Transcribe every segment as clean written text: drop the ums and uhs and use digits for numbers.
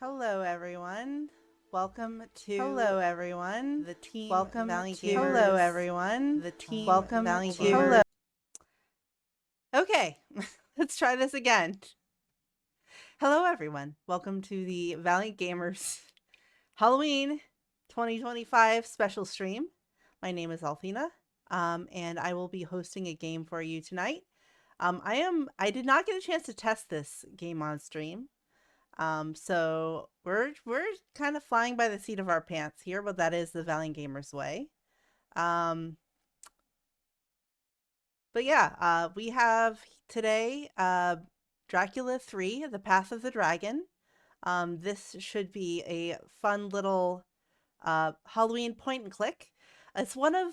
Hello, everyone. Welcome to the team. Welcome Valiant to Gamers. Hello, everyone. The team. Welcome Valiant to Gamers. Okay, let's try this again. Hello, everyone. Welcome to the Valiant Gamers Halloween 2025 special stream. My name is Althina, and I will be hosting a game for you tonight. I did not get a chance to test this game on stream. So we're kind of flying by the seat of our pants here, but that is the Valiant Gamers way. But yeah, we have today Dracula 3, The Path of the Dragon. This should be a fun little Halloween point and click. It's one of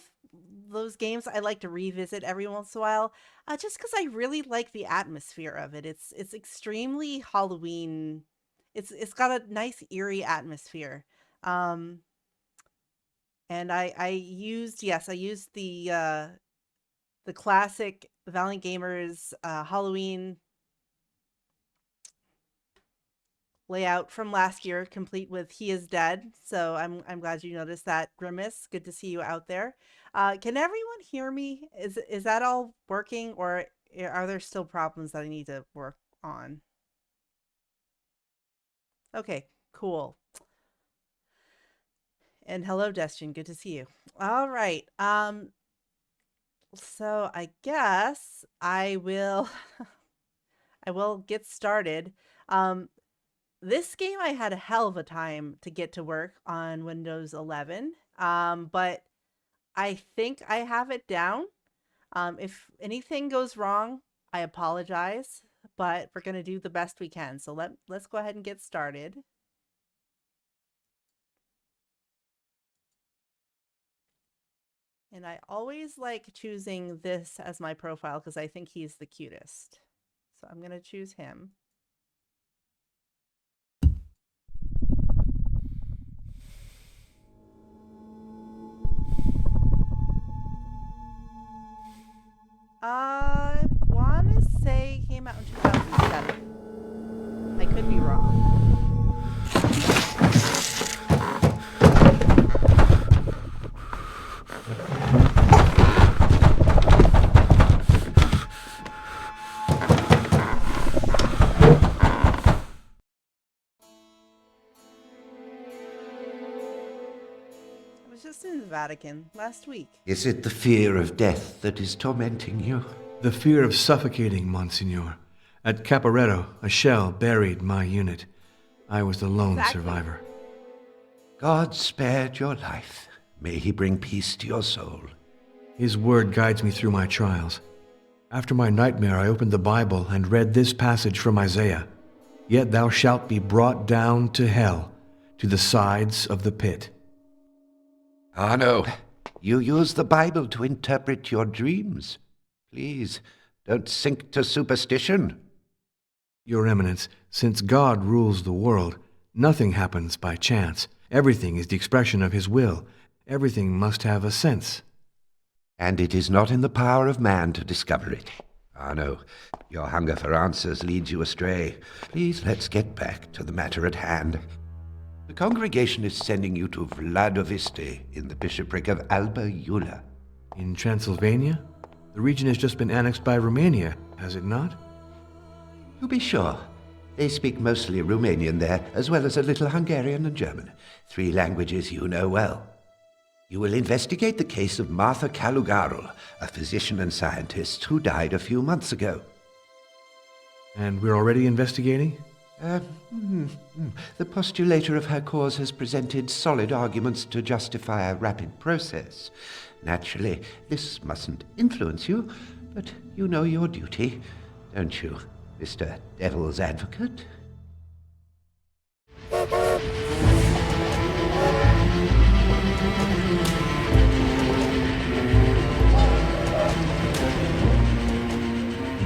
those games I like to revisit every once in a while, just because I really like the atmosphere of it. It's extremely Halloween. It's got a nice eerie atmosphere. And I used the classic Valiant Gamers Halloween layout from last year, complete with "He is Dead." So I'm glad you noticed that, Grimace. Good to see you out there. Can everyone hear me? Is that all working, or are there still problems that I need to work on? Okay, cool. And hello, Destin. Good to see you. All right. So I guess I will I will get started. This game I had a hell of a time to get to work on Windows 11. But I think I have it down. If anything goes wrong, I apologize, but we're going to do the best we can. So let's go ahead and get started. And I always like choosing this as my profile because I think he's the cutest. So I'm going to choose him. I want to say he came out in 2007. I could be wrong. I was just in the Vatican last week. Is it the fear of death that is tormenting you? The fear of suffocating, Monsignor. At Caporetto, a shell buried my unit. I was the lone survivor. God spared your life. May he bring peace to your soul. His word guides me through my trials. After my nightmare, I opened the Bible and read this passage from Isaiah. Yet thou shalt be brought down to hell, to the sides of the pit. Ah, no. You use the Bible to interpret your dreams. Please, don't sink to superstition. Your Eminence, since God rules the world, nothing happens by chance. Everything is the expression of his will. Everything must have a sense. And it is not in the power of man to discover it. Ah, no. Your hunger for answers leads you astray. Please, let's get back to the matter at hand. The congregation is sending you to Vladoviste in the bishopric of Alba Iula. In Transylvania? The region has just been annexed by Romania, has it not? To be sure. They speak mostly Romanian there, as well as a little Hungarian and German. 3 languages you know well. You will investigate the case of Martha Calugarul, a physician and scientist who died a few months ago. And we're already investigating? The postulator of her cause has presented solid arguments to justify a rapid process. Naturally, this mustn't influence you, but you know your duty, don't you, Mr. Devil's Advocate?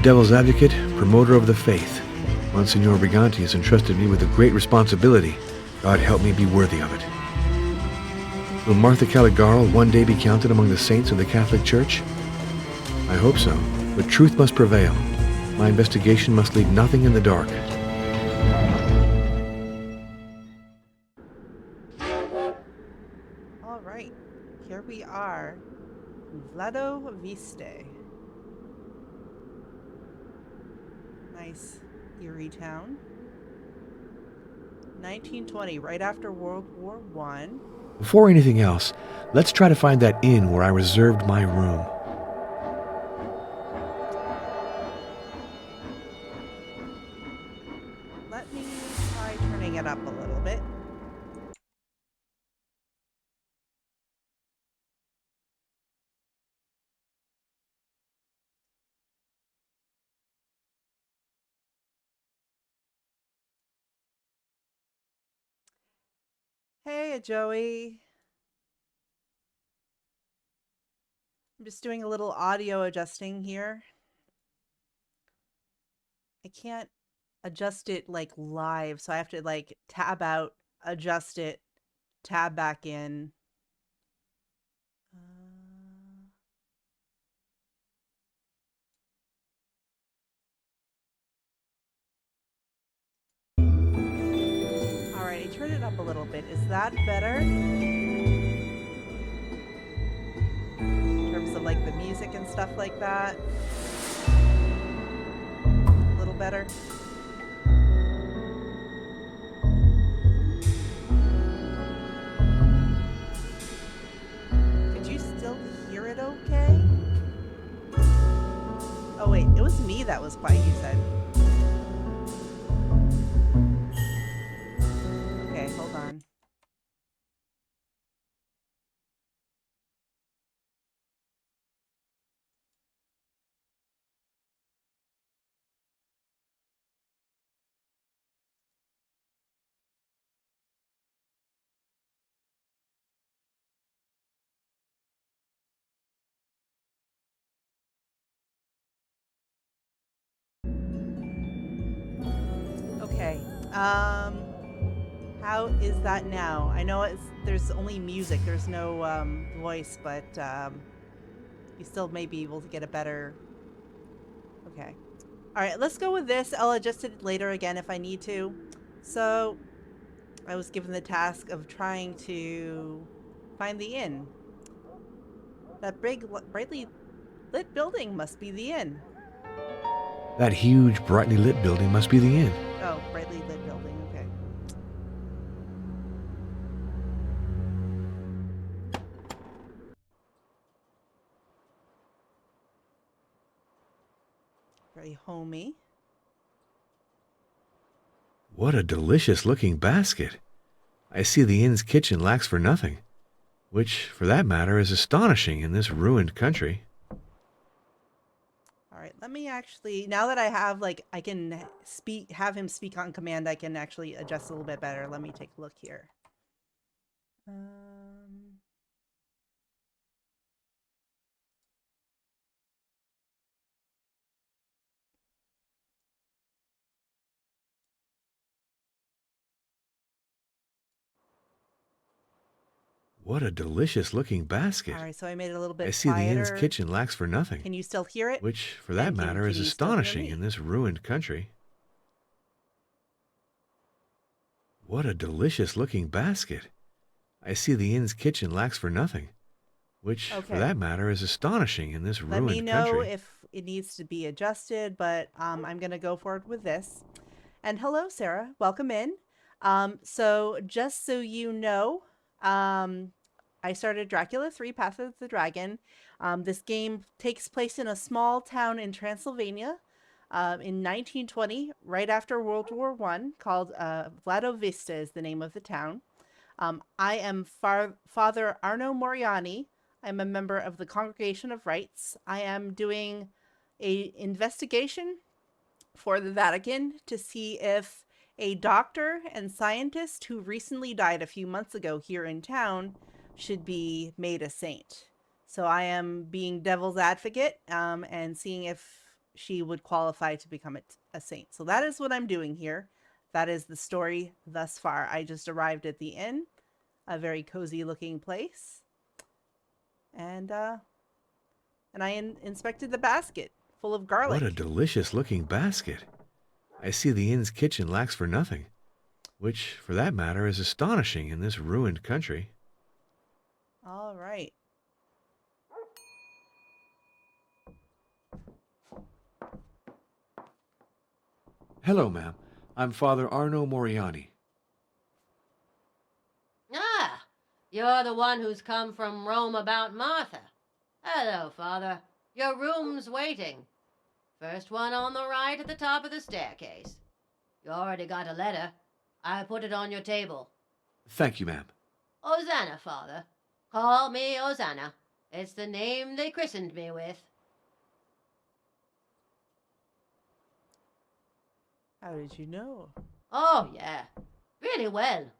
Devil's Advocate, promoter of the faith. Monsignor Briganti has entrusted me with a great responsibility. God help me be worthy of it. Will Martha Caligaro one day be counted among the saints of the Catholic Church? I hope so, but truth must prevail. My investigation must leave nothing in the dark. Vlado Viste. Nice eerie town. 1920, right after World War One. Before anything else, let's try to find that inn where I reserved my room. Let me try turning it up a little bit. Hey, Joey. I'm just doing a little audio adjusting here. I can't adjust it like live, so I have to like tab out, adjust it, tab back in. All right, I turned it up a little bit. Is that better? In terms of like the music and stuff like that? A little better? Could you still hear it okay? Oh wait, it was me that was quiet, you said. Okay, hold on. Okay. How is that now? I know there's only music, there's no voice, but you still may be able to get a better. Okay. All right, let's go with this. I'll adjust it later again if I need to. So, I was given the task of trying to find the inn. That big, brightly lit building must be the inn. That huge, brightly lit building must be the inn. Oh, brightly lit building. Okay. Very homey. What a delicious looking basket. I see the inn's kitchen lacks for nothing, which, for that matter, is astonishing in this ruined country. All right, let me actually, now that I have, like, I can have him speak on command, I can actually adjust a little bit better. Let me take a look here. What a delicious looking basket. All right, so I made it a little bit I see the inn's quieter. kitchen lacks for nothing. Can you still hear it? Which, for that matter, is astonishing in this ruined country. What a delicious looking basket. I see the inn's kitchen lacks for nothing. Which, for that matter, is astonishing in this ruined country. Let me know if it needs to be adjusted, but I'm going to go forward with this. And hello, Sarah. Welcome in. So just so you know, I started Dracula 3 Path of the Dragon. This game takes place in a small town in Transylvania in 1920, right after World War One, called Vlado Vista is the name of the town. I am Father Arno Moriani. I'm a member of the Congregation of Rights. I am doing a investigation for the Vatican to see if a doctor and scientist who recently died a few months ago here in town should be made a saint. So I am being devil's advocate and seeing if she would qualify to become a saint. So that is what I'm doing here. That is the story thus far. I just arrived at the inn, a very cozy looking place. And I inspected the basket full of garlic. What a delicious looking basket. I see the inn's kitchen lacks for nothing, which, for that matter, is astonishing in this ruined country. All right. Hello, ma'am. I'm Father Arno Moriani. Ah, you're the one who's come from Rome about Martha. Hello, Father. Your room's waiting. First one on the right at the top of the staircase. You already got a letter. I put it on your table. Thank you, ma'am. Hosanna, Father. Call me Hosanna. It's the name they christened me with. How did you know? Oh, yeah. Really well.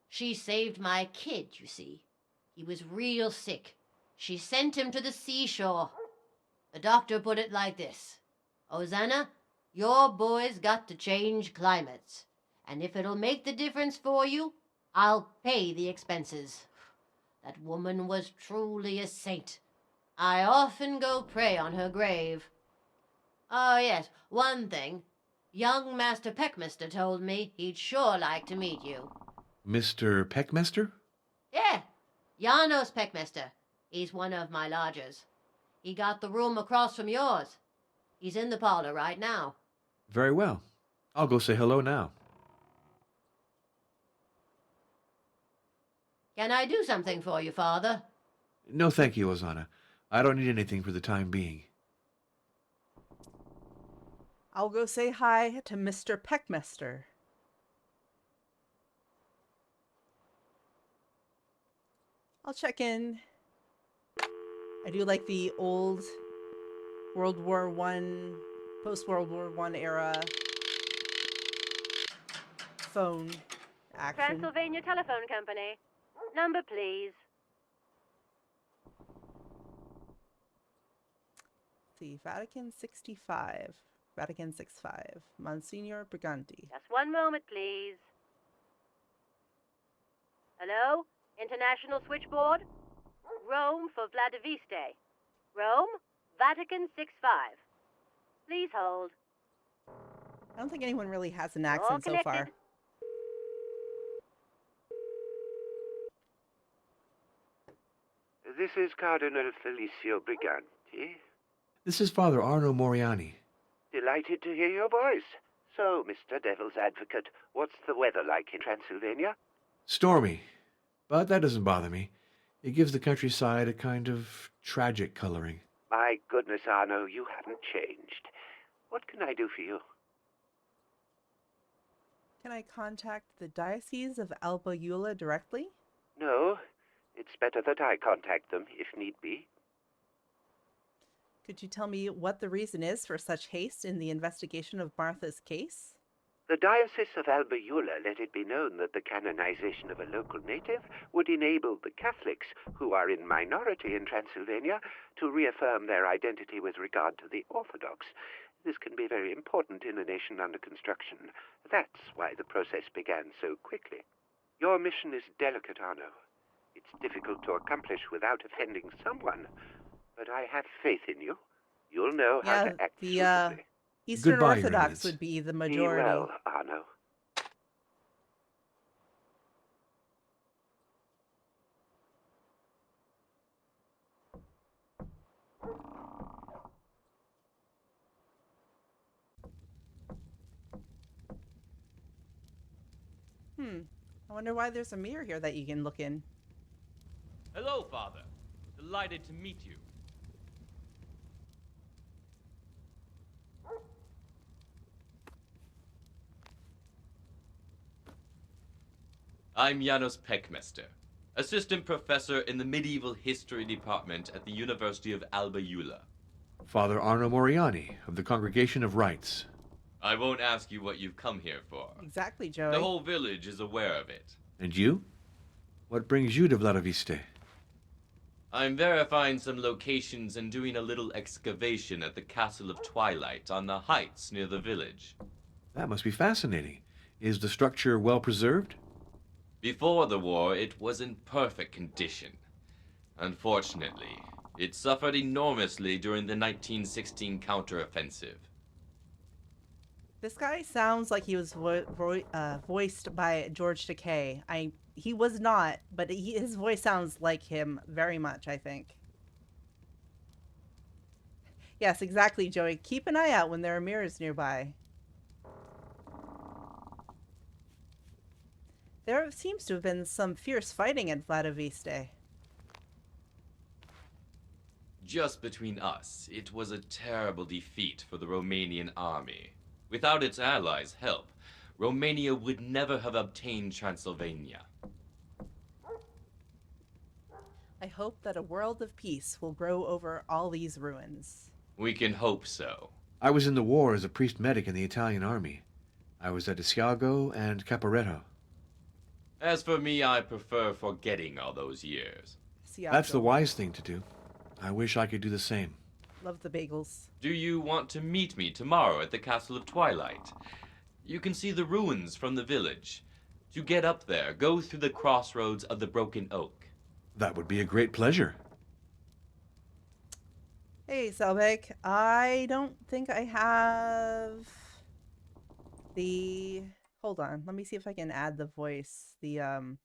She saved my kid, you see. He was real sick. She sent him to the seashore. The doctor put it like this. Hosanna, your boy's got to change climates. And if it'll make the difference for you, I'll pay the expenses. That woman was truly a saint. I often go pray on her grave. Oh, yes, one thing. Young Master Peckmaster told me he'd sure like to meet you. Mr. Peckmaster? Yeah, Janos Peckmaster. He's one of my lodgers. He got the room across from yours. He's in the parlor right now. Very well. I'll go say hello now. Can I do something for you, Father? No, thank you, Hosanna. I don't need anything for the time being. I'll go say hi to Mr. Peckmaster. I'll check in. I do like the old World War One, post-World War One era phone action. Transylvania Telephone Company. Number, please. Let's see, Vatican 65. Vatican 65. Monsignor Briganti. Just one moment, please. Hello? International switchboard? Rome for Vladiviste. Rome, Vatican 65. Please hold. I don't think anyone really has an accent so far. Connected. This is Cardinal Felicio Briganti. This is Father Arno Moriani. Delighted to hear your voice. So, Mr. Devil's Advocate, what's the weather like in Transylvania? Stormy. But that doesn't bother me. It gives the countryside a kind of tragic coloring. My goodness, Arno, you haven't changed. What can I do for you? Can I contact the Diocese of Alba Eula directly? No, it's better that I contact them, if need be. Could you tell me what the reason is for such haste in the investigation of Martha's case? The Diocese of Alba Eula let it be known that the canonization of a local native would enable the Catholics, who are in minority in Transylvania, to reaffirm their identity with regard to the Orthodox. This can be very important in a nation under construction. That's why the process began so quickly. Your mission is delicate, Arno. It's difficult to accomplish without offending someone, but I have faith in you. You'll know how to act suitably. Eastern Goodbye, Your Orthodox Eminence. would be the Be majority. well, Arno. I wonder why there's a mirror here that you can look in. Hello, Father. Delighted to meet you. I'm Janos Peckmaster, Assistant Professor in the Medieval History Department at the University of Alba Eula. Father Arno Moriani of the Congregation of Rites. I won't ask you what you've come here for. Exactly, Joey. The whole village is aware of it. And you? What brings you to Vladiviste? I'm verifying some locations and doing a little excavation at the Castle of Twilight on the heights near the village. That must be fascinating. Is the structure well preserved? Before the war, it was in perfect condition. Unfortunately, it suffered enormously during the 1916 counteroffensive. This guy sounds like he was voiced by George Takei. He was not, but his voice sounds like him very much, I think. Yes, exactly, Joey. Keep an eye out when there are mirrors nearby. There seems to have been some fierce fighting at Vladiviste. Just between us, it was a terrible defeat for the Romanian army. Without its allies' help, Romania would never have obtained Transylvania. I hope that a world of peace will grow over all these ruins. We can hope so. I was in the war as a priest medic in the Italian army. I was at Asiago and Caporetto. As for me, I prefer forgetting all those years. That's the Siago. wise thing to do. I wish I could do the same. Love the bagels. Do you want to meet me tomorrow at the Castle of Twilight? You can see the ruins from the village. To get up there, go through the crossroads of the Broken Oak. That would be a great pleasure. Hey, Selbek. I don't think I have the... Hold on. Let me see if I can add the voice. Um...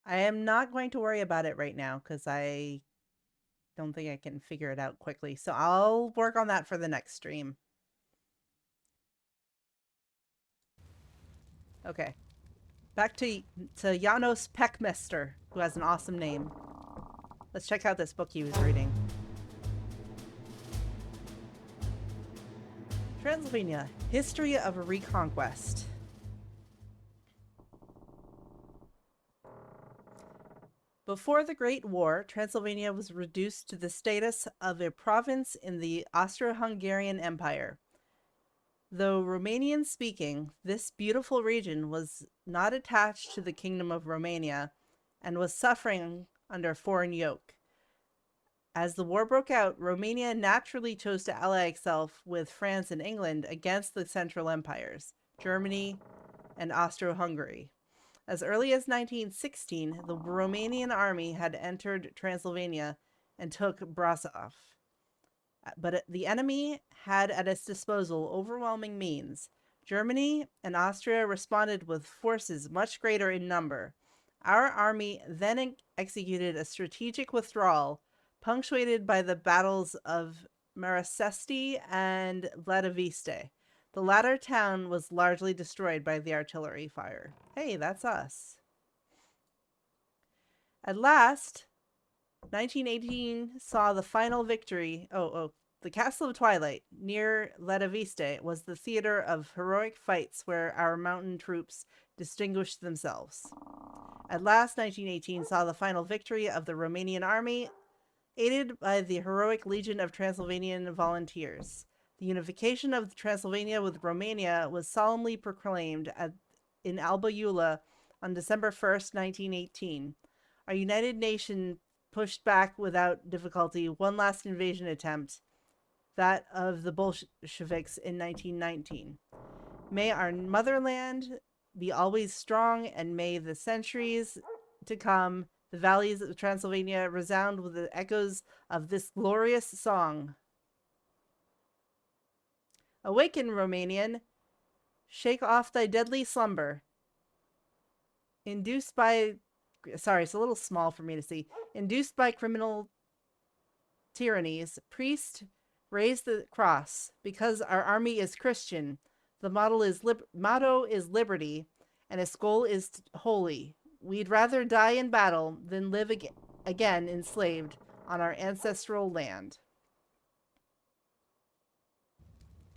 I am not going to worry about it right now because I don't think I can figure it out quickly. So I'll work on that for the next stream. Okay. Back to Janos Peckmester, who has an awesome name. Let's check out this book he was reading. Transylvania, History of a Reconquest. Before the Great War, Transylvania was reduced to the status of a province in the Austro-Hungarian Empire. Though Romanian-speaking, this beautiful region was not attached to the Kingdom of Romania and was suffering under foreign yoke. As the war broke out, Romania naturally chose to ally itself with France and England against the Central Empires, Germany and Austro-Hungary. As early as 1916, the Romanian army had entered Transylvania and took Brasov. But the enemy had at its disposal overwhelming means. Germany and Austria responded with forces much greater in number. Our army then executed a strategic withdrawal, punctuated by the battles of Maracesti and Vladiviste. The latter town was largely destroyed by the artillery fire. Hey, that's us. At last, 1918 saw the final victory. The Castle of Twilight, near Vladiviste, was the theater of heroic fights where our mountain troops distinguished themselves. At last, 1918 saw the final victory of the Romanian army, aided by the heroic Legion of Transylvanian Volunteers. The unification of Transylvania with Romania was solemnly proclaimed in Alba Iulia on December 1st, 1918. Our United Nation pushed back without difficulty one last invasion attempt, that of the Bolsheviks in 1919. May our motherland be always strong, and may the centuries to come, the valleys of Transylvania resound with the echoes of this glorious song. Awaken, Romanian. Shake off thy deadly slumber. Induced by... Sorry, it's a little small for me to see. Induced by criminal tyrannies, priest raise the cross. Because our army is Christian, the motto is liberty, and its goal is holy. We'd rather die in battle than live again enslaved on our ancestral land.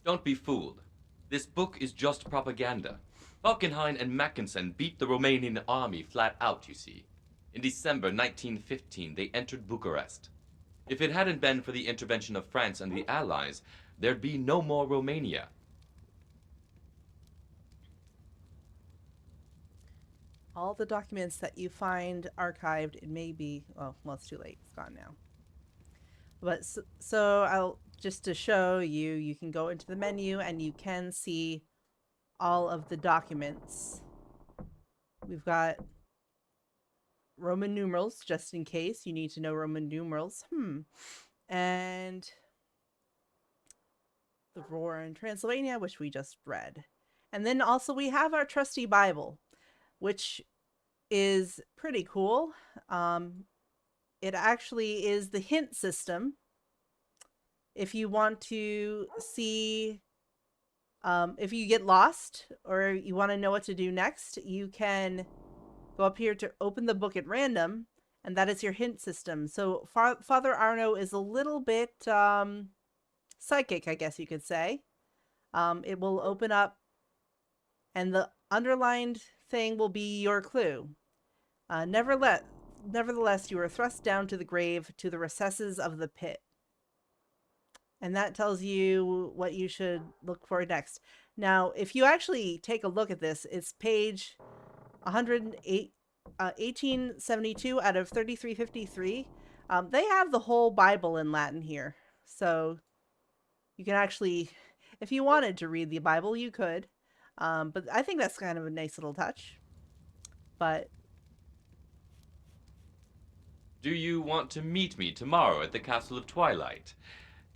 Don't be fooled. This book is just propaganda. Falkenhayn and Mackensen beat the Romanian army flat out, you see. In December 1915, they entered Bucharest. If it hadn't been for the intervention of France and the Allies, there'd be no more Romania. All the documents that you find archived, it may be... well, it's too late. It's gone now. But so I'll... just to show you, you can go into the menu and you can see all of the documents. We've got Roman numerals, just in case you need to know Roman numerals. And the War in Transylvania, which we just read. And then also we have our trusty Bible, which is pretty cool. It actually is the hint system. If you want to see, if you get lost or you want to know what to do next, you can go up here to open the book at random, and that is your hint system. So Father Arno is a little bit psychic, I guess you could say. It will open up, and the underlined thing will be your clue. Nevertheless, you are thrust down to the grave, to the recesses of the pit. And that tells you what you should look for next. Now, if you actually take a look at this, it's page 108, 1872 out of 3353. They have the whole Bible in Latin here. So you can actually, if you wanted to read the Bible, you could. But I think that's kind of a nice little touch. But Do you want to meet me tomorrow at the Castle of Twilight?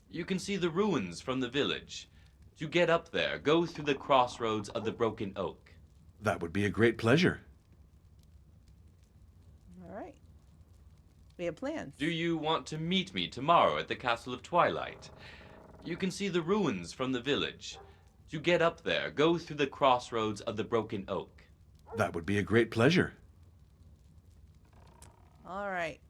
You can see the ruins from the village. To get up there, go through the crossroads of the Broken Oak. That would be a great pleasure. all right. We have plans. Do you want to meet me tomorrow at the Castle of Twilight? You can see the ruins from the village. To get up there, go through the crossroads of the Broken Oak. That would be a great pleasure. All right.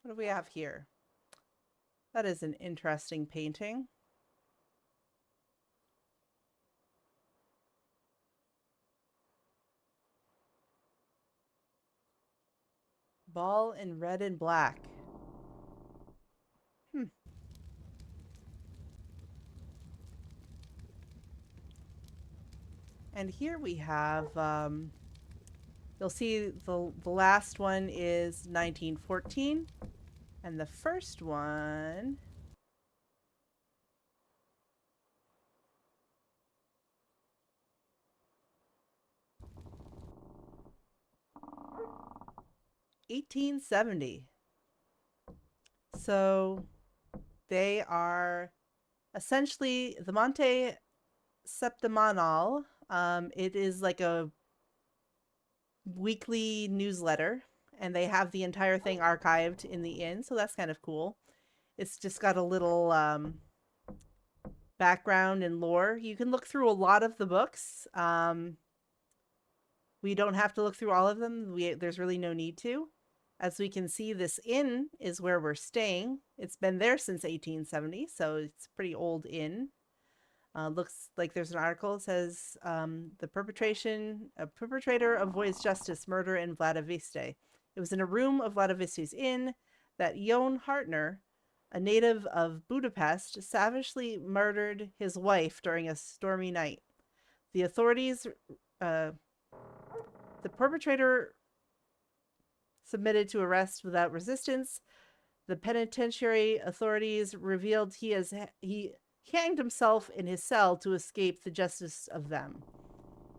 What do we have here? That is an interesting painting. Ball in red and black. And here we have, you'll see the last one is 1914. And the first one (1870). So they are essentially the Monte Septimanal. It is like a weekly newsletter, and they have the entire thing archived in the inn, so that's kind of cool. It's just got a little background and lore. You can look through a lot of the books. We don't have to look through all of them. There's really no need to. As we can see, this inn is where we're staying. It's been there since 1870, so it's a pretty old inn. Looks like there's an article that says a perpetrator avoids justice, murder in Vladiviste. It was in a room of Vladiviste's inn that Jon Hartner, a native of Budapest, savagely murdered his wife during a stormy night. The authorities, the perpetrator submitted to arrest without resistance. The penitentiary authorities revealed he hanged himself in his cell to escape the justice of them.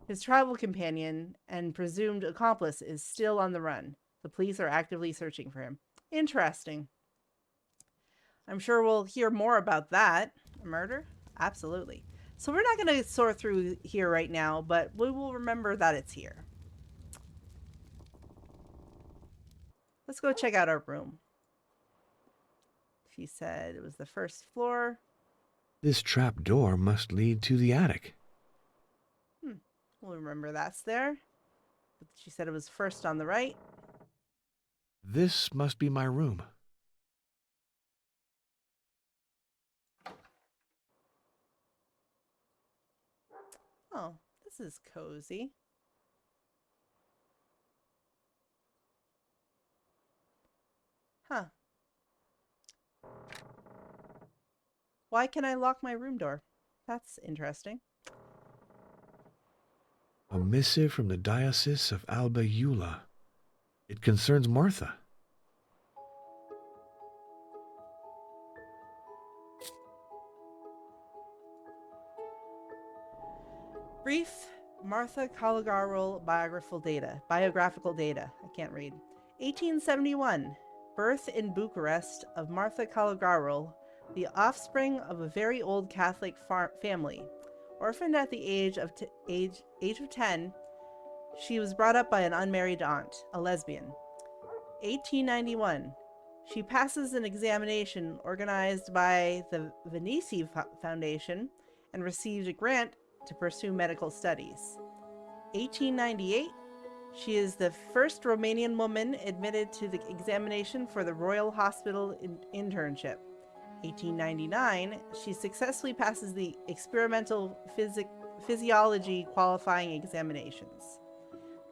His travel companion and presumed accomplice is still on the run. The police are actively searching for him. Interesting. I'm sure we'll hear more about that. A murder? Absolutely. So we're not going to sort through here right now, but we will remember that it's here. Let's go check out our room. She said it was the first floor. This trap door must lead to the attic. We'll remember that's there. But she said it was first on the right. This must be my room. Oh, this is cozy. Huh. Why can I lock my room door? That's interesting. A missive from the Diocese of Alba Eula. It concerns Martha. Brief Martha Caligaro biographical data. I can't read. 1871. Birth in Bucharest of Martha Caligaro, the offspring of a very old Catholic family. Orphaned at the age of 10, she was brought up by an unmarried aunt, a lesbian. 1891. She passes an examination organized by the Venice Foundation and received a grant to pursue medical studies. 1898. She is the first Romanian woman admitted to the examination for the Royal Hospital internship. 1899, she successfully passes the experimental physiology qualifying examinations.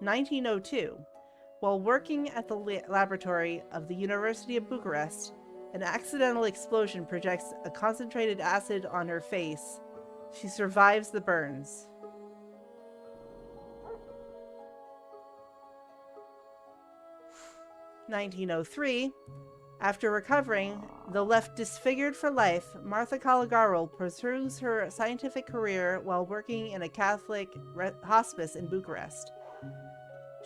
1902, while working at the laboratory of the University of Bucharest, an accidental explosion projects a concentrated acid on her face. She survives the burns. 1903, after recovering, though left disfigured for life, Martha Caligaro pursues her scientific career while working in a Catholic hospice in Bucharest.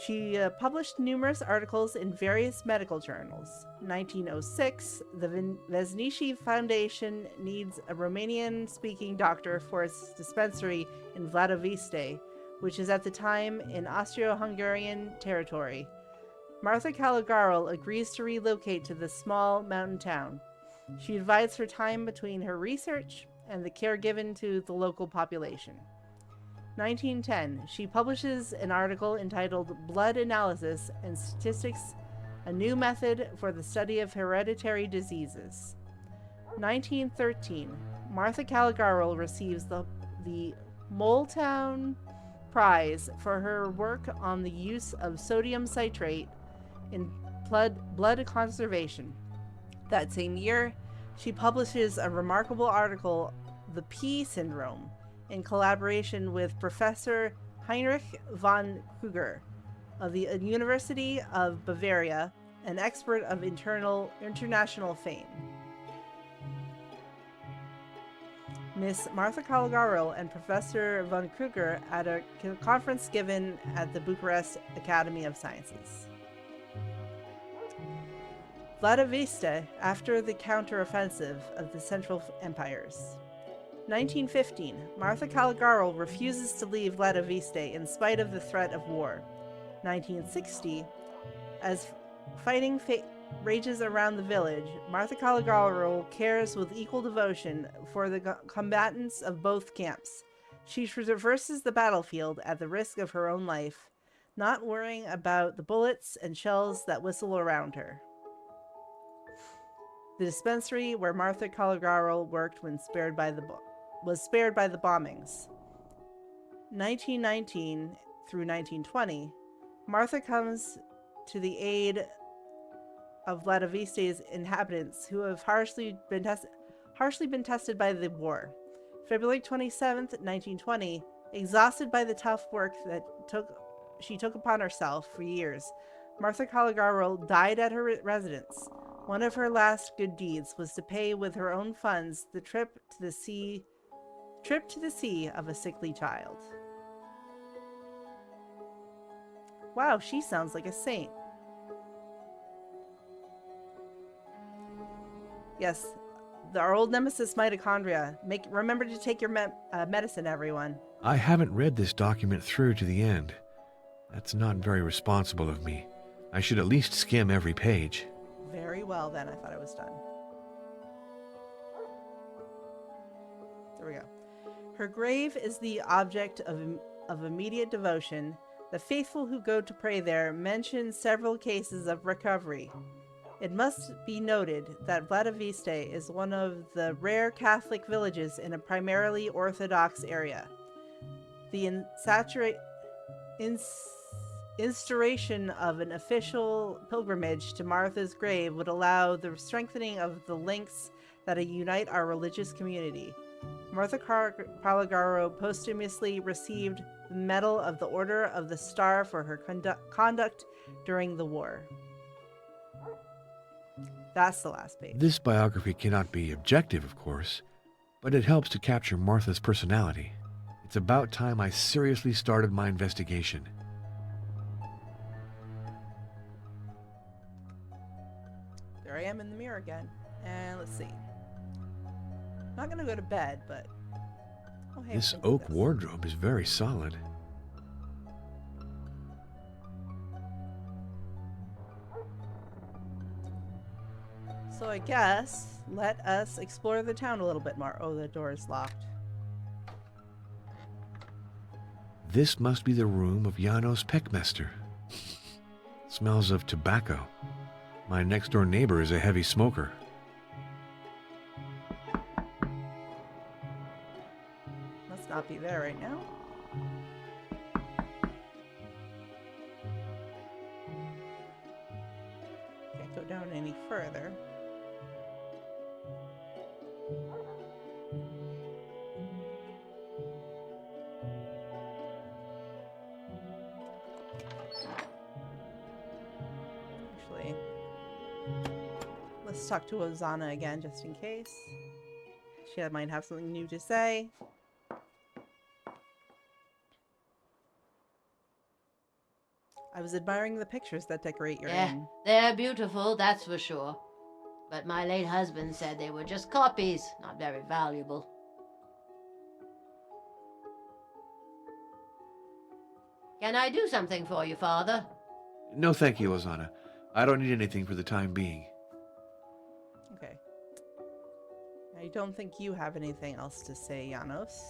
She published numerous articles in various medical journals. 1906, the Vesnici Foundation needs a Romanian-speaking doctor for its dispensary in Vladiviste, which is at the time in Austro-Hungarian territory. Martha Caligaro agrees to relocate to the small mountain town. She divides her time between her research and the care given to the local population. 1910, she publishes an article entitled Blood Analysis and Statistics, a new method for the study of hereditary diseases. 1913, Martha Caligaro receives the Moletown Prize for her work on the use of sodium citrate in blood conservation. That same year, she publishes a remarkable article, The P Syndrome, in collaboration with Professor Heinrich von Kruger of the University of Bavaria, an expert of international fame. Miss Martha Caligaro and Professor von Kruger at a conference given at the Bucharest Academy of Sciences. Vladiviste after the counter-offensive of the Central Empires. 1915, Martha Caligaro refuses to leave Vladiviste in spite of the threat of war. 1960, as fighting rages around the village, Martha Caligaro cares with equal devotion for the combatants of both camps. She traverses the battlefield at the risk of her own life, not worrying about the bullets and shells that whistle around her. The dispensary where Martha Caligaro worked was spared by the bombings. 1919 through 1920, Martha comes to the aid of Vladiviste's inhabitants who have harshly been tested by the war. February 27th, 1920, exhausted by the tough work that she took upon herself for years, Martha Caligaro died at her residence. One of her last good deeds was to pay with her own funds the trip to the sea of a sickly child. Wow, she sounds like a saint. Yes, our old nemesis mitochondria. Remember to take your medicine, everyone. I haven't read this document through to the end. That's not very responsible of me. I should at least skim every page. Very well, then. I thought I was done. There we go. Her grave is the object of immediate devotion. The faithful who go to pray there mention several cases of recovery. It must be noted that Vladiviste is one of the rare Catholic villages in a primarily Orthodox area. The instauration of an official pilgrimage to Martha's grave would allow the strengthening of the links that unite our religious community. Martha Caligaro posthumously received the Medal of the Order of the Star for her conduct during the war. That's the last page. This biography cannot be objective, of course, but it helps to capture Martha's personality. It's about time I seriously started my investigation. There I am in the mirror again. And let's see. Not gonna go to bed, but... Oh, hey, This we can do oak this. wardrobe is very solid. So I guess, let us explore the town a little bit more. Oh, the door is locked. This must be the room of Janos Peckmester. Smells of tobacco. My next-door neighbor is a heavy smoker. Must not be there right now. Can't go down any further. Actually, let's talk to Ozana again just in case. She might have something new to say. I was admiring the pictures that decorate your Yeah, inn. they're beautiful, that's for sure. But my late husband said they were just copies, not very valuable. Can I do something for you, Father? No thank you, Ozana. I don't need anything for the time being. Okay. I don't think you have anything else to say, Janos.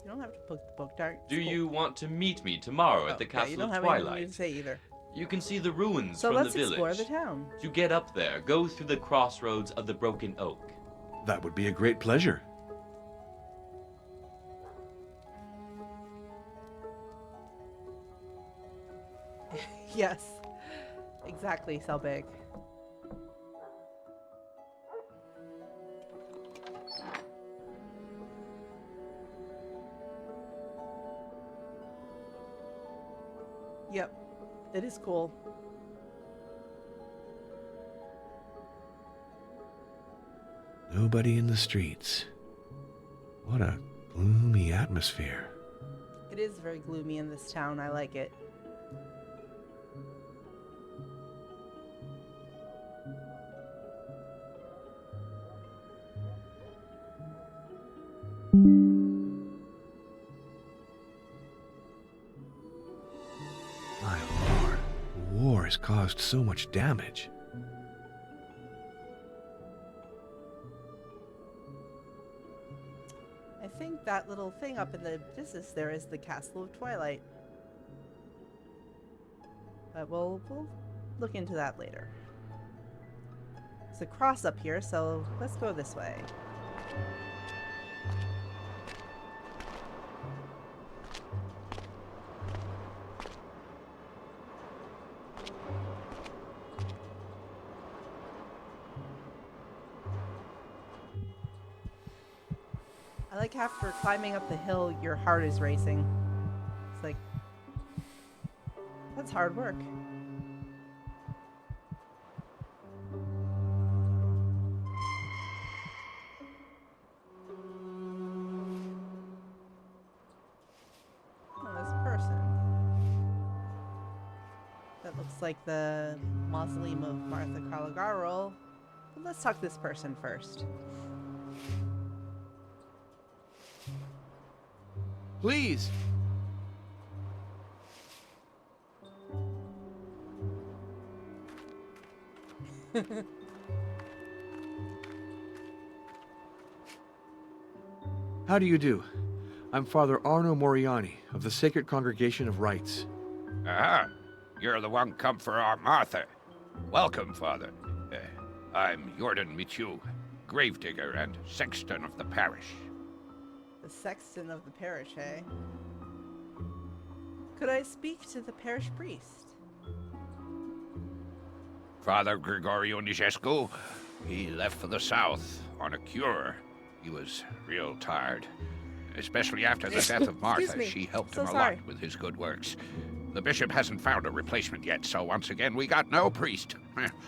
You don't have to book the book, Dark. Do you want to meet me tomorrow at the You Castle don't of have anything Twilight? to say either. You can see the ruins So from let's the village. explore the town. To get up there, go through the crossroads of the Broken Oak. That would be a great pleasure. Yes. Exactly, Selbig. Yep. It is cool. Nobody in the streets. What a gloomy atmosphere. It is very gloomy in this town. I like it. My lord, the war has caused so much damage. I think that little thing up in the distance there is the Castle of Twilight. But we'll look into that later. There's a cross up here, so let's go this way. I like after climbing up the hill, your heart is racing. It's like, that's hard work. Oh, there's a person. That looks like the mausoleum of Martha Caligaro. But let's talk to this person first. Please! How do you do? I'm Father Arno Moriani of the Sacred Congregation of Rites. Aha! You're the one come for our Martha. Welcome, Father. I'm Jordan Michu, gravedigger and sexton of the parish. The sexton of the parish, eh? Could I speak to the parish priest? Father Gregorio Nijescu, he left for the south on a cure. He was real tired. Especially after the death of Martha, me. she helped So him a sorry. lot with his good works. The bishop hasn't found a replacement yet, so once again we got no priest.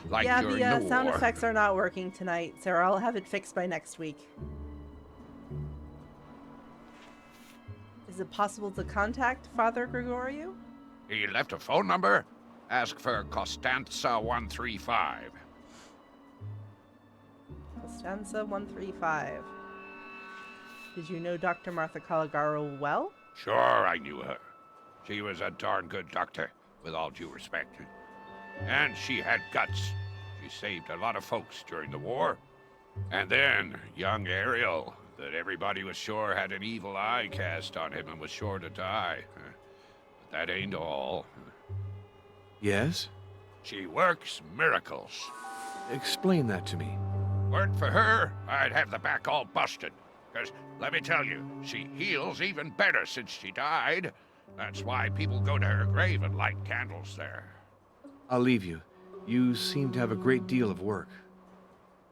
Like Yeah, during the the sound war. effects are not working tonight, Sarah. I'll have it fixed by next week. Is it possible to contact Father Gregorio? He left a phone number. Ask for Costanza 135. Costanza 135. Did you know Dr. Martha Caligaro well? Sure, I knew her. She was a darn good doctor, with all due respect. And she had guts. She saved a lot of folks during the war. And then, young Ariel, that everybody was sure had an evil eye cast on him and was sure to die. But that ain't all. Yes? She works miracles. Explain that to me. Weren't for her, I'd have the back all busted. 'Cause, let me tell you, she heals even better since she died. That's why people go to her grave and light candles there. I'll leave you. You seem to have a great deal of work.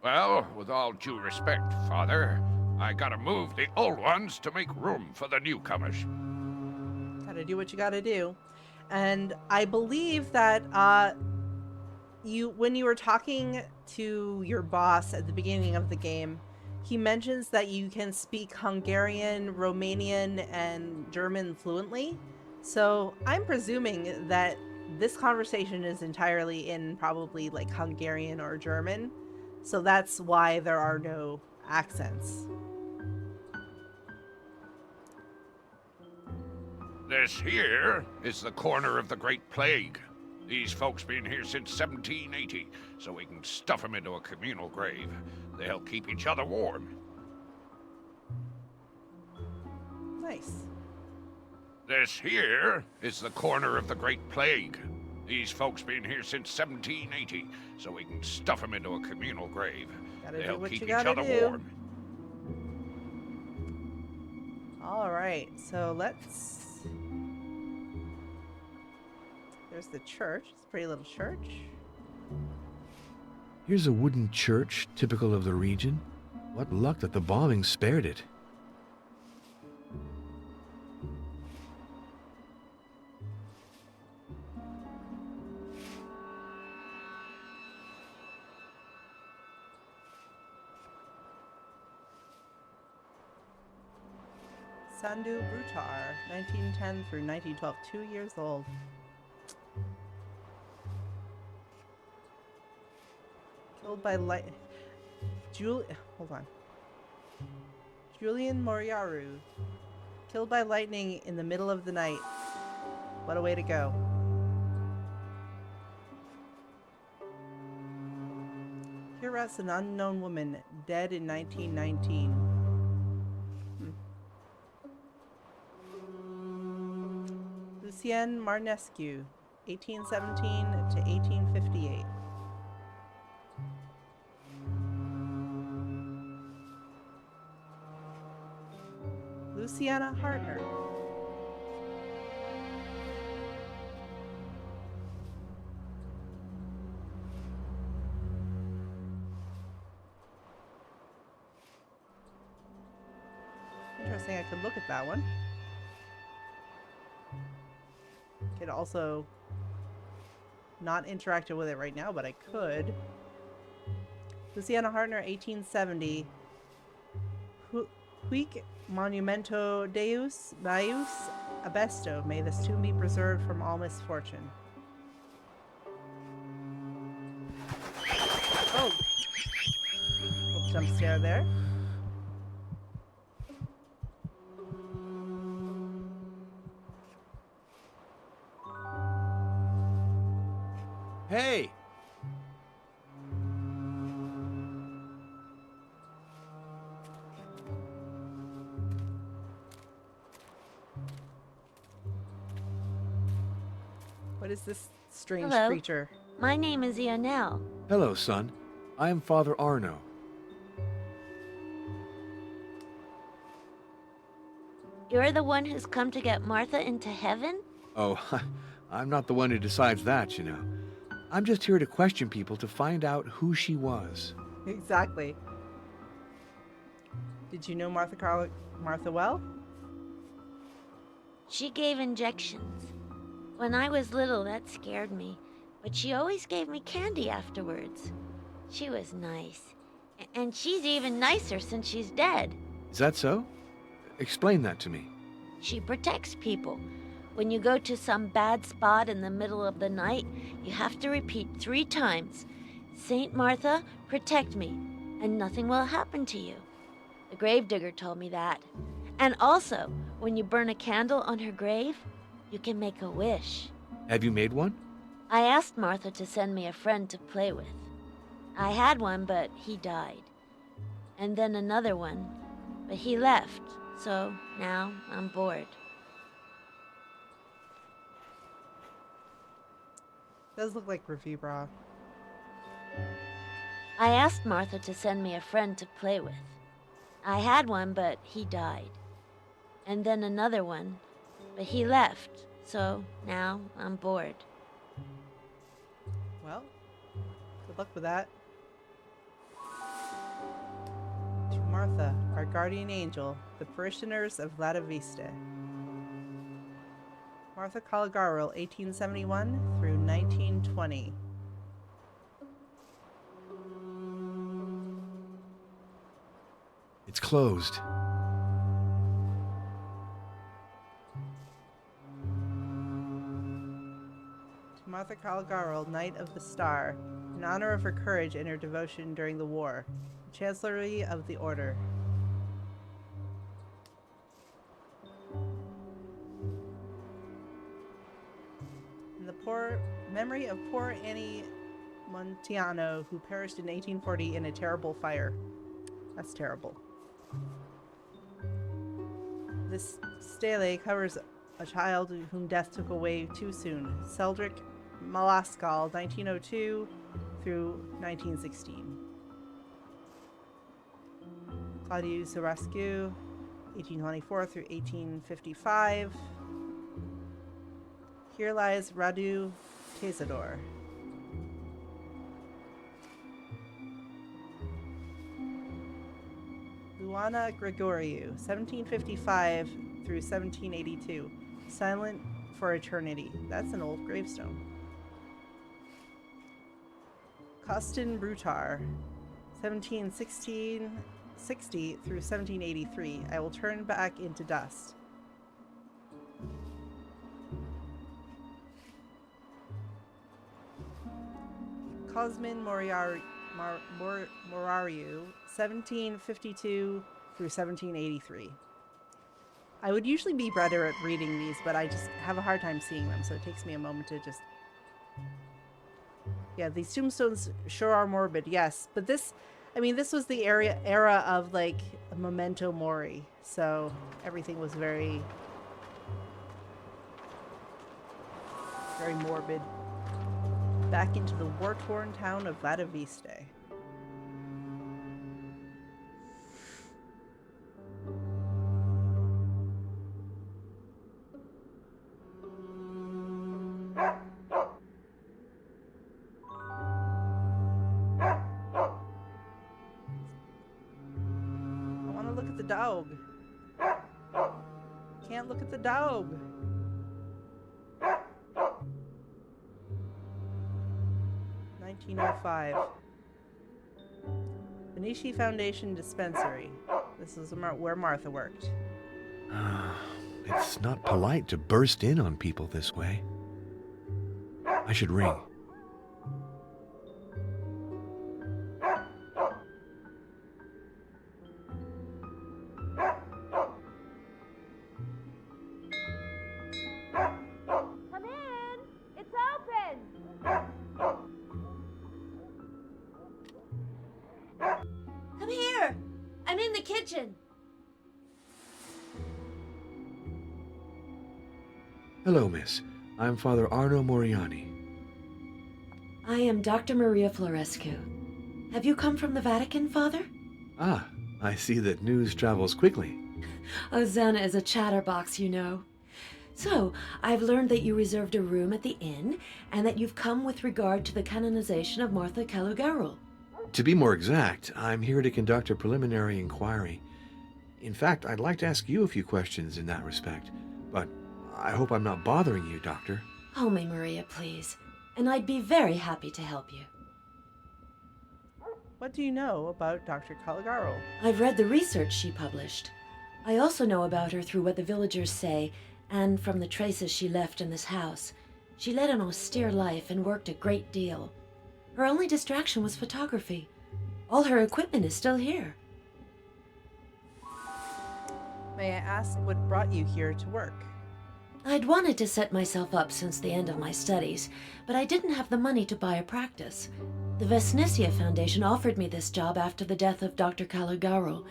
Well, with all due respect, Father, I gotta move the old ones to make room for the newcomers. Gotta do what you gotta do. And I believe that when you were talking to your boss at the beginning of the game, he mentions that you can speak Hungarian, Romanian, and German fluently. So I'm presuming that this conversation is entirely in probably like Hungarian or German. So that's why there are no accents. This here is the corner of the Great Plague. These folks been here since 1780, so we can stuff them into a communal grave. They'll keep each other warm. Nice. This here is the corner of the Great Plague. These folks been here since 1780, so we can stuff them into a communal grave. Gotta do They'll what keep you each gotta other do. warm. All right, so let's. There's the church. It's a pretty little church. Here's a wooden church, typical of the region. What luck that the bombing spared it. Sandu Brutar, 1910 through 1912, 2 years old. Killed by light. Hold on. Julian Moriaru. Killed by lightning in the middle of the night. What a way to go. Here rests an unknown woman, dead in 1919. Lucien Marnescu, 1817 to 1858. Luciana Hartner. Interesting, I could look at that one. Could also not interact with it right now, but I could. Luciana Hartner, 1870. Huic Monumento Deus Maius Abesto. May this tomb be preserved from all misfortune. Oh! Little jump scare there. Hey! What is this strange Hello. creature? My name is Ionel. Hello, son. I am Father Arno. You're the one who's come to get Martha into heaven? Oh, I'm not the one who decides that, you know. I'm just here to question people to find out who she was. Exactly. Did you know Martha well? She gave injections. When I was little, that scared me, but she always gave me candy afterwards. She was nice. And she's even nicer since she's dead. Is that so? Explain that to me. She protects people. When you go to some bad spot in the middle of the night, you have to repeat 3 times, "Saint Martha, protect me, and nothing will happen to you." The gravedigger told me that. And also, when you burn a candle on her grave, you can make a wish. Have you made one? I asked Martha to send me a friend to play with. I had one, but he died. And then another one, but he left, so now I'm bored. Does look like review bra. I asked Martha to send me a friend to play with. I had one, but he died. And then another one, but he left, so now I'm bored. Well, good luck with that. To Martha, our guardian angel, the parishioners of Vladiviste. Martha Calagarro, 1871 through 1920. It's closed. To Martha Calagarro, Knight of the Star, in honor of her courage and her devotion during the war, Chancellery of the Order. In the memory of poor Annie Montiano, who perished in 1840 in a terrible fire. That's terrible. This stele covers a child whom death took away too soon. Celdric Malascal, 1902 through 1916. Claudius Sarascu, 1824 through 1855. Here lies Radu Cazador. Luana Gregoriou, 1755 through 1782. Silent for Eternity. That's an old gravestone. Costin Brutar, 1760 through 1783. I will turn back into dust. Cosmin Morariu, 1752 through 1783. I would usually be better at reading these, but I just have a hard time seeing them, so it takes me a moment to just... Yeah, these tombstones sure are morbid, yes. But this, I mean, this was the era of, like, memento mori, so everything was very, very morbid. Back into the war-torn town of Vladiviste. I want to look at the dog. Can't look at the dog. $1905. Benici Foundation Dispensary. This is where Martha worked. It's not polite to burst in on people this way. I should ring. Come in! It's open! Come here! I'm in the kitchen. Hello, miss. I'm Father Arno Moriani. I am Dr. Maria Florescu. Have you come from the Vatican, Father? Ah, I see that news travels quickly. Hosanna is a chatterbox, you know. So, I've learned that you reserved a room at the inn, and that you've come with regard to the canonization of Martha Calagarro. To be more exact, I'm here to conduct a preliminary inquiry. In fact, I'd like to ask you a few questions in that respect, but I hope I'm not bothering you, Doctor. Call me Maria, please, and I'd be very happy to help you. What do you know about Dr. Caligaro? I've read the research she published. I also know about her through what the villagers say, and from the traces she left in this house. She led an austere life and worked a great deal. Her only distraction was photography. All her equipment is still here. May I ask what brought you here to work? I'd wanted to set myself up since the end of my studies, but I didn't have the money to buy a practice. The Vesnicia Foundation offered me this job after the death of Dr. Caligaro.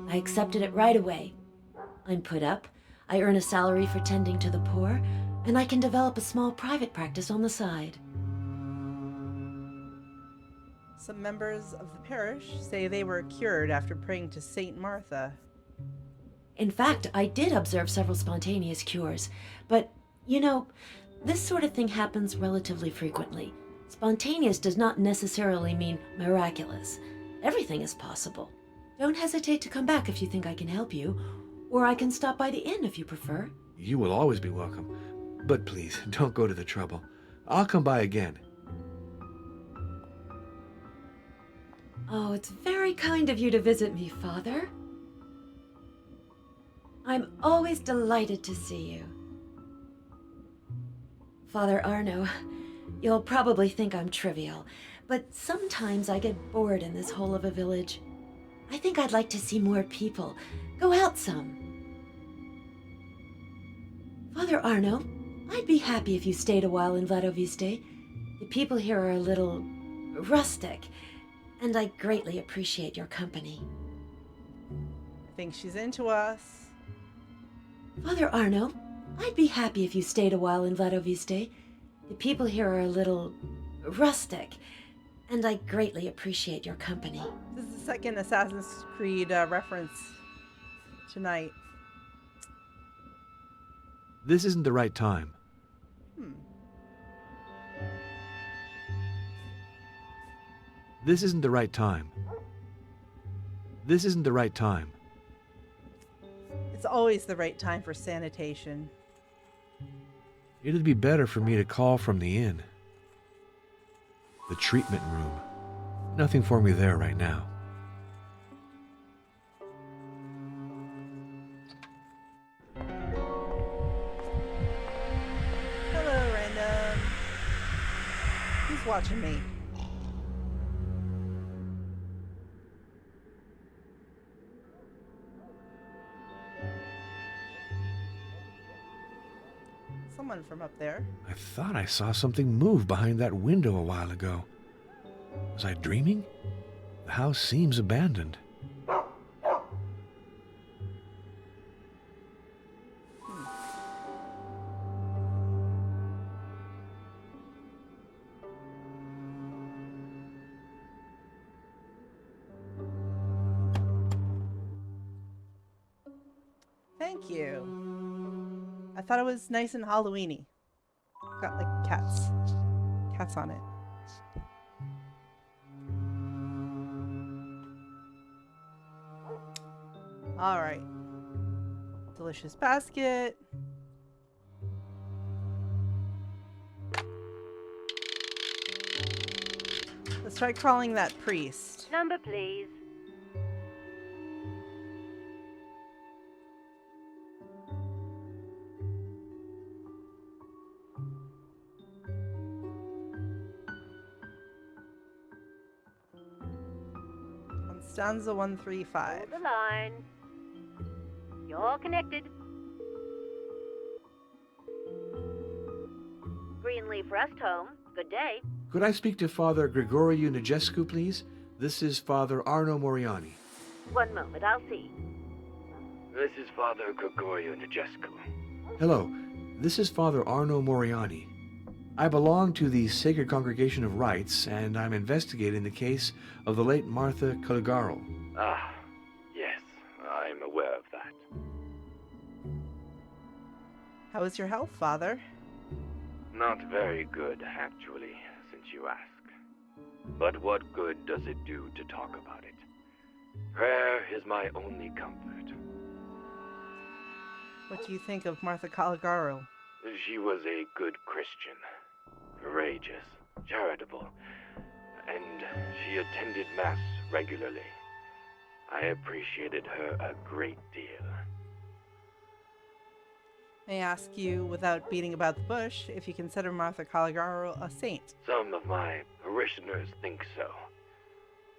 I accepted it right away. I'm put up, I earn a salary for tending to the poor, and I can develop a small private practice on the side. Some members of the parish say they were cured after praying to Saint Martha. In fact, I did observe several spontaneous cures, but, you know, this sort of thing happens relatively frequently. Spontaneous does not necessarily mean miraculous. Everything is possible. Don't hesitate to come back if you think I can help you, or I can stop by the inn if you prefer. You will always be welcome. But please, don't go to the trouble. I'll come by again. Oh, it's very kind of you to visit me, Father. I'm always delighted to see you. Father Arno, you'll probably think I'm trivial, but sometimes I get bored in this hole of a village. I think I'd like to see more people. Go out some. Father Arno, I'd be happy if you stayed a while in Vladoviste. The people here are a little rustic, and I greatly appreciate your company. I think she's into us. Father Arno, I'd be happy if you stayed a while in Vladoviste. The people here are a little rustic, and I greatly appreciate your company. This is the second Assassin's Creed reference tonight. This isn't the right time. This isn't the right time. This isn't the right time. It's always the right time for sanitation. It'd be better for me to call from the inn. The treatment room. Nothing for me there right now. Hello, random. Who's watching me? Someone from up there. I thought I saw something move behind that window a while ago. Was I dreaming? The house seems abandoned. Thank you. I thought it was nice and Halloweeny. Got like cats on it. All right. Delicious basket. Let's try calling that priest. Number, please. On stanza 135. Hold the line. You're connected. Greenleaf Rest Home. Good day. Could I speak to Father Grigoriu Nigescu, please? This is Father Arno Moriani. 1 moment, I'll see. This is Father Gregorio Nigescu. Hello, this is Father Arno Moriani. I belong to the Sacred Congregation of Rites, and I'm investigating the case of the late Martha Caligaro. Ah, yes, I'm aware of that. How is your health, Father? Not very good, actually, since you ask. But what good does it do to talk about it? Prayer is my only comfort. What do you think of Martha Caligaro? She was a good Christian, courageous, charitable, and she attended Mass regularly. I appreciated her a great deal. May I ask you, without beating about the bush, if you consider Martha Caligaro a saint? Some of my parishioners think so.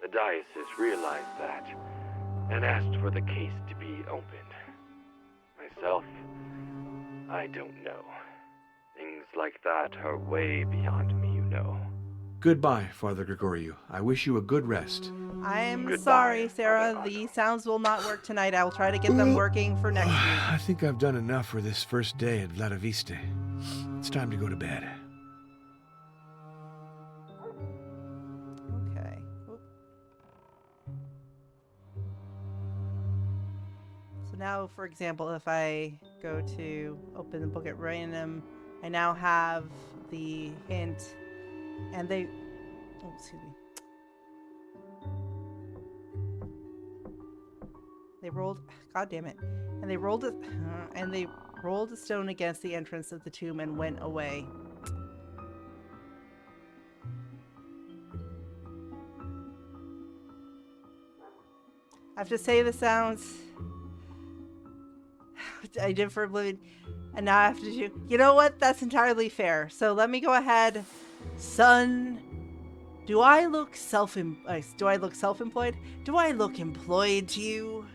The diocese realized that and asked for the case to be opened. Myself, I don't know. Things like that are way beyond me, you know. Goodbye, Father Gregoriou. I wish you a good rest. I'm Goodbye, sorry, Sarah. Father The Otto. sounds will not work tonight. I will try to get them working for next week. I think I've done enough for this first day at Vladiviste. It's time to go to bed. Okay. Oop. So now, for example, if I go to open the book at random, I now have the hint, and they... Oh, excuse me. They rolled... God damn it. And they rolled it... And they rolled a stone against the entrance of the tomb and went away. I have to say the sounds I did for Oblivion, and now I have to do... You know what? That's entirely fair. So let me go ahead. Son, do I look self-employed? Do I look employed to you?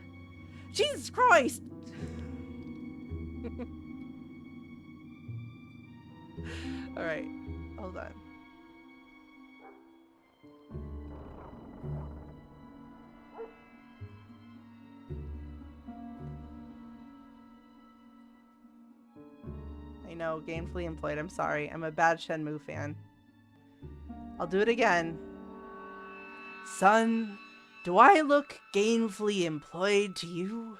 Jesus Christ! Alright, hold on. I know, gainfully employed. I'm sorry. I'm a bad Shenmue fan. I'll do it again. Son, do I look gainfully employed to you?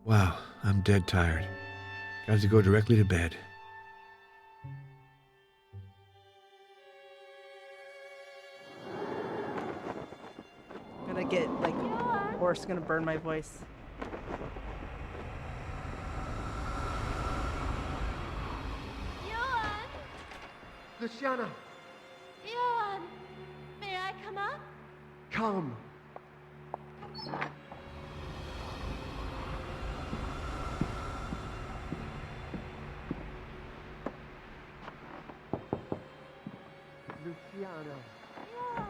Wow, I'm dead tired. Got to go directly to bed. I'm gonna get, like, horse gonna burn my voice. Johan! Luciana, Johan! May I come up? come. Luciana, Johan!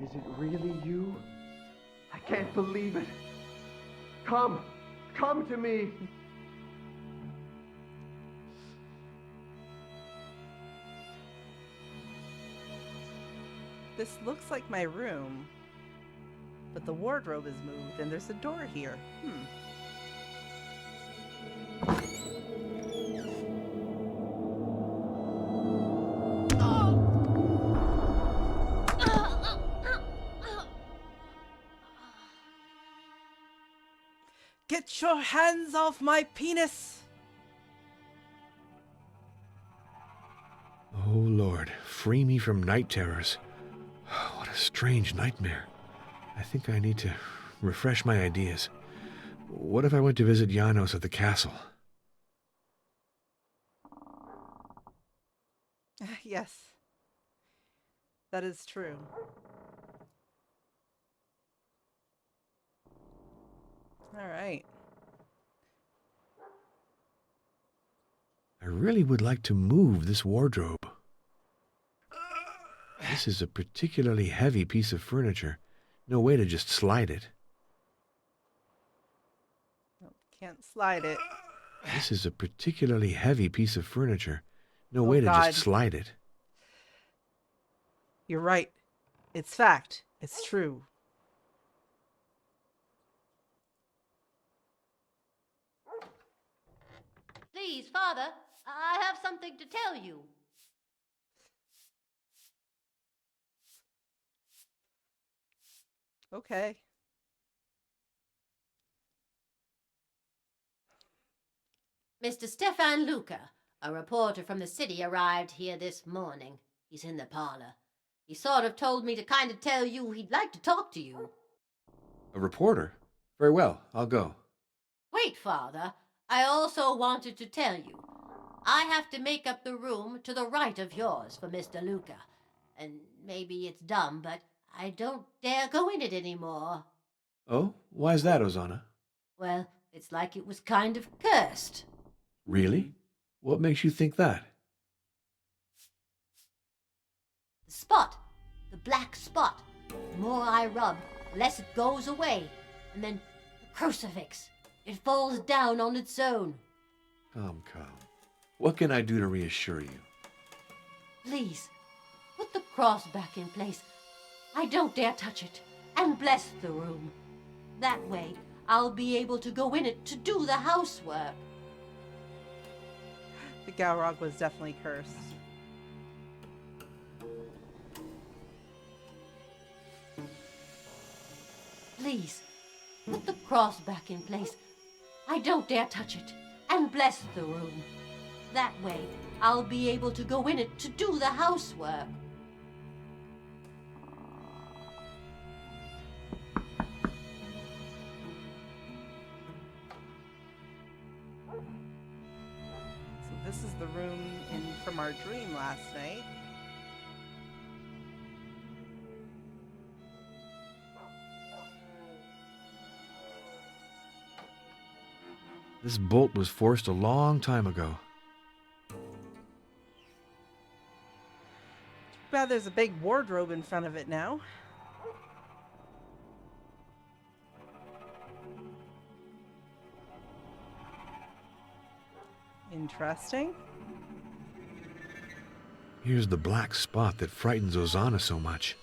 is it really you? I can't believe it. Come, come to me. This looks like my room, but the wardrobe is moved and there's a door here. Get your hands off my penis! Oh, Lord, free me from night terrors. What a strange nightmare. I think I need to refresh my ideas. What if I went to visit Janos at the castle? Yes, that is true. All right. I really would like to move this wardrobe. This is a particularly heavy piece of furniture. No way to just slide it. Nope, can't slide it. This is a particularly heavy piece of furniture. No Oh, way to God. just slide it. You're right. It's fact. It's true. Please, Father, I have something to tell you. Okay. Mr. Stefan Luca, a reporter from the city, arrived here this morning. He's in the parlor. He sort of told me to kind of tell you he'd like to talk to you. A reporter? Very well, I'll go. Wait, Father. I also wanted to tell you. I have to make up the room to the right of yours for Mr. Luca. And maybe it's dumb, but I don't dare go in it anymore. Oh, why's that, Ozana? Well, it's like it was kind of cursed. Really? What makes you think that? The spot. The black spot. The more I rub, the less it goes away. And then the crucifix. It falls down on its own. Come. What can I do to reassure you? Please, put the cross back in place. I don't dare touch it. And bless the room. That way, I'll be able to go in it to do the housework. The Galrog was definitely cursed. Please, put the cross back in place. I don't dare touch it. And bless the room. That way, I'll be able to go in it to do the housework. So this is the room from our dream last night. This bolt was forced a long time ago. Too bad there's a big wardrobe in front of it now. Interesting. Here's the black spot that frightens Ozana so much.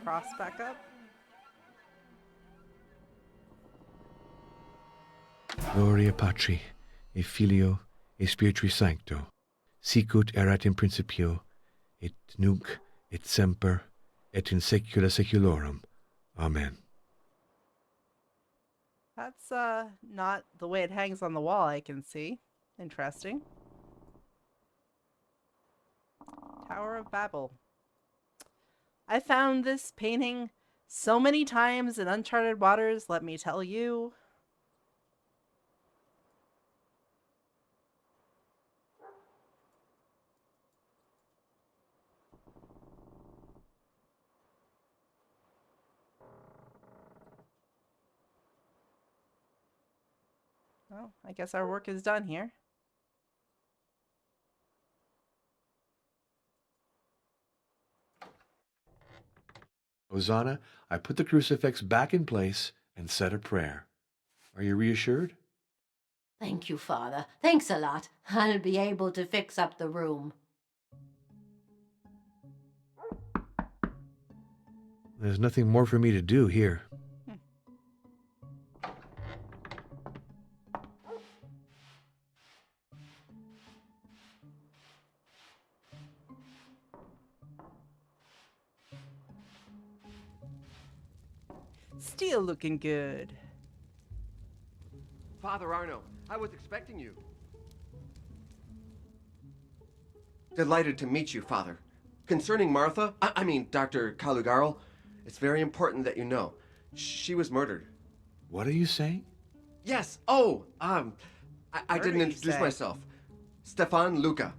Cross back up. Gloria Patri, et Filio, et Spiritui Sancto, sicut erat in principio, et nunc, et semper, et in saecula saeculorum. Amen. That's not the way it hangs on the wall, I can see. Interesting. Tower of Babel. I found this painting so many times in uncharted waters, let me tell you. Well, I guess our work is done here. Ozana, I put the crucifix back in place and said a prayer. Are you reassured? Thank you, Father. Thanks a lot. I'll be able to fix up the room. There's nothing more for me to do here. Still looking good. Father Arno, I was expecting you. Delighted to meet you, Father. Concerning Martha, I mean Dr. Calugarl, it's very important that you know. She was murdered. What are you saying? Yes, I didn't introduce say? myself. Stefan Luca,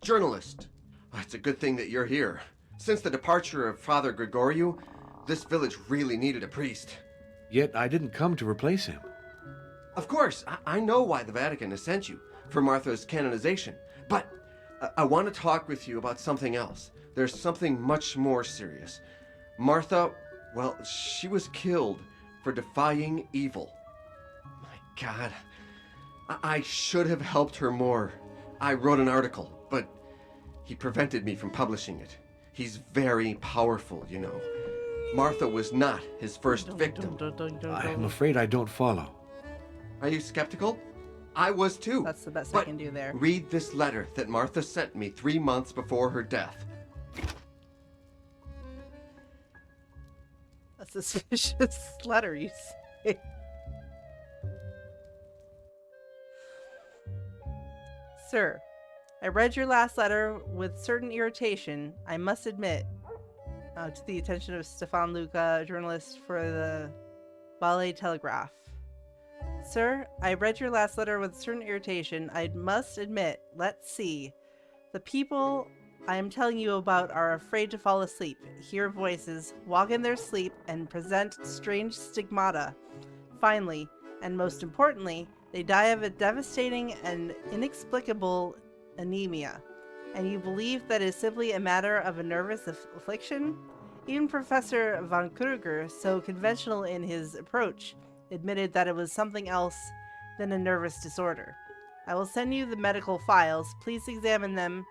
journalist. It's a good thing that you're here. Since the departure of Father Gregoriou, this village really needed a priest. Yet I didn't come to replace him. Of course, I know why the Vatican has sent you, for Martha's canonization. But I want to talk with you about something else. There's something much more serious. Martha, well, she was killed for defying evil. My God, I should have helped her more. I wrote an article, but he prevented me from publishing it. He's very powerful, you know. Martha was not his first victim. I'm afraid I don't follow. Are you skeptical? I was too. That's the best I But can do there. read this letter that Martha sent me 3 months before her death. A suspicious letter, you say. Sir, I read your last letter with certain irritation, I must admit. to the attention of Stefan Luca, journalist for the Ballet Telegraph. Sir, I read your last letter with certain irritation. I must admit, let's see. The people I am telling you about are afraid to fall asleep, hear voices, walk in their sleep, and present strange stigmata. Finally, and most importantly, they die of a devastating and inexplicable anemia. And you believe that is simply a matter of a nervous affliction? Even Professor von Kruger, so conventional in his approach, admitted that it was something else than a nervous disorder. I will send you the medical files. Please examine them,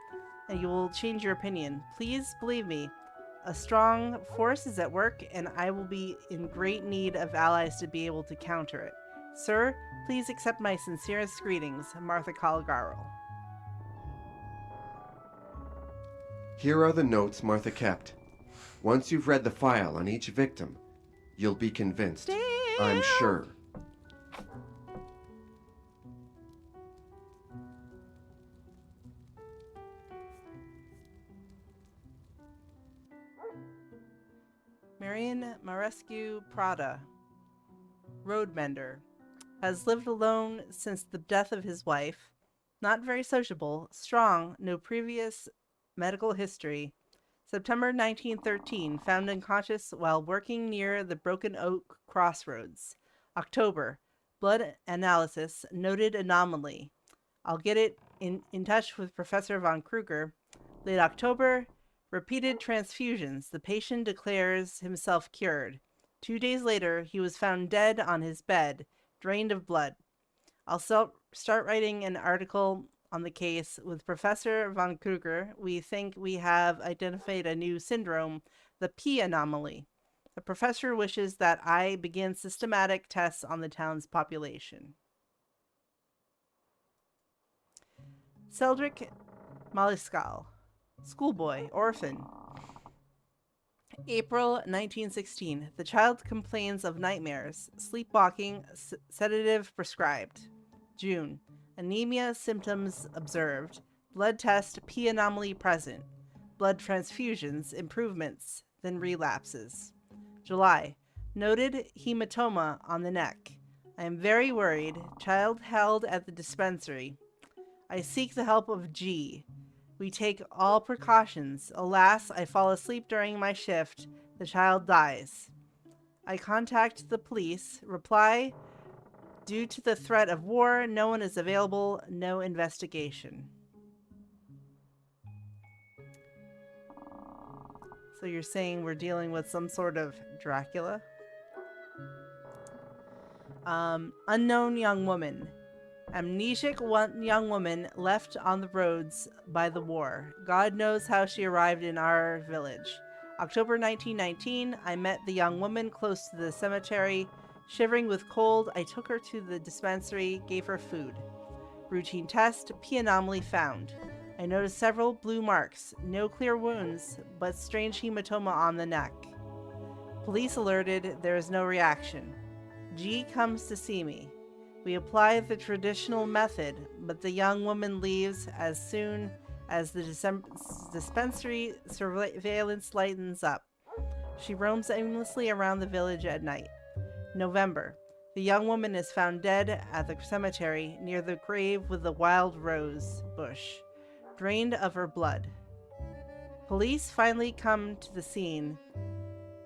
and you will change your opinion. Please believe me, a strong force is at work, and I will be in great need of allies to be able to counter it. Sir, please accept my sincerest greetings, Martha Caligaro. Here are the notes Martha kept. Once you've read the file on each victim, you'll be convinced. Damn. I'm sure. Marian Marescu Prada, roadmender, has lived alone since the death of his wife. Not very sociable, strong, no previous medical history. September 1913, found unconscious while working near the Broken Oak Crossroads. October, blood analysis, noted anomaly. I'll get it in touch with Professor von Kruger. Late October, repeated transfusions. The patient declares himself cured. 2 days later, he was found dead on his bed, drained of blood. I'll start writing an article on the case with Professor von Kruger. We think we have identified a new syndrome, the P anomaly. The professor wishes that I begin systematic tests on the town's population. Celdric Maliskal, schoolboy, orphan. April 1916. The child complains of nightmares, sleepwalking, sedative prescribed. June. Anemia symptoms observed. Blood test P anomaly present. Blood transfusions, improvements, then relapses. July. Noted hematoma on the neck. I am very worried. Child held at the dispensary. I seek the help of G. We take all precautions. Alas, I fall asleep during my shift. The child dies. I contact the police. Reply, due to the threat of war, no one is available. No investigation. So you're saying we're dealing with some sort of Dracula? Unknown young woman. Amnesic young woman left on the roads by the war. God knows how she arrived in our village. October 1919, I met the young woman close to the cemetery. Shivering with cold, I took her to the dispensary, gave her food. Routine test, P anomaly found. I noticed several blue marks, no clear wounds, but strange hematoma on the neck. Police alerted, there is no reaction. G comes to see me. We apply the traditional method, but the young woman leaves as soon as the dispensary surveillance lightens up. She roams aimlessly around the village at night. November. The young woman is found dead at the cemetery near the grave with the wild rose bush, drained of her blood. Police finally come to the scene.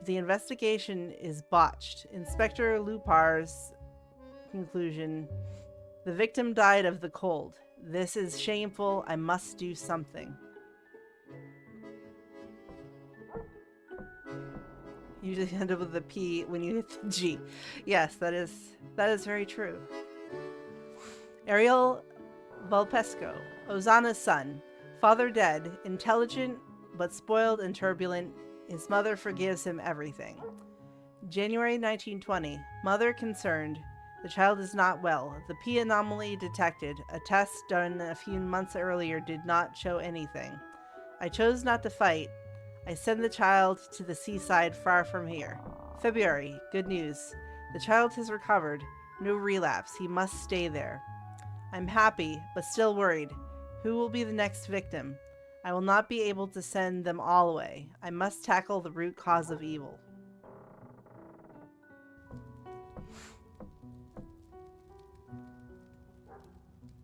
The investigation is botched. Inspector Lupar's conclusion: the victim died of the cold. This is shameful. I must do something. You just end up with the P when you hit the G. Yes, that is very true. Ariel Volpesco, Ozana's son. Father dead, intelligent but spoiled and turbulent. His mother forgives him everything. January 1920. Mother concerned. The child is not well. The P anomaly detected. A test done a few months earlier did not show anything. I chose not to fight. I send the child to the seaside far from here. February. Good news. The child has recovered. No relapse. He must stay there. I'm happy, but still worried. Who will be the next victim? I will not be able to send them all away. I must tackle the root cause of evil.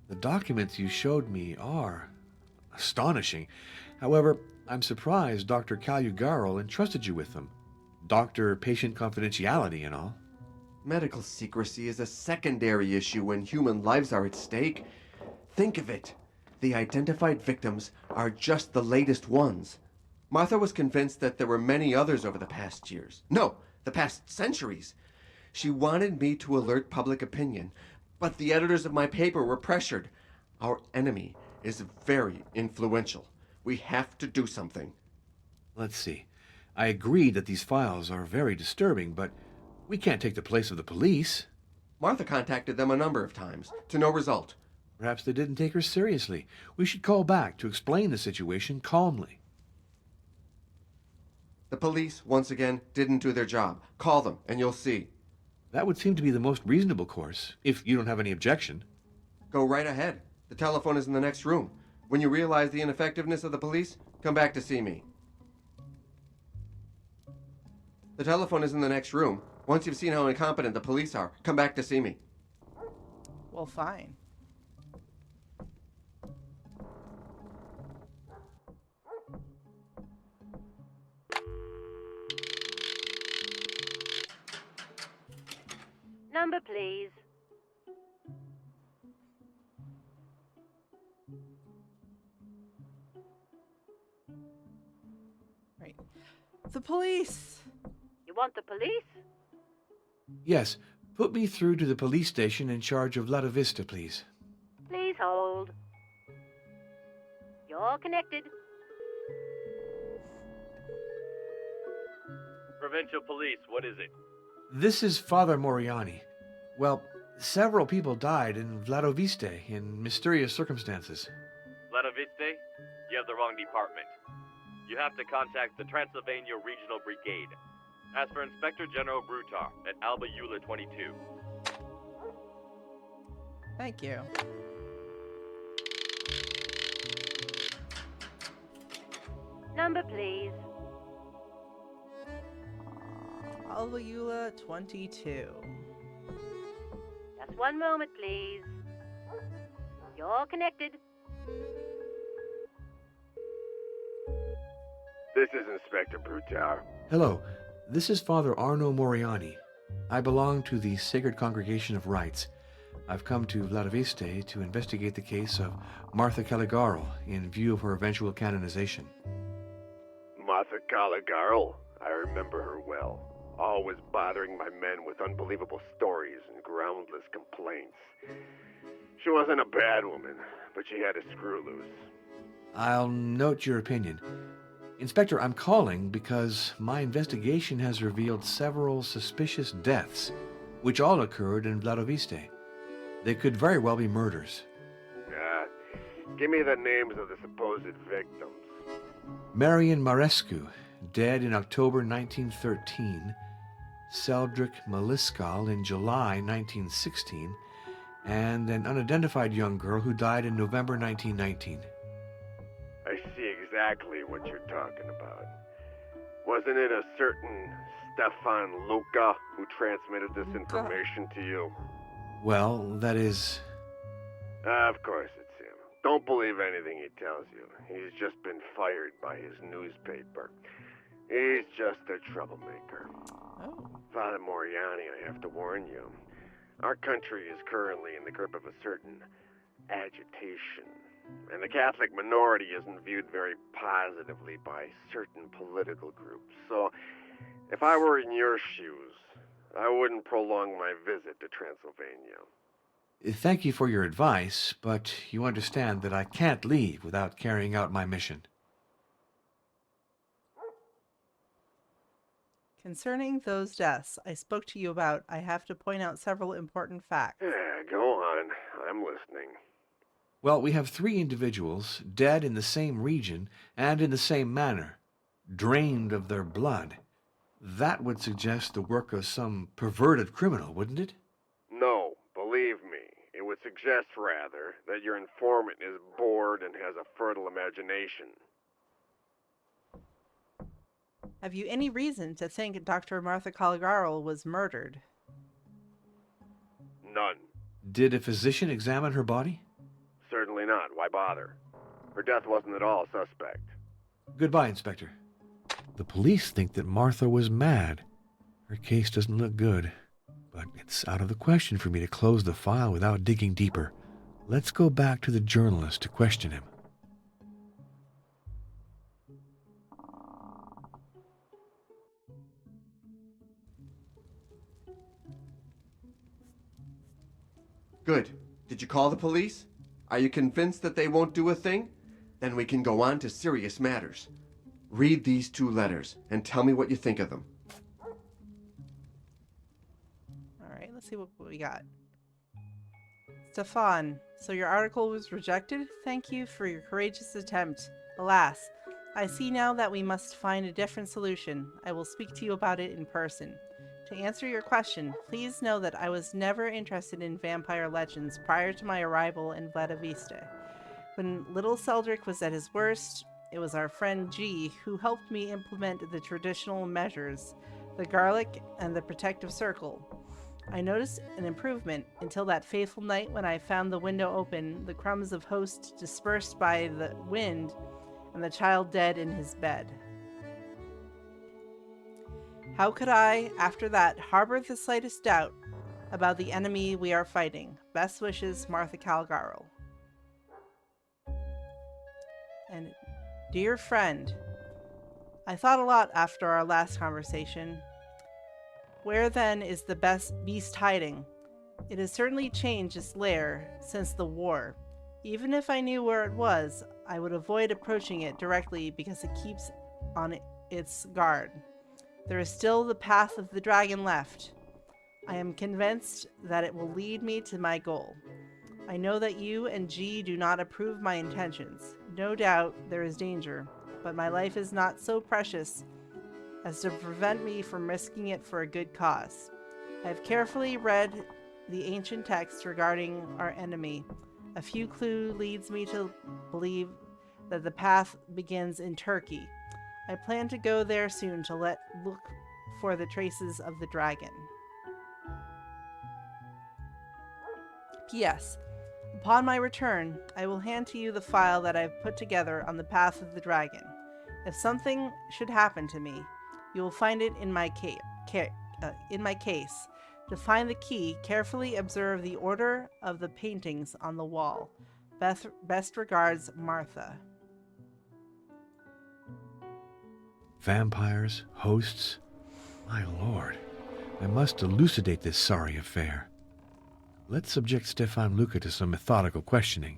The documents you showed me are astonishing. However, I'm surprised Dr. Calugarol entrusted you with them. Doctor-patient confidentiality and all. Medical secrecy is a secondary issue when human lives are at stake. Think of it. The identified victims are just the latest ones. Martha was convinced that there were many others over the past years. No, the past centuries. She wanted me to alert public opinion, but the editors of my paper were pressured. Our enemy is very influential. We have to do something. Let's see. I agree that these files are very disturbing, but we can't take the place of the police. Martha contacted them a number of times, to no result. Perhaps they didn't take her seriously. We should call back to explain the situation calmly. The police, once again, didn't do their job. Call them, and you'll see. That would seem to be the most reasonable course, if you don't have any objection. Go right ahead. The telephone is in the next room. When you realize the ineffectiveness of the police, come back to see me. The telephone is in the next room. Once you've seen how incompetent the police are, come back to see me. Well, fine. Number, please. Right. The police! You want the police? Yes, put me through to the police station in charge of Lada Vista, please. Please hold. You're connected. Provincial Police, what is it? This is Father Moriani. Well, several people died in Vladoviste in mysterious circumstances. Vladoviste? You have the wrong department. You have to contact the Transylvania Regional Brigade. Ask for Inspector General Brutar at Alba Eula 22. Thank you. Number, please. Albayula 22. Just one moment, please. You're connected. This is Inspector Brutar. Hello, this is Father Arno Moriani. I belong to the Sacred Congregation of Rites. I've come to Vladiviste to investigate the case of Martha Caligaro in view of her eventual canonization. Martha Caligaro. I remember her well. Always bothering my men with unbelievable stories and groundless complaints. She wasn't a bad woman, but she had a screw loose. I'll note your opinion. Inspector, I'm calling because my investigation has revealed several suspicious deaths, which all occurred in Vladoviste. They could very well be murders. Give me the names of the supposed victims. Marian Marescu, dead in October 1913. Seldrick Maliskal in July 1916. And an unidentified young girl who died in November 1919. I see exactly what you're talking about. Wasn't it a certain Stefan Luca who transmitted this information to you? Well, that is... Of course it's him. Don't believe anything he tells you. He's just been fired by his newspaper. He's just a troublemaker. Oh. Father Moriani, I have to warn you. Our country is currently in the grip of a certain agitation. And the Catholic minority isn't viewed very positively by certain political groups. So, if I were in your shoes, I wouldn't prolong my visit to Transylvania. Thank you for your advice, but you understand that I can't leave without carrying out my mission. Concerning those deaths I spoke to you about, I have to point out several important facts. Yeah, go on. I'm listening. Well, we have 3 individuals dead in the same region and in the same manner, drained of their blood. That would suggest the work of some perverted criminal, wouldn't it? No, believe me. It would suggest, rather, that your informant is bored and has a fertile imagination. Have you any reason to think Dr. Martha Caligaro was murdered? None. Did a physician examine her body? Certainly not. Why bother? Her death wasn't at all suspect. Goodbye, Inspector. The police think that Martha was mad. Her case doesn't look good. But it's out of the question for me to close the file without digging deeper. Let's go back to the journalist to question him. Good. Did you call the police? Are you convinced that they won't do a thing? Then we can go on to serious matters. Read these 2 letters and tell me what you think of them. All right, let's see what we got. Stefan, so your article was rejected? Thank you for your courageous attempt. Alas, I see now that we must find a different solution. I will speak to you about it in person. To answer your question, please know that I was never interested in vampire legends prior to my arrival in Vladivista. When little Seldrick was at his worst, it was our friend G who helped me implement the traditional measures, the garlic and the protective circle. I noticed an improvement until that fateful night when I found the window open, the crumbs of host dispersed by the wind, and the child dead in his bed. How could I, after that, harbor the slightest doubt about the enemy we are fighting? Best wishes, Martha Caligaro. And dear friend, I thought a lot after our last conversation. Where then is the best beast hiding? It has certainly changed its lair since the war. Even if I knew where it was, I would avoid approaching it directly because it keeps on its guard. There is still the path of the dragon left. I am convinced that it will lead me to my goal. I know that you and G do not approve my intentions. No doubt there is danger, but my life is not so precious as to prevent me from risking it for a good cause. I have carefully read the ancient texts regarding our enemy. A few clue leads me to believe that the path begins in Turkey. I plan to go there soon to look for the traces of the dragon. P.S. Upon my return, I will hand to you the file that I've put together on the path of the dragon. If something should happen to me, you will find it in my case. To find the key, carefully observe the order of the paintings on the wall. Best regards, Martha. Vampires, hosts. My lord, I must elucidate this sorry affair. Let's subject Stefan Luca to some methodical questioning.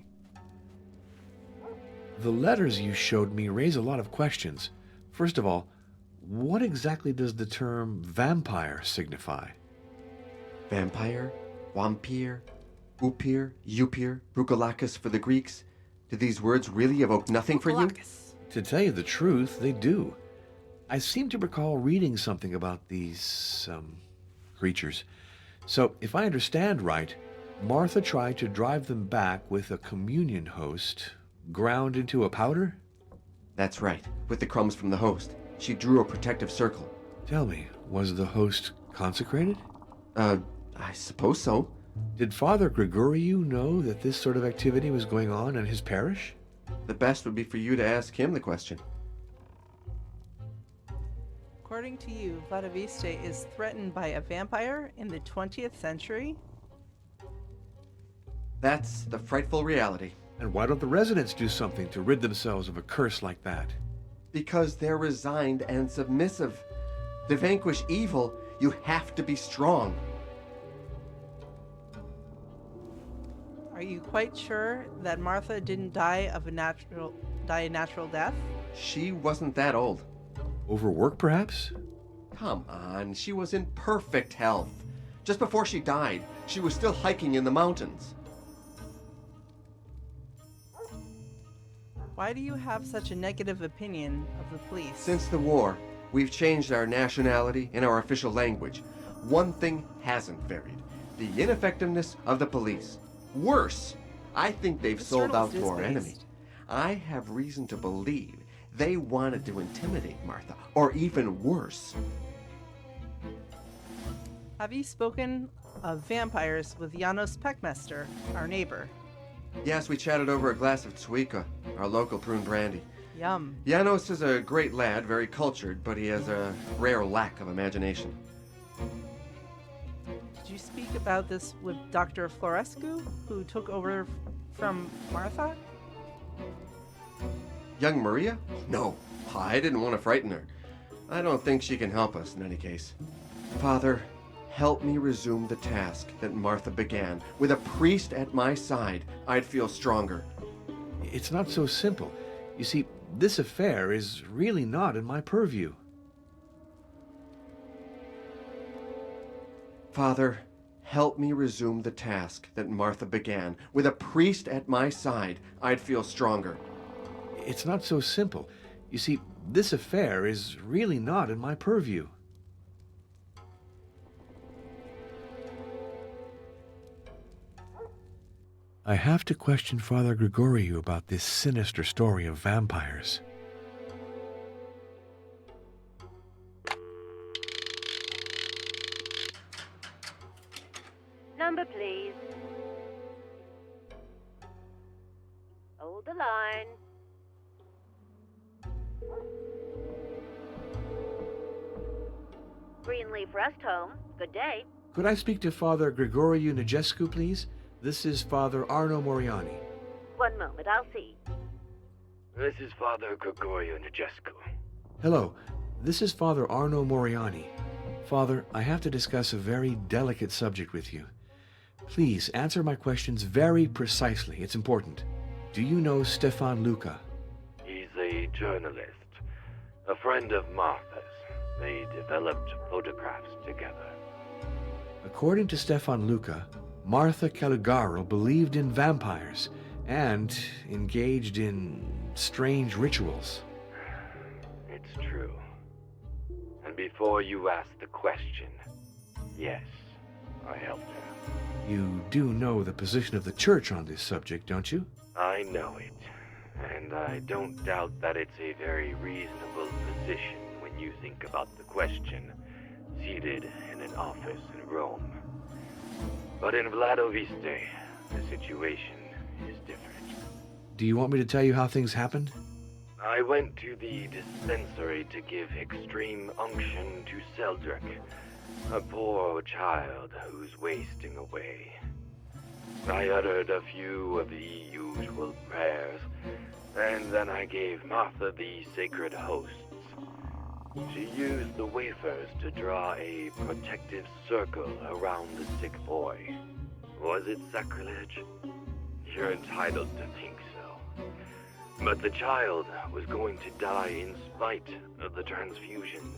The letters you showed me raise a lot of questions. First of all, what exactly does the term vampire signify? Vampire, wampir, upir, upir, brucolacus for the Greeks. Do these words really evoke nothing for you? To tell you the truth, they do. I seem to recall reading something about these, creatures. So, if I understand right, Martha tried to drive them back with a communion host ground into a powder? That's right, with the crumbs from the host. She drew a protective circle. Tell me, was the host consecrated? I suppose so. Did Father Gregoriou know that this sort of activity was going on in his parish? The best would be for you to ask him the question. According to you, Vladivista is threatened by a vampire in the 20th century? That's the frightful reality. And why don't the residents do something to rid themselves of a curse like that? Because they're resigned and submissive. To vanquish evil, you have to be strong. Are you quite sure that Martha didn't die a natural death? She wasn't that old. Overwork, perhaps? Come on, she was in perfect health. Just before she died, she was still hiking in the mountains. Why do you have such a negative opinion of the police? Since the war, we've changed our nationality and our official language. One thing hasn't varied: the ineffectiveness of the police. Worse, I think they've This sold out journalist to is our enemy. based. I have reason to believe They wanted to intimidate Martha, or even worse. Have you spoken of vampires with Janos Peckmester, our neighbor? Yes, we chatted over a glass of Tsuika, our local prune brandy. Yum. Janos is a great lad, very cultured, but he has a rare lack of imagination. Did you speak about this with Dr. Florescu, who took over from Martha? Young Maria? No, I didn't want to frighten her. I don't think she can help us in any case. Father, help me resume the task that Martha began. With a priest at my side, I'd feel stronger. It's not so simple. You see, this affair is really not in my purview. Father, help me resume the task that Martha began. With a priest at my side, I'd feel stronger. It's not so simple. You see, this affair is really not in my purview. I have to question Father Grigoriou about this sinister story of vampires. Number, please. Hold the line. Greenleaf Rest Home. Good day. Could I speak to Father Grigoriou Nigescu, please? This is Father Arno Moriani. One moment, I'll see. This is Father Gregorio Nigescu. Hello, this is Father Arno Moriani. Father, I have to discuss a very delicate subject with you. Please answer my questions very precisely. It's important. Do you know Stefan Luca? He's a journalist, a friend of Martha's. They developed photographs together. According to Stefan Luca, Martha Caligaro believed in vampires and engaged in strange rituals. It's true. And before you ask the question, yes, I helped her. You do know the position of the church on this subject, don't you? I know it, and I don't doubt that it's a very reasonable position when you think about the question, seated in an office in Rome. But in Vladoviste, the situation is different. Do you want me to tell you how things happened? I went to the dispensary to give extreme unction to Seldrick, a poor child who's wasting away. I uttered a few of the usual prayers, and then I gave Martha the sacred hosts. She used the wafers to draw a protective circle around the sick boy. Was it sacrilege? You're entitled to think so. But the child was going to die in spite of the transfusions.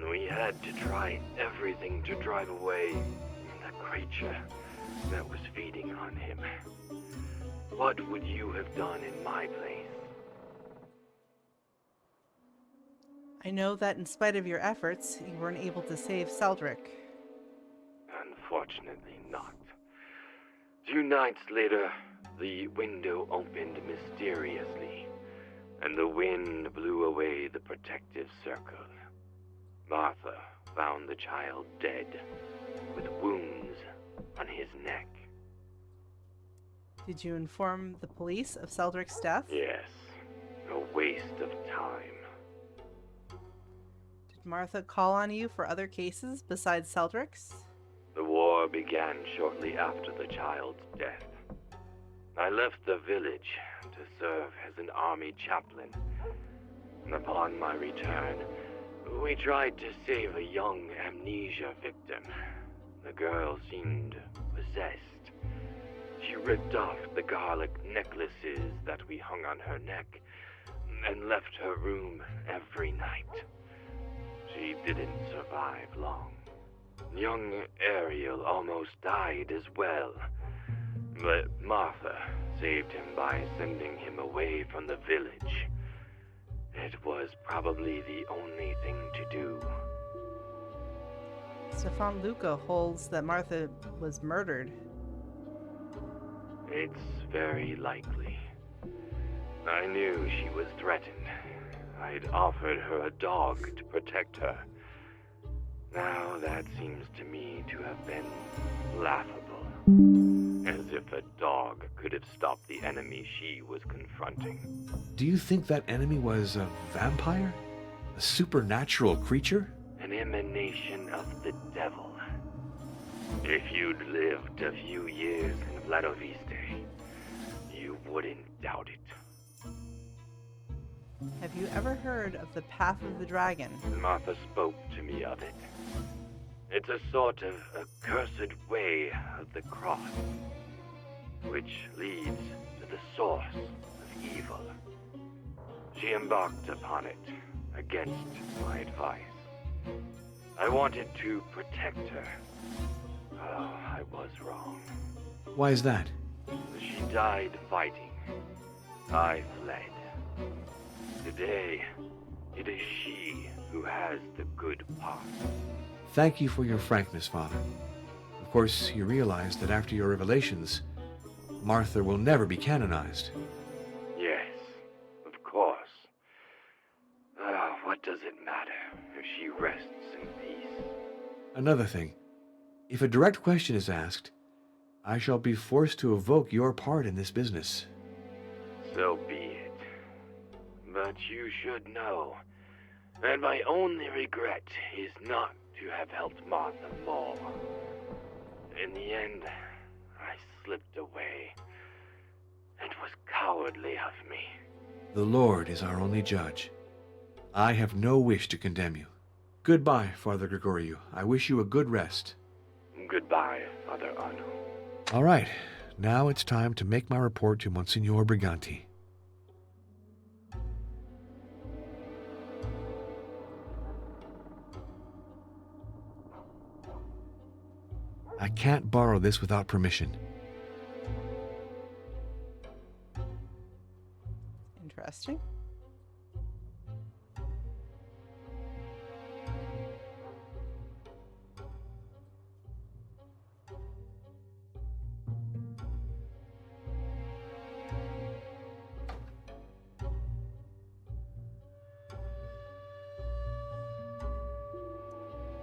We had to try everything to drive away the creature that was feeding on him. What would you have done in my place? I know that in spite of your efforts, you weren't able to save Seldrick. Unfortunately not. 2 nights later, the window opened mysteriously, and the wind blew away the protective circle. Martha found the child dead, with wounds on his neck. Did you inform the police of Seldrick's death? Yes, a waste of time. Did Martha call on you for other cases besides Seldrick's? The war began shortly after the child's death. I left the village to serve as an army chaplain. Upon my return, we tried to save a young amnesia victim. The girl seemed possessed. She ripped off the garlic necklaces that we hung on her neck and left her room every night. She didn't survive long. Young Ariel almost died as well, but Martha saved him by sending him away from the village. It was probably the only thing to do. Stefan Luca holds that Martha was murdered. It's very likely. I knew she was threatened. I'd offered her a dog to protect her. Now that seems to me to have been laughable. As if a dog could have stopped the enemy she was confronting. Do you think that enemy was a vampire? A supernatural creature? An emanation of the devil. If you'd lived a few years in Vladoviste, you wouldn't doubt it. Have you ever heard of the Path of the Dragon? Martha spoke to me of it. It's a sort of accursed way of the cross, which leads to the source of evil. She embarked upon it against my advice. I wanted to protect her. Oh, I was wrong. Why is that? She died fighting. I fled. Today, it is she who has the good part. Thank you for your frankness, Father. Of course, you realize that after your revelations, Martha will never be canonized. Yes, of course. What does it matter if she rests in peace? Another thing, if a direct question is asked, I shall be forced to evoke your part in this business. So be it. But you should know that my only regret is not to have helped Martha more. In the end, I slipped away. It was cowardly of me. The Lord is our only judge. I have no wish to condemn you. Goodbye, Father Gregoriou. I wish you a good rest. Goodbye, Father Arno. All right, now it's time to make my report to Monsignor Briganti. I can't borrow this without permission. Interesting.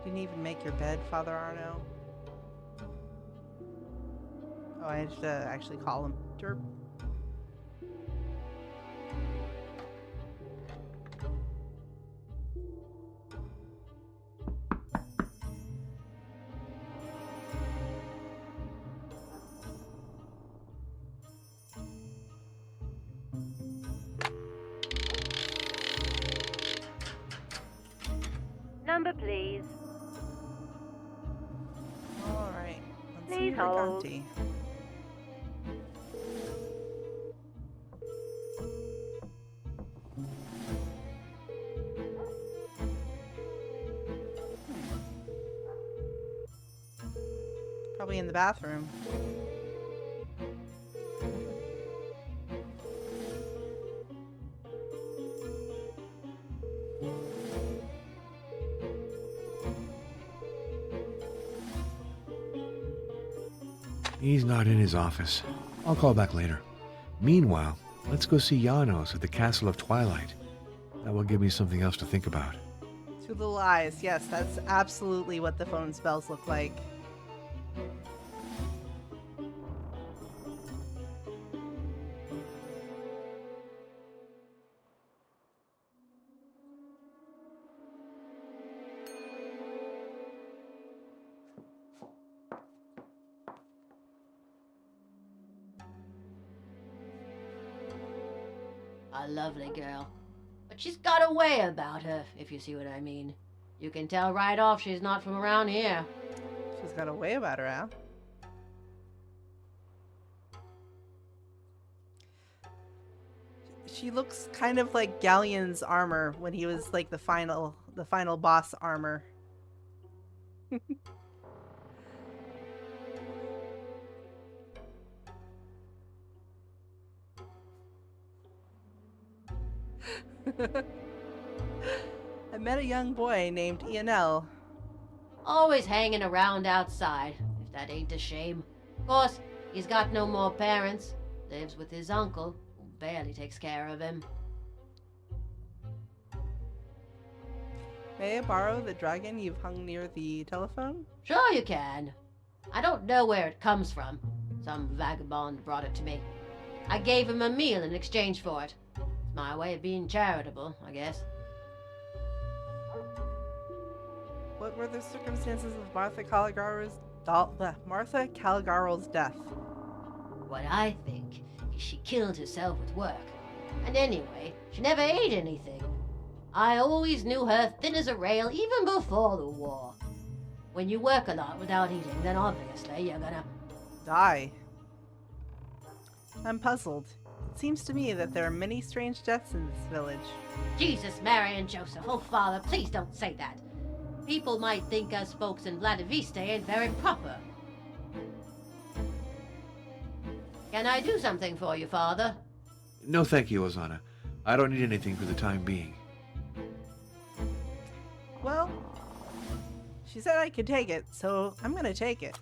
Didn't even make your bed, Father Arno. Oh, I have to actually call him. Derp. Number, please. All right. Let's Please see hold. Briganti. Probably in the bathroom. He's not in his office. I'll call back later. Meanwhile, let's go see Janos at the Castle of Twilight. That will give me something else to think about. Two little eyes. Yes, that's absolutely what the phone spells look like. A lovely girl. But she's got a way about her, if you see what I mean. You can tell right off she's not from around here. She's got a way about her, huh? She looks kind of like Galleon's armor when he was like the final boss armor. I met a young boy named Ionel. Always hanging around outside, if that ain't a shame. Of course, he's got no more parents. Lives with his uncle, who barely takes care of him. May I borrow the dragon you've hung near the telephone? Sure you can. I don't know where it comes from. Some vagabond brought it to me. I gave him a meal in exchange for it. It's my way of being charitable, I guess. What were the circumstances of Martha Caligaro's death? What I think is she killed herself with work. And anyway, she never ate anything. I always knew her thin as a rail even before the war. When you work a lot without eating, then obviously you're gonna... Die. I'm puzzled. It seems to me that there are many strange deaths in this village. Jesus, Mary, and Joseph. Oh, Father, please don't say that. People might think us folks in Vladiviste ain't very proper. Can I do something for you, Father? No, thank you, Ozana. I don't need anything for the time being. Well, she said I could take it, so I'm gonna take it.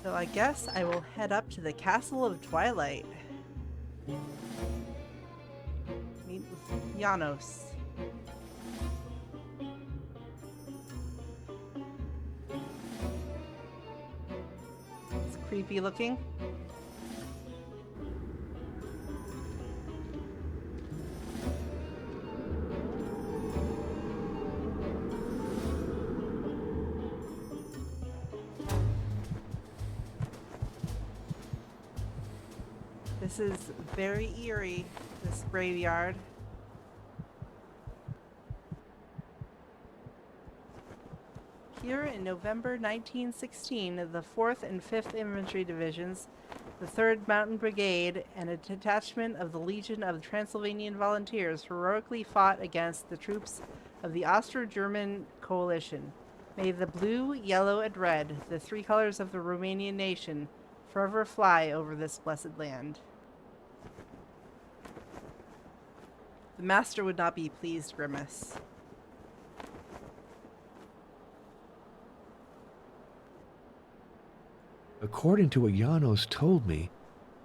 So I guess I will head up to the Castle of Twilight. Meet with Janos. It's creepy looking. This is very eerie, this graveyard. Here in November 1916, the 4th and 5th Infantry Divisions, the 3rd Mountain Brigade, and a detachment of the Legion of Transylvanian Volunteers heroically fought against the troops of the Austro-German coalition. May the blue, yellow, and red, the 3 colors of the Romanian nation, forever fly over this blessed land. The master would not be pleased, Grimace. According to what Janos told me,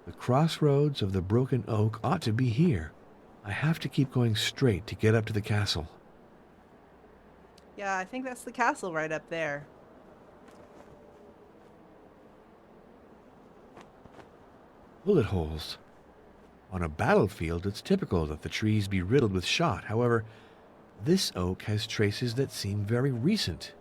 the crossroads of the Broken Oak ought to be here. I have to keep going straight to get up to the castle. Yeah, I think that's the castle right up there. Bullet holes. On a battlefield, it's typical that the trees be riddled with shot. However, this oak has traces that seem very recent.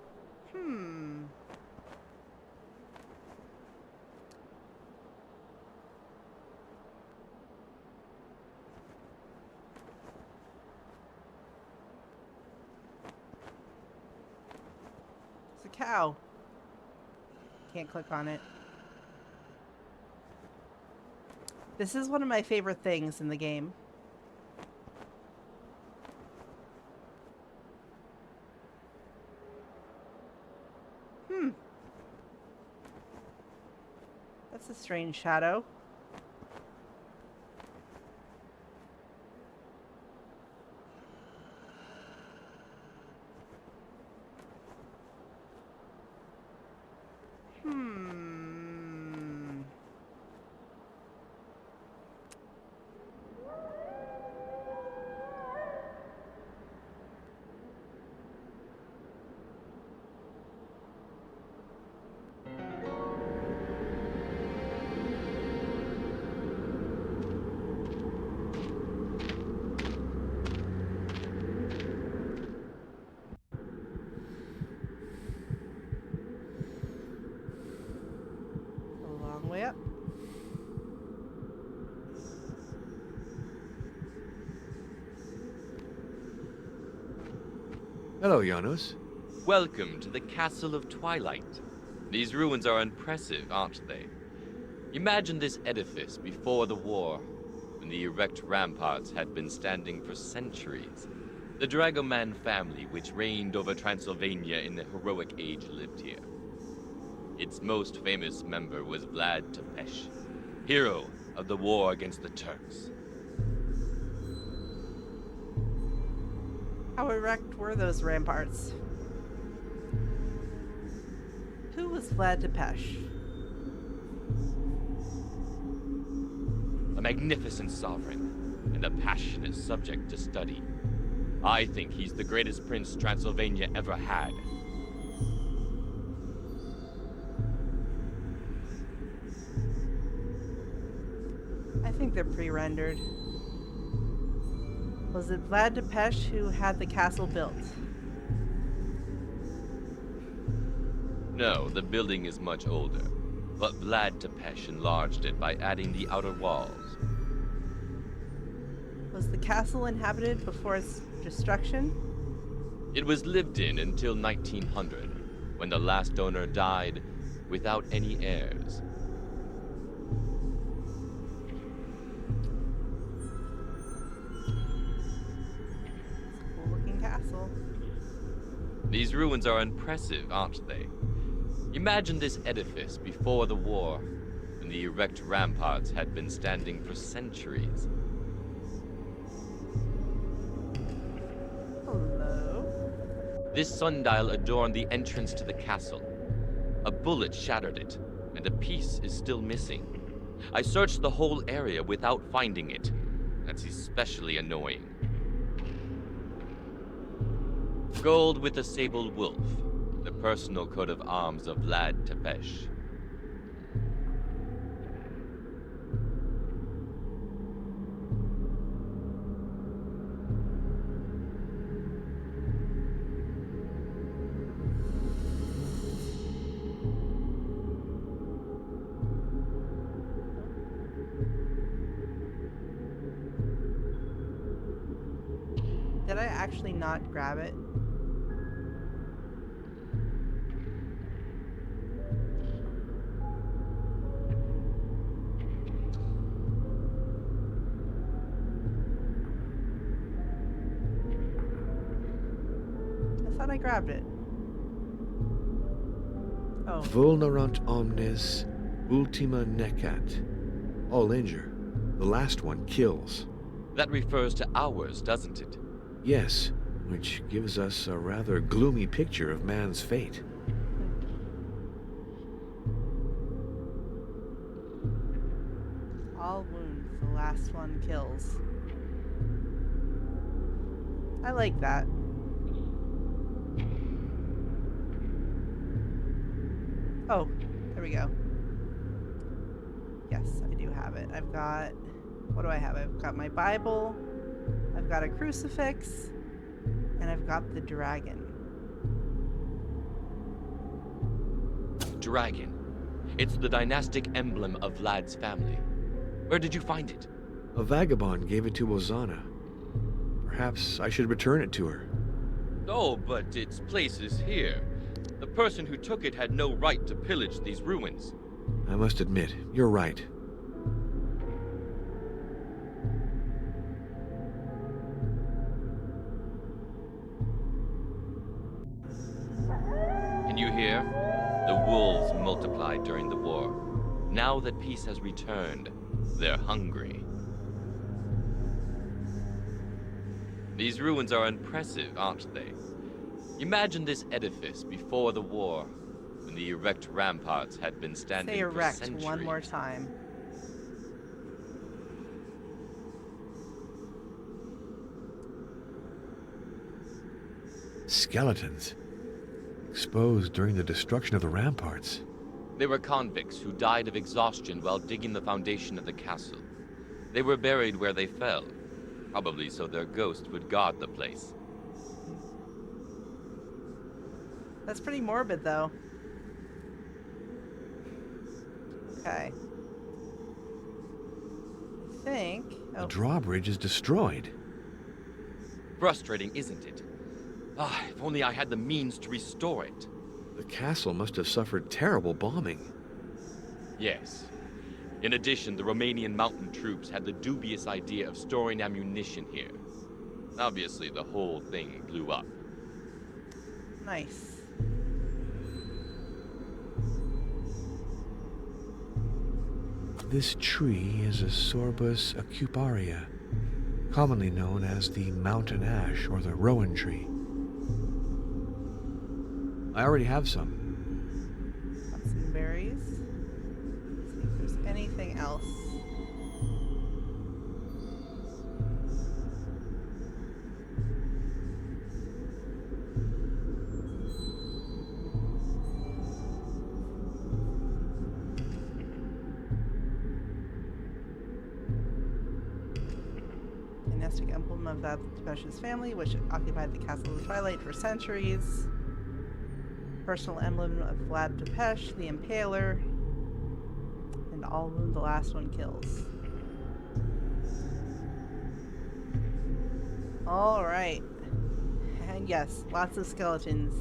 It's a cow. Can't click on it. This is one of my favorite things in the game. That's a strange shadow. Way up. Hello, Janos. Welcome to the Castle of Twilight. These ruins are impressive, aren't they? Imagine this edifice before the war, when the erect ramparts had been standing for centuries. The Dragoman family, which reigned over Transylvania in the heroic age, lived here. Its most famous member was Vlad Tepes, hero of the war against the Turks. How erect were those ramparts? Who was Vlad Tepes? magnificent sovereign, and a passionate subject to study. I think he's the greatest prince Transylvania ever had. I think they're pre-rendered. Was it Vlad Tepes who had the castle built? No, the building is much older, but Vlad Tepes enlarged it by adding the outer walls. Was the castle inhabited before its destruction? It was lived in until 1900, when the last owner died without any heirs. Cool-looking castle. These ruins are impressive, aren't they? Imagine this edifice before the war, when the erect ramparts had been standing for centuries. Hello. This sundial adorned the entrance to the castle. A bullet shattered it, and a piece is still missing. I searched the whole area without finding it. That's especially annoying. Gold with a sable wolf, the personal coat of arms of Vlad Tepes. Did I actually not grab it? I thought I grabbed it. Oh, Vulnerant omnes, ultima necat. All injure. The last one kills. That refers to ours, doesn't it? Yes, which gives us a rather gloomy picture of man's fate. all wounds, the last one kills. I like that. Oh, there we go. Yes, I do have it. I've got, what do I have? I've got my Bible, I've got a crucifix, and I've got the dragon. Dragon. It's the dynastic emblem of Vlad's family. Where did you find it? A vagabond gave it to Ozana. Perhaps I should return it to her. Oh, but its place is here. The person who took it had no right to pillage these ruins. I must admit, you're right. Can you hear? The wolves multiplied during the war. Now that peace has returned, they're hungry. These ruins are impressive, aren't they? Imagine this edifice before the war, when the erect ramparts had been standing Say for erect centuries. one more time. Skeletons. Exposed during the destruction of the ramparts. They were convicts who died of exhaustion while digging the foundation of the castle. They were buried where they fell, probably so their ghost would guard the place. That's pretty morbid, though. Okay. I think... The Oh, drawbridge is destroyed. Frustrating, isn't it? Ah, if only I had the means to restore it. The castle must have suffered terrible bombing. Yes. In addition, the Romanian mountain troops had the dubious idea of storing ammunition here. Obviously, the whole thing blew up. nice. This tree is a Sorbus acuparia, commonly known as the mountain ash or the rowan tree. I already have some. Got some berries. Let's see if there's anything else. characteristic emblem of that Depesh's family, which occupied the Castle of the Twilight for centuries. Personal emblem of Vlad Depeche, the Impaler. And all wound the last one kills. Alright. And yes, lots of skeletons.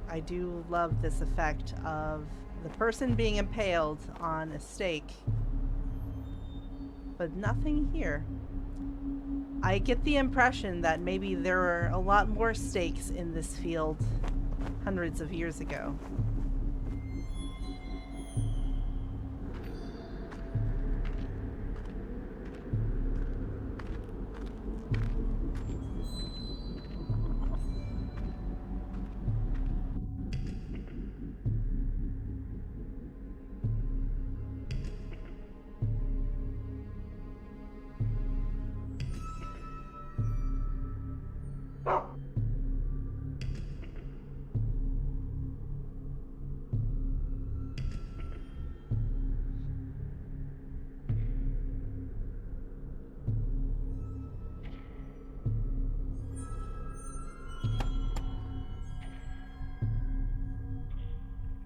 I do love this effect of the person being impaled on a stake, but nothing here. I get the impression that maybe there were a lot more stakes in this field hundreds of years ago.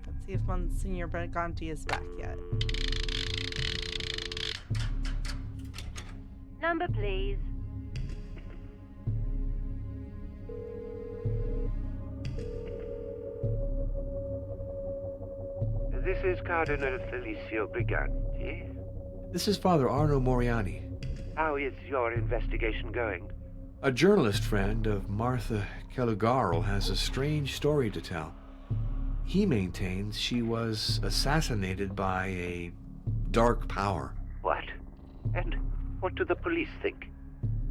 Let's see if Monsignor Briganti is back yet. Number, please. This is Cardinal Felicio Briganti. This is Father Arno Moriani, How is your investigation going? a journalist friend of Martha Caligaro, has a strange story to tell. He maintains she was assassinated by a dark power. What? And what do the police think?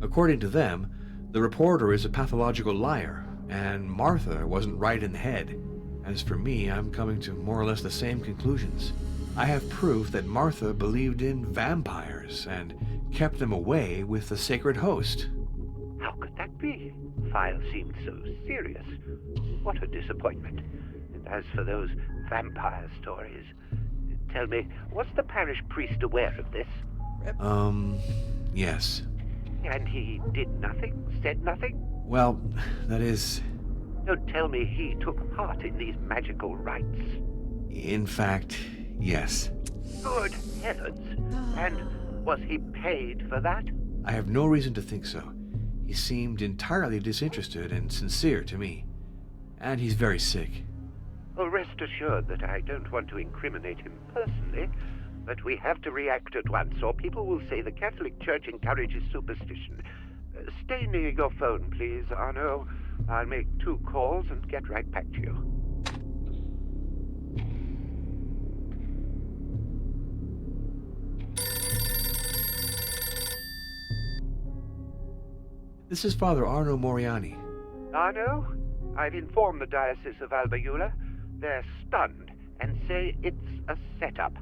According to them, the reporter is a pathological liar, and Martha wasn't right in the head. As for me, I'm coming to more or less the same conclusions. I have proof that Martha believed in vampires and kept them away with the sacred host. How could that be? The file seemed so serious. What a disappointment. And as for those vampire stories, tell me, was the parish priest aware of this? Yes. And he did nothing? Said nothing? Well, that is... Don't tell me he took part in these magical rites. In fact, yes. Good heavens! And was he paid for that? I have no reason to think so. He seemed entirely disinterested and sincere to me. And he's very sick. Well, rest assured that I don't want to incriminate him personally, but we have to react at once, or people will say the Catholic Church encourages superstition. Stay near your phone, please, Arno. I'll make 2 calls and get right back to you. This is Father Arno Moriani. Arno, I've informed the Diocese of Albayula. They're stunned and say it's a setup.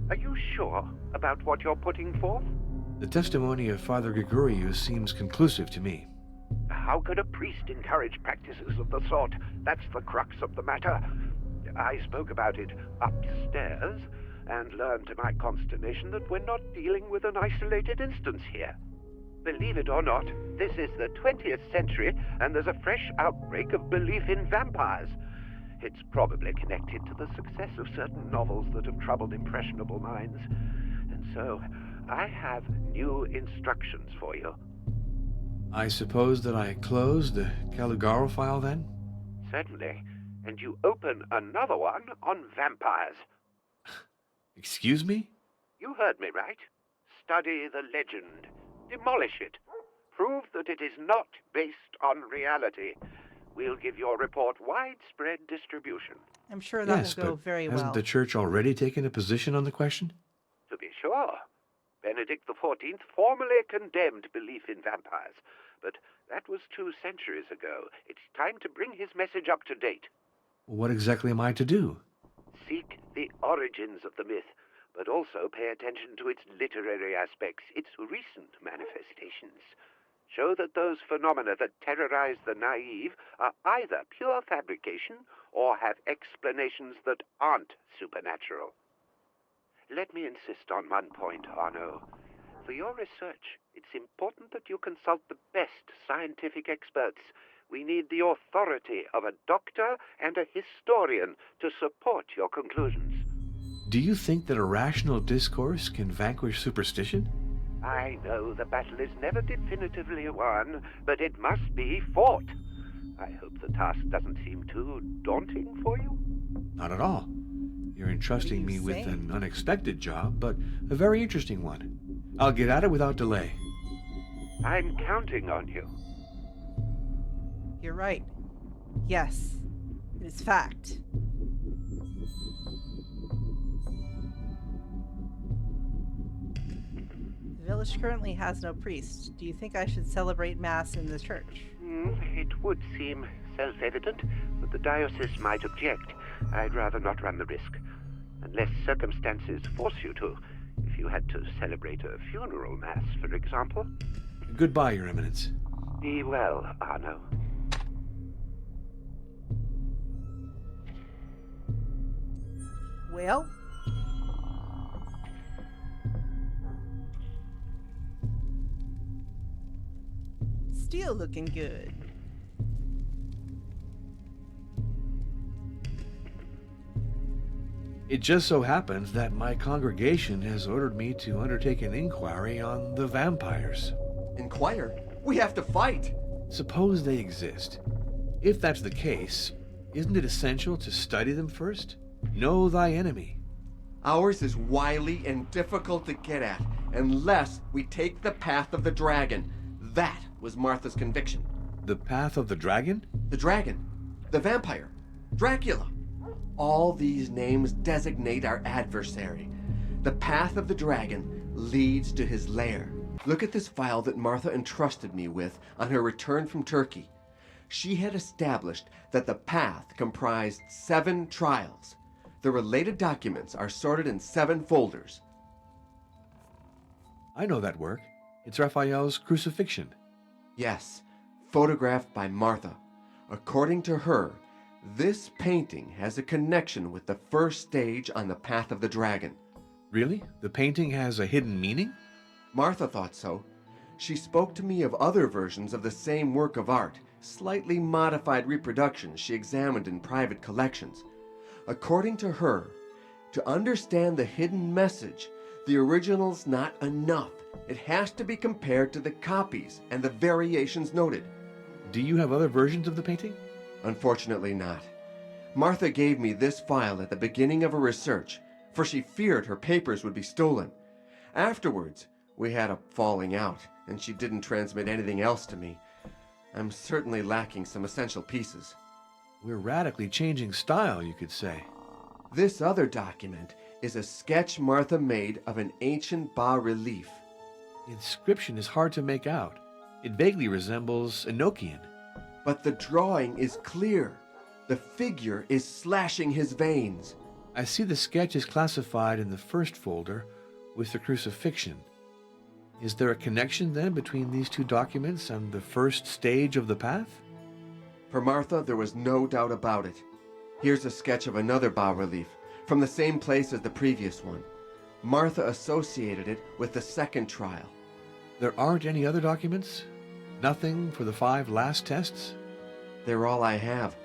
Are you sure about what you're putting forth? The testimony of Father Gregorius seems conclusive to me. How could a priest encourage practices of the sort? That's the crux of the matter. I spoke about it upstairs and learned to my consternation that we're not dealing with an isolated instance here. Believe it or not, this is the 20th century and there's a fresh outbreak of belief in vampires. It's probably connected to the success of certain novels that have troubled impressionable minds. And so, I have new instructions for you. I suppose that I close the Caligaro file then? Certainly. And you open another one on vampires. Excuse me? You heard me right. Study the legend. Demolish it. Prove that it is not based on reality. We'll give your report widespread distribution. I'm sure that Yes, will go but very hasn't well. the church already taken a position on the question? To be sure. Benedict XIV formally condemned belief in vampires, but that was 2 centuries ago. It's time to bring his message up to date. What exactly am I to do? Seek the origins of the myth. but also pay attention to its literary aspects, its recent manifestations. Show that those phenomena that terrorize the naive are either pure fabrication or have explanations that aren't supernatural. Let me insist on one point, Arno. For your research, it's important that you consult the best scientific experts. We need the authority of a doctor and a historian to support your conclusions. Do you think that a rational discourse can vanquish superstition? I know the battle is never definitively won, but it must be fought. I hope the task doesn't seem too daunting for you. Not at all. You're entrusting me with an unexpected job, but a very interesting one. I'll get at it without delay. I'm counting on you. You're right. Yes, it is fact. The village currently has no priest. Do you think I should celebrate Mass in the church? It would seem self-evident, but the diocese might object. I'd rather not run the risk. Unless circumstances force you to. If you had to celebrate a funeral mass, for example. Goodbye, Your Eminence. Be well, Arno. Well, still looking good. It just so happens that my congregation has ordered me to undertake an inquiry on the vampires. Inquire? We have to fight! Suppose they exist. If that's the case, isn't it essential to study them first? Know thy enemy. Ours is wily and difficult to get at, unless we take the path of the dragon. That was Martha's conviction. The path of the dragon? The dragon. The vampire. Dracula. All these names designate our adversary. The path of the dragon leads to his lair. Look at this file that Martha entrusted me with on her return from Turkey. She had established that the path comprised 7 trials. The related documents are sorted in 7 folders. I know that work. It's Raphael's Crucifixion. Yes, photographed by Martha. According to her, this painting has a connection with the first stage on the path of the dragon. Really? The painting has a hidden meaning? Martha thought so. She spoke to me of other versions of the same work of art, slightly modified reproductions she examined in private collections. According to her, to understand the hidden message, the original's not enough. It has to be compared to the copies and the variations noted. Do you have other versions of the painting? Unfortunately not. Martha gave me this file at the beginning of her research, for she feared her papers would be stolen. Afterwards, we had a falling out, and she didn't transmit anything else to me. I'm certainly lacking some essential pieces. We're radically changing style, you could say. This other document is a sketch Martha made of an ancient bas-relief. The inscription is hard to make out. It vaguely resembles Enochian. But the drawing is clear. The figure is slashing his veins. I see the sketch is classified in the first folder with the crucifixion. Is there a connection then between these 2 documents and the first stage of the path? For Martha, there was no doubt about it. Here's a sketch of another bas-relief, from the same place as the previous one. Martha associated it with the second trial. There aren't any other documents? Nothing for the 5 last tests? They're all I have,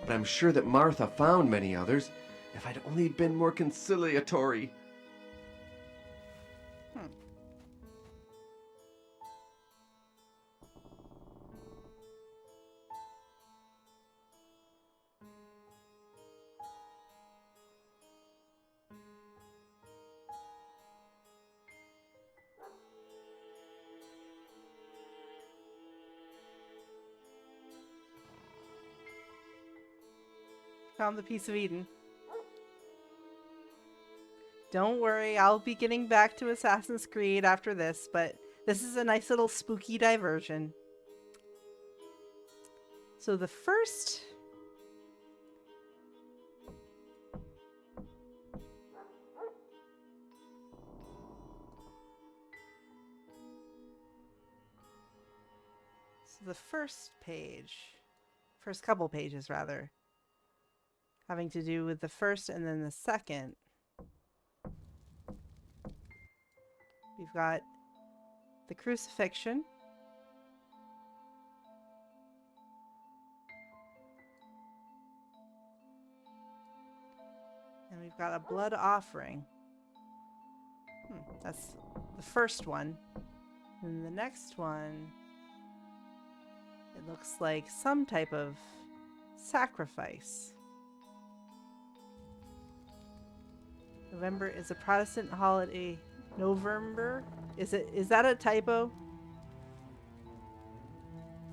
but I'm sure that Martha found many others, if I'd only been more conciliatory. Found the piece of Eden. Don't worry, I'll be getting back to Assassin's Creed after this, but this is a nice little spooky diversion. So the first... the first page. First couple pages, rather. Having to do with the first and then the second. We've got the crucifixion. And we've got a blood offering. That's the first one. And the next one, it looks like some type of sacrifice. November is a Protestant holiday. November? Is that a typo?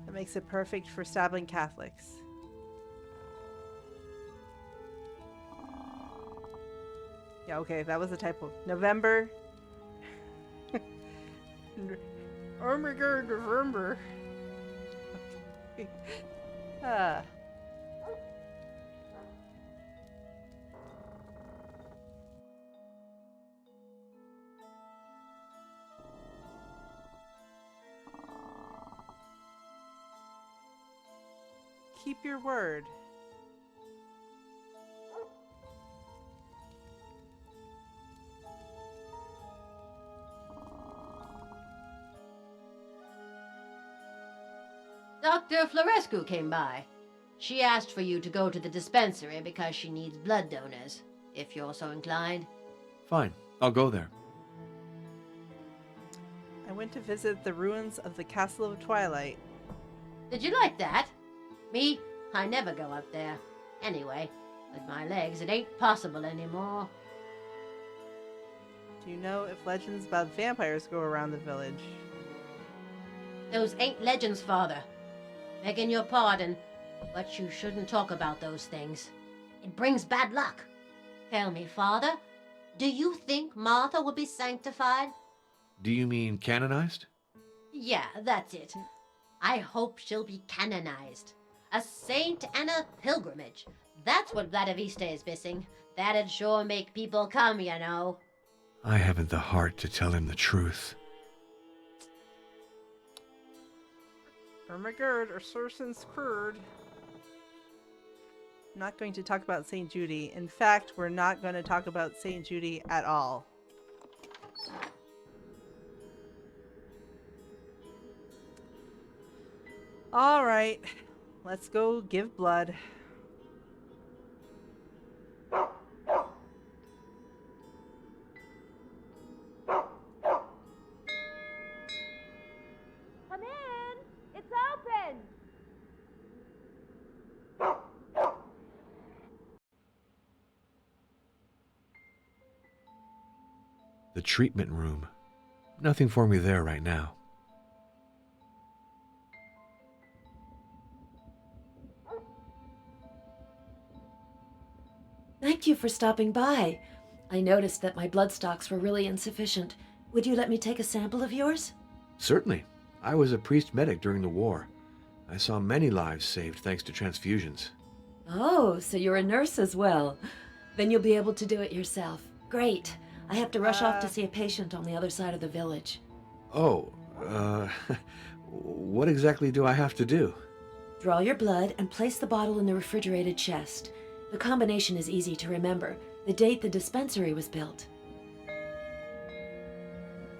That makes it perfect for stabbing Catholics. Yeah, okay, that was a typo. November. Oh my god, November. Okay. Keep your word. Dr. Florescu came by. She asked for you to go to the dispensary because she needs blood donors, if you're so inclined. Fine, I'll go there. I went to visit the ruins of the Castle of Twilight. Did you like that? Me, I never go up there. Anyway, with my legs, it ain't possible anymore. Do you know if legends about vampires go around the village? Those ain't legends, Father. Begging your pardon, but you shouldn't talk about those things. It brings bad luck. Tell me, Father, do you think Martha will be sanctified? Do you mean canonized? Yeah, that's it. I hope she'll be canonized. A saint and a pilgrimage. That's what Vladivista is missing. That'd sure make people come, you know. I haven't the heart to tell him the truth. Oh my god, Assertion's curd. I'm not going to talk about St. Judy. In fact, we're not going to talk about St. Judy at all. Alright, let's go give blood. Come in! It's open! The treatment room. Nothing for me there right now. Thank you for stopping by. I noticed that my blood stocks were really insufficient. Would you let me take a sample of yours? Certainly. I was a priest medic during the war. I saw many lives saved thanks to transfusions. Oh, so you're a nurse as well. Then you'll be able to do it yourself. Great. I have to rush off to see a patient on the other side of the village. Oh, what exactly do I have to do? Draw your blood and place the bottle in the refrigerated chest. The combination is easy to remember. The date the dispensary was built.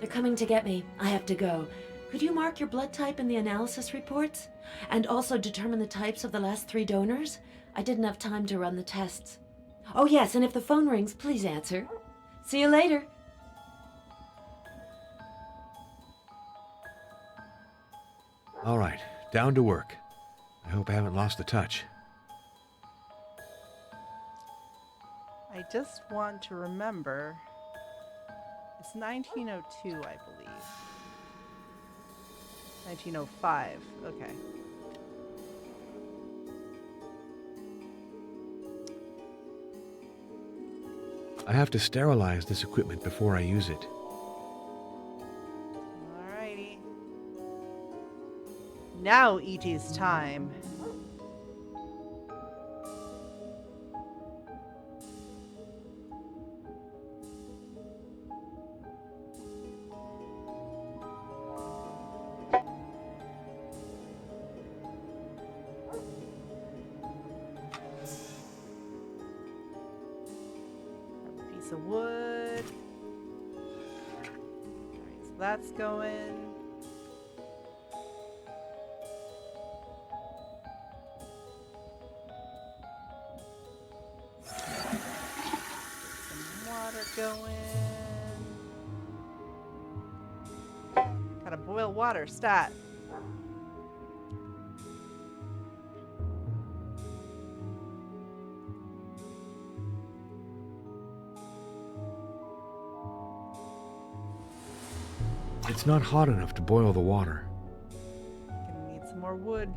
They're coming to get me. I have to go. Could you mark your blood type in the analysis reports? And also determine the types of the last 3 donors? I didn't have time to run the tests. Oh yes, and if the phone rings, please answer. See you later. All right, down to work. I hope I haven't lost the touch. I just want to remember. It's 1902, I believe. 1905. Okay. I have to sterilize this equipment before I use it. Alrighty. Now E.T.'s time. of wood. Alright, so that's going. Some water going. Gotta boil water, stat. It's not hot enough to boil the water. Gonna need some more wood.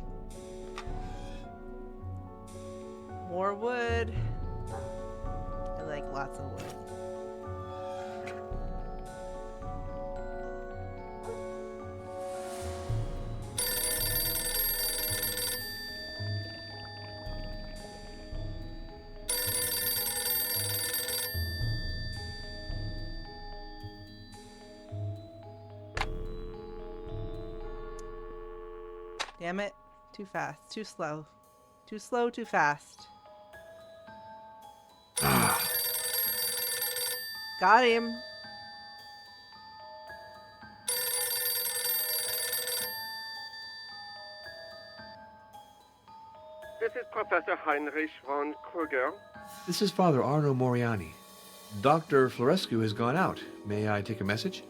More wood. I like lots of wood. Damn it. Too fast. Too slow. Too slow, too fast. Got him. This is Professor Heinrich von Kruger. This is Father Arno Moriani. Dr. Florescu has gone out. May I take a message?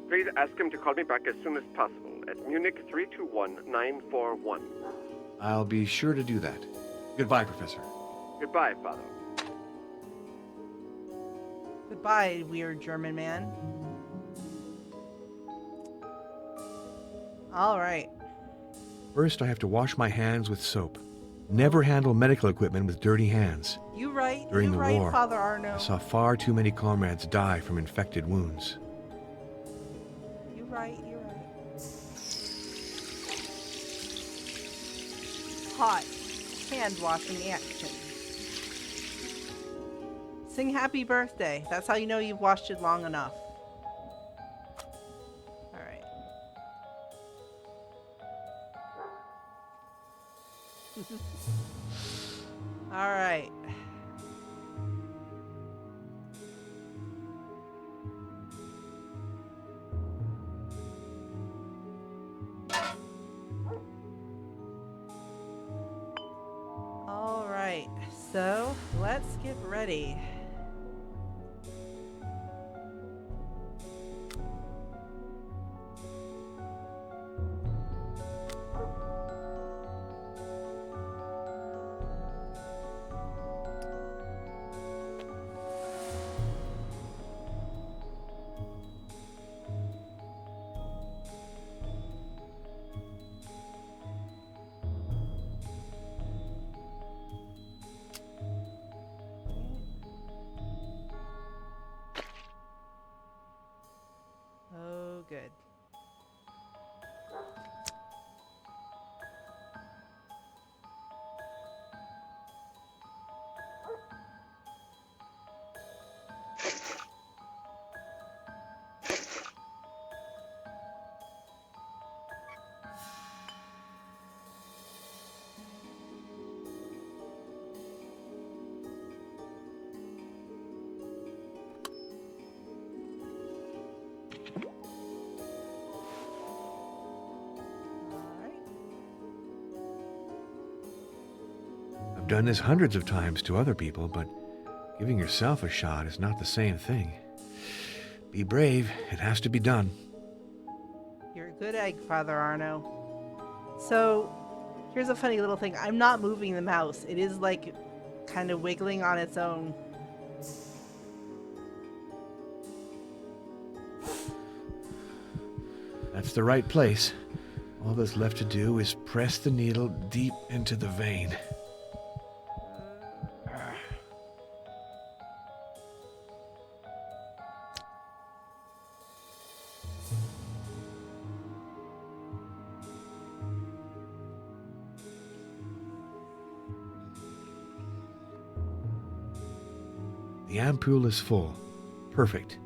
Please ask him to call me back as soon as possible at Munich 321941. I'll be sure to do that. Goodbye, Professor. Goodbye, Father. Goodbye, weird German man. All right. First, I have to wash my hands with soap. Never handle medical equipment with dirty hands. You right. During you the right, war, Father Arno. I saw far too many comrades die from infected wounds. You right. You're right. Hot hand washing action. Sing happy birthday. That's how you know you've washed it long enough. All right. All right. All right. So let's get ready. Oh, good. All right. I've done this hundreds of times to other people, but giving yourself a shot is not the same thing. Be brave. It has to be done. You're a good egg, Father Arno. So, here's a funny little thing. I'm not moving the mouse. It is like kind of wiggling on its own. That's the right place. All that's left to do is press the needle deep into the vein. The ampoule is full. Perfect.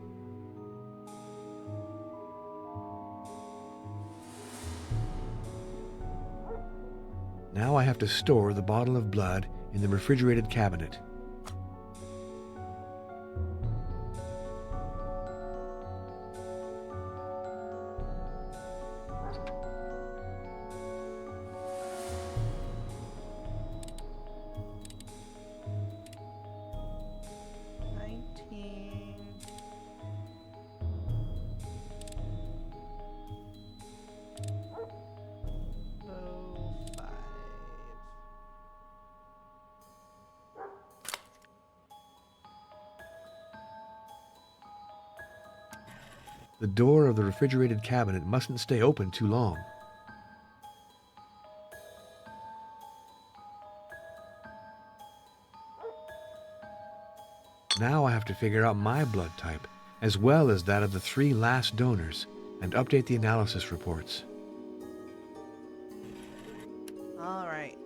Now I have to store the bottle of blood in the refrigerated cabinet. The door of the refrigerated cabinet mustn't stay open too long. Now I have to figure out my blood type, as well as that of the 3 last donors, and update the analysis reports. All right.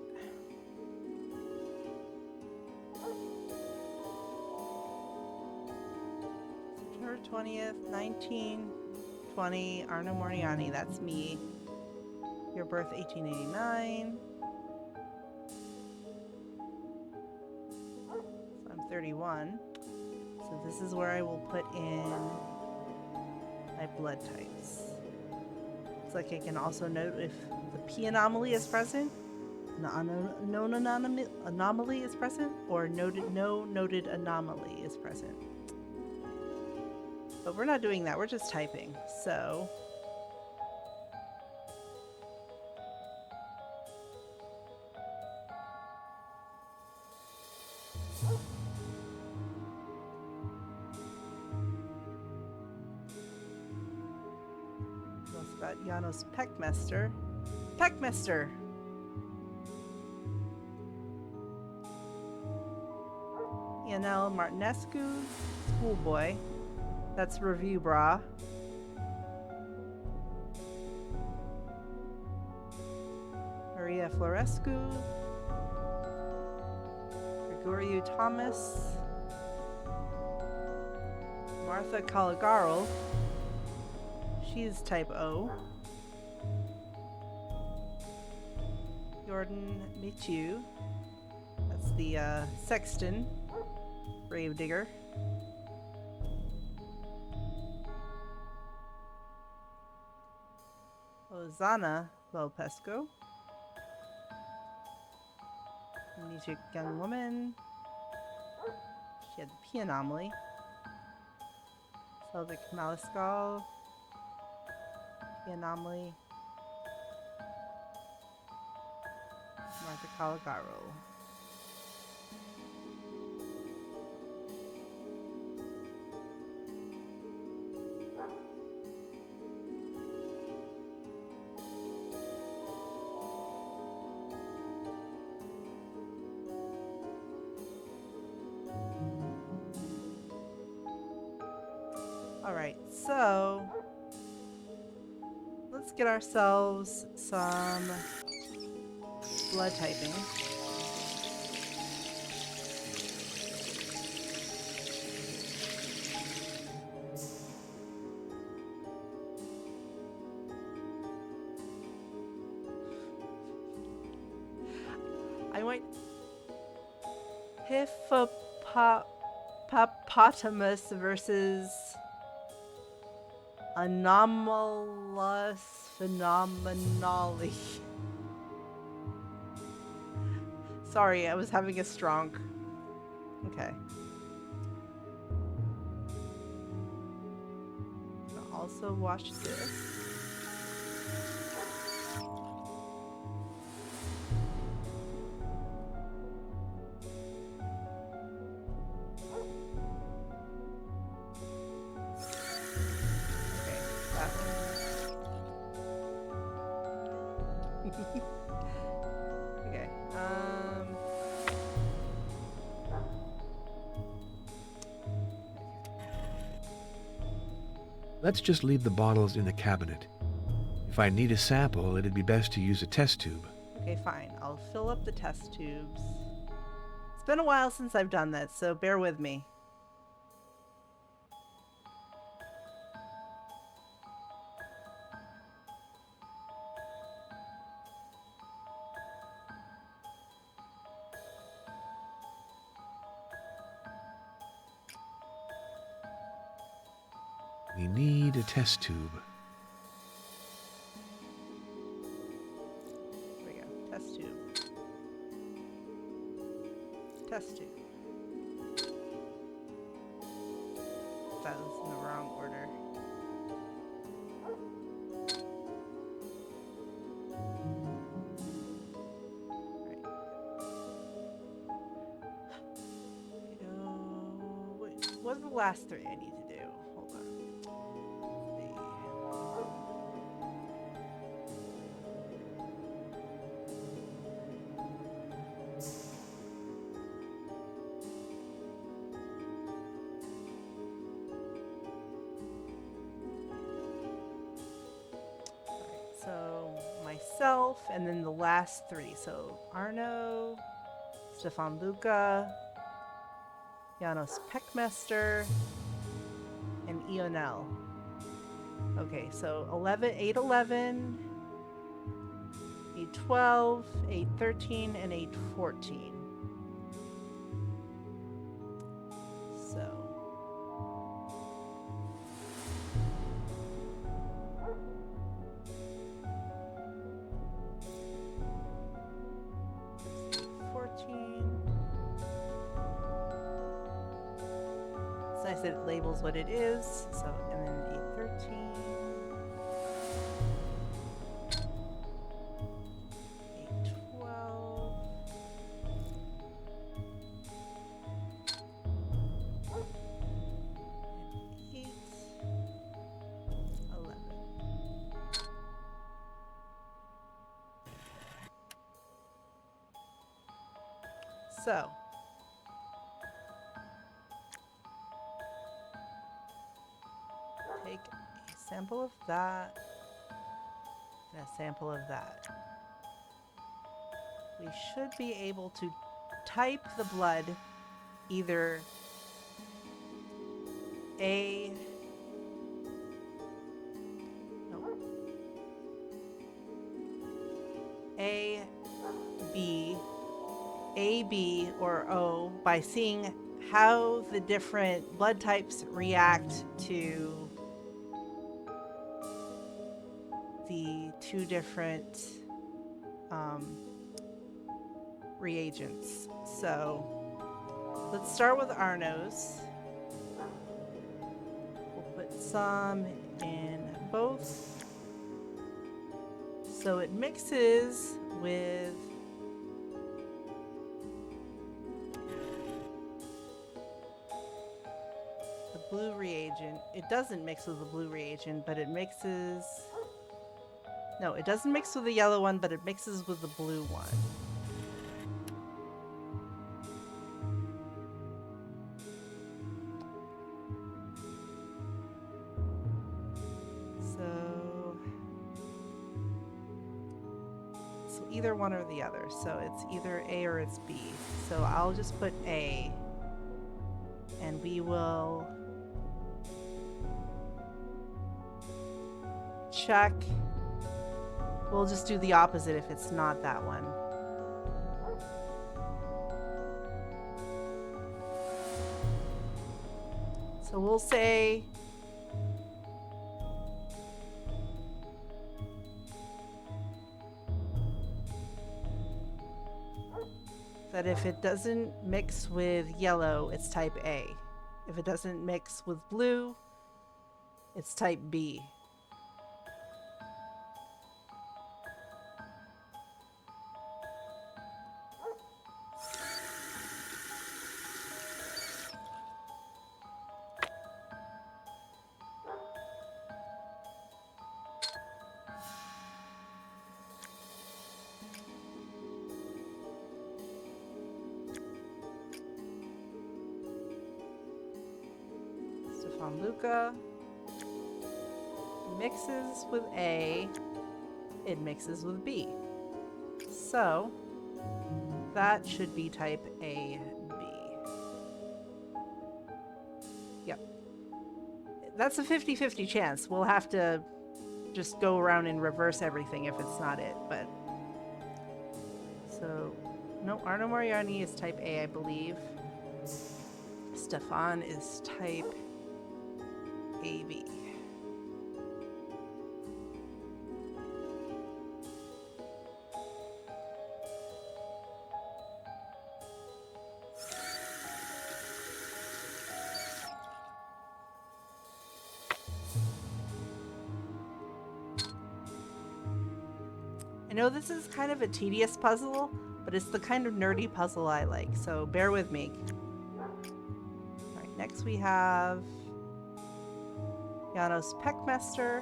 September 20th, 1920, Arno Moriani, that's me. Your birth, 1889. So I'm 31. So this is where I will put in my blood types. Looks like I can also note if the P anomaly is present, known anomaly is present, or no noted anomaly is present. But we're not doing that, we're just typing. So what's about Janos Peckmester? Peckmester! Ianel Martinescu, Schoolboy. That's Review Bra. Maria Florescu. Gregorio Thomas. Martha Caligaro. She's type O. Jordan Michu. That's the Sexton. Gravedigger. Ozana Lopesco. Amnesic young woman. She had the P anomaly. Selvik Maliskal. P anomaly. Martha Caligaro. Alright, so let's get ourselves some blood typing. I went hippopotamus versus anomalous phenomenally. Sorry, I was having a stroke. Okay. I'll also watch this. Okay. Let's just leave the bottles in the cabinet. If I need a sample, it'd be best to use a test tube. Okay, fine. I'll fill up the test tubes. It's been a while since I've done this, so bear with me. We need a test tube. Here we go. Test tube. Test tube. That was in the wrong order. Right. What are the last 3 I need to do? Hold on. myself, and then the last three. So Arno, Stefan Luca, Janos Peckmester, and Ionel. Okay, so 11, 811, 812, 813, and 814. So. It's nice that it labels what it is. So, and then 813, 812, and 811. So. Take a sample of that and a sample of that. We should be able to type the blood either A, no, A, B, or O by seeing how the different blood types react to the two different reagents. So let's start with Arno's. We'll put some in both so it mixes with the blue reagent. It doesn't mix with the blue reagent, but it mixes. No, it doesn't mix with the yellow one, but it mixes with the blue one. So either one or the other. So it's either A or it's B. So I'll just put A, and we will check. We'll just do the opposite if it's not that one. So we'll say that if it doesn't mix with yellow, it's type A. If it doesn't mix with blue, it's type B. Luca mixes with A, it mixes with B. So that should be type A, B. Yep. That's a 50-50 chance. We'll have to just go around and reverse everything if it's not it, but so no, Arno Moriarty is type A, I believe. Stefan is type AB. I know this is kind of a tedious puzzle, but it's the kind of nerdy puzzle I like, so bear with me. Alright, next we have Janos Peckmester.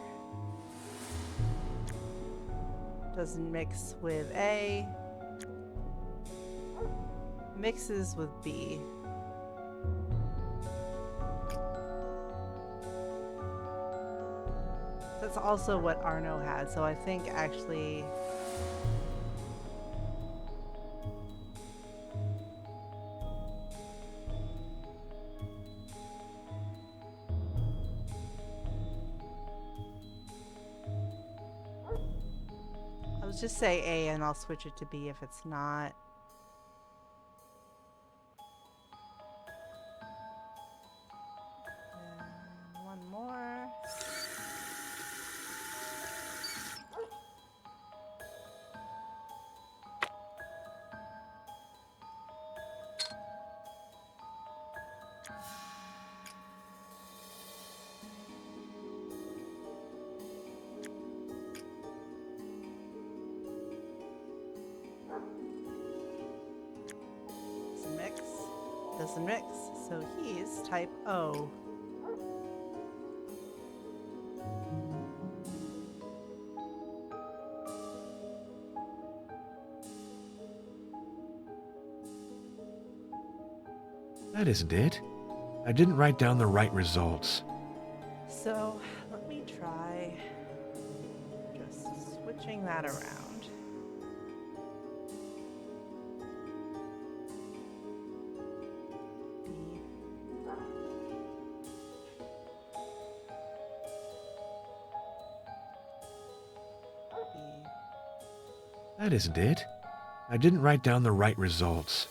Doesn't mix with A. Mixes with B. That's also what Arno had, so I think actually Just say A and I'll switch it to B if it's not. And one more. Doesn't mix, so he's type O. That isn't it. I didn't write down the right results. So let me try just switching that around. That isn't it. I didn't write down the right results.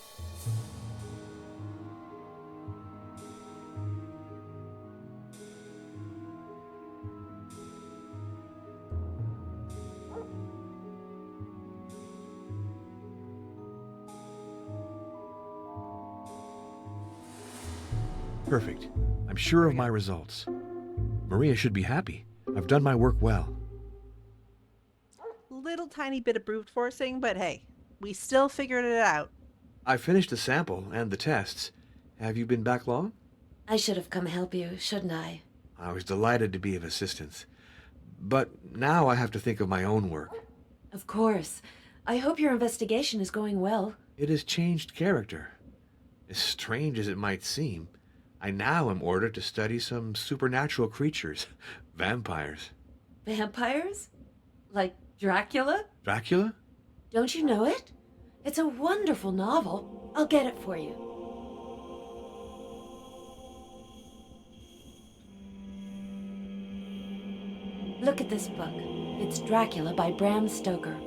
Perfect. I'm sure of my results. Maria should be happy. I've done my work well. Little tiny bit of brute forcing, but hey, we still figured it out. I finished the sample and the tests. Have you been back long? I should have come help you, shouldn't I? I was delighted to be of assistance. But now I have to think of my own work. Of course. I hope your investigation is going well. It has changed character. As strange as it might seem, I now am ordered to study some supernatural creatures, vampires. Vampires? Like Dracula? Dracula? Don't you know it? It's a wonderful novel. I'll get it for you. Look at this book. It's Dracula by Bram Stoker.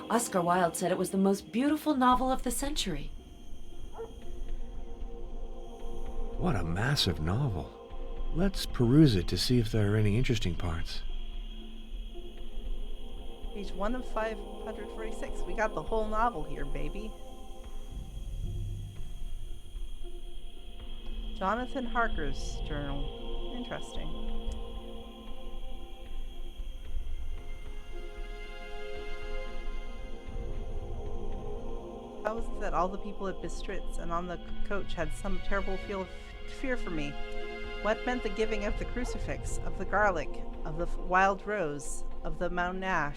Oscar Wilde said it was the most beautiful novel of the century. What a massive novel. Let's peruse it to see if there are any interesting parts. Page 1 of 546. We got the whole novel here, baby. Jonathan Harker's journal. Interesting. How was it that all the people at Bistritz and on the coach had some terrible fear for me? What meant the giving of the crucifix, of the garlic, of the wild rose, of the mountain ash?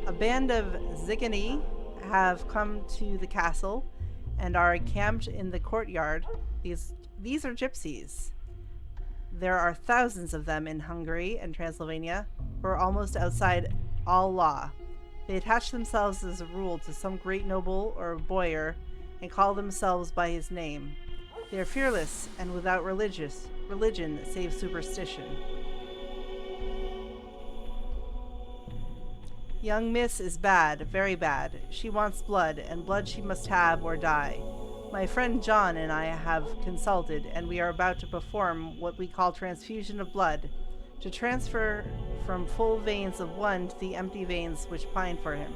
A band of Zigani have come to the castle and are encamped in the courtyard. These are gypsies. There are thousands of them in Hungary and Transylvania, who are almost outside all law. They attach themselves as a rule to some great noble or boyar and call themselves by his name. They are fearless and without religion save superstition. Young Miss is bad, very bad. She wants blood, and blood she must have or die. My friend John and I have consulted, and we are about to perform what we call transfusion of blood, to transfer from full veins of one to the empty veins which pine for him.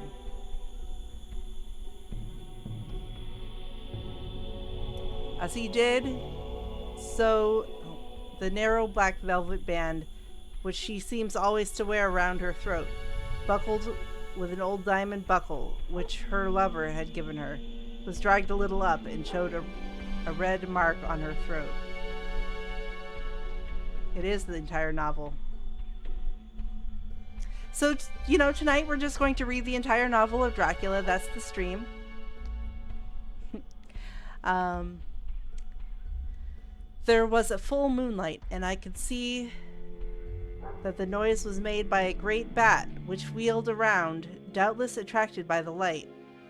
As he did, so the narrow black velvet band, which she seems always to wear around her throat, buckled with an old diamond buckle which her lover had given her, was dragged a little up and showed a red mark on her throat. It is the entire novel. So, tonight we're just going to read the entire novel of Dracula. That's the stream. There was a full moonlight, and I could see that the noise was made by a great bat, which wheeled around, doubtless attracted by the light,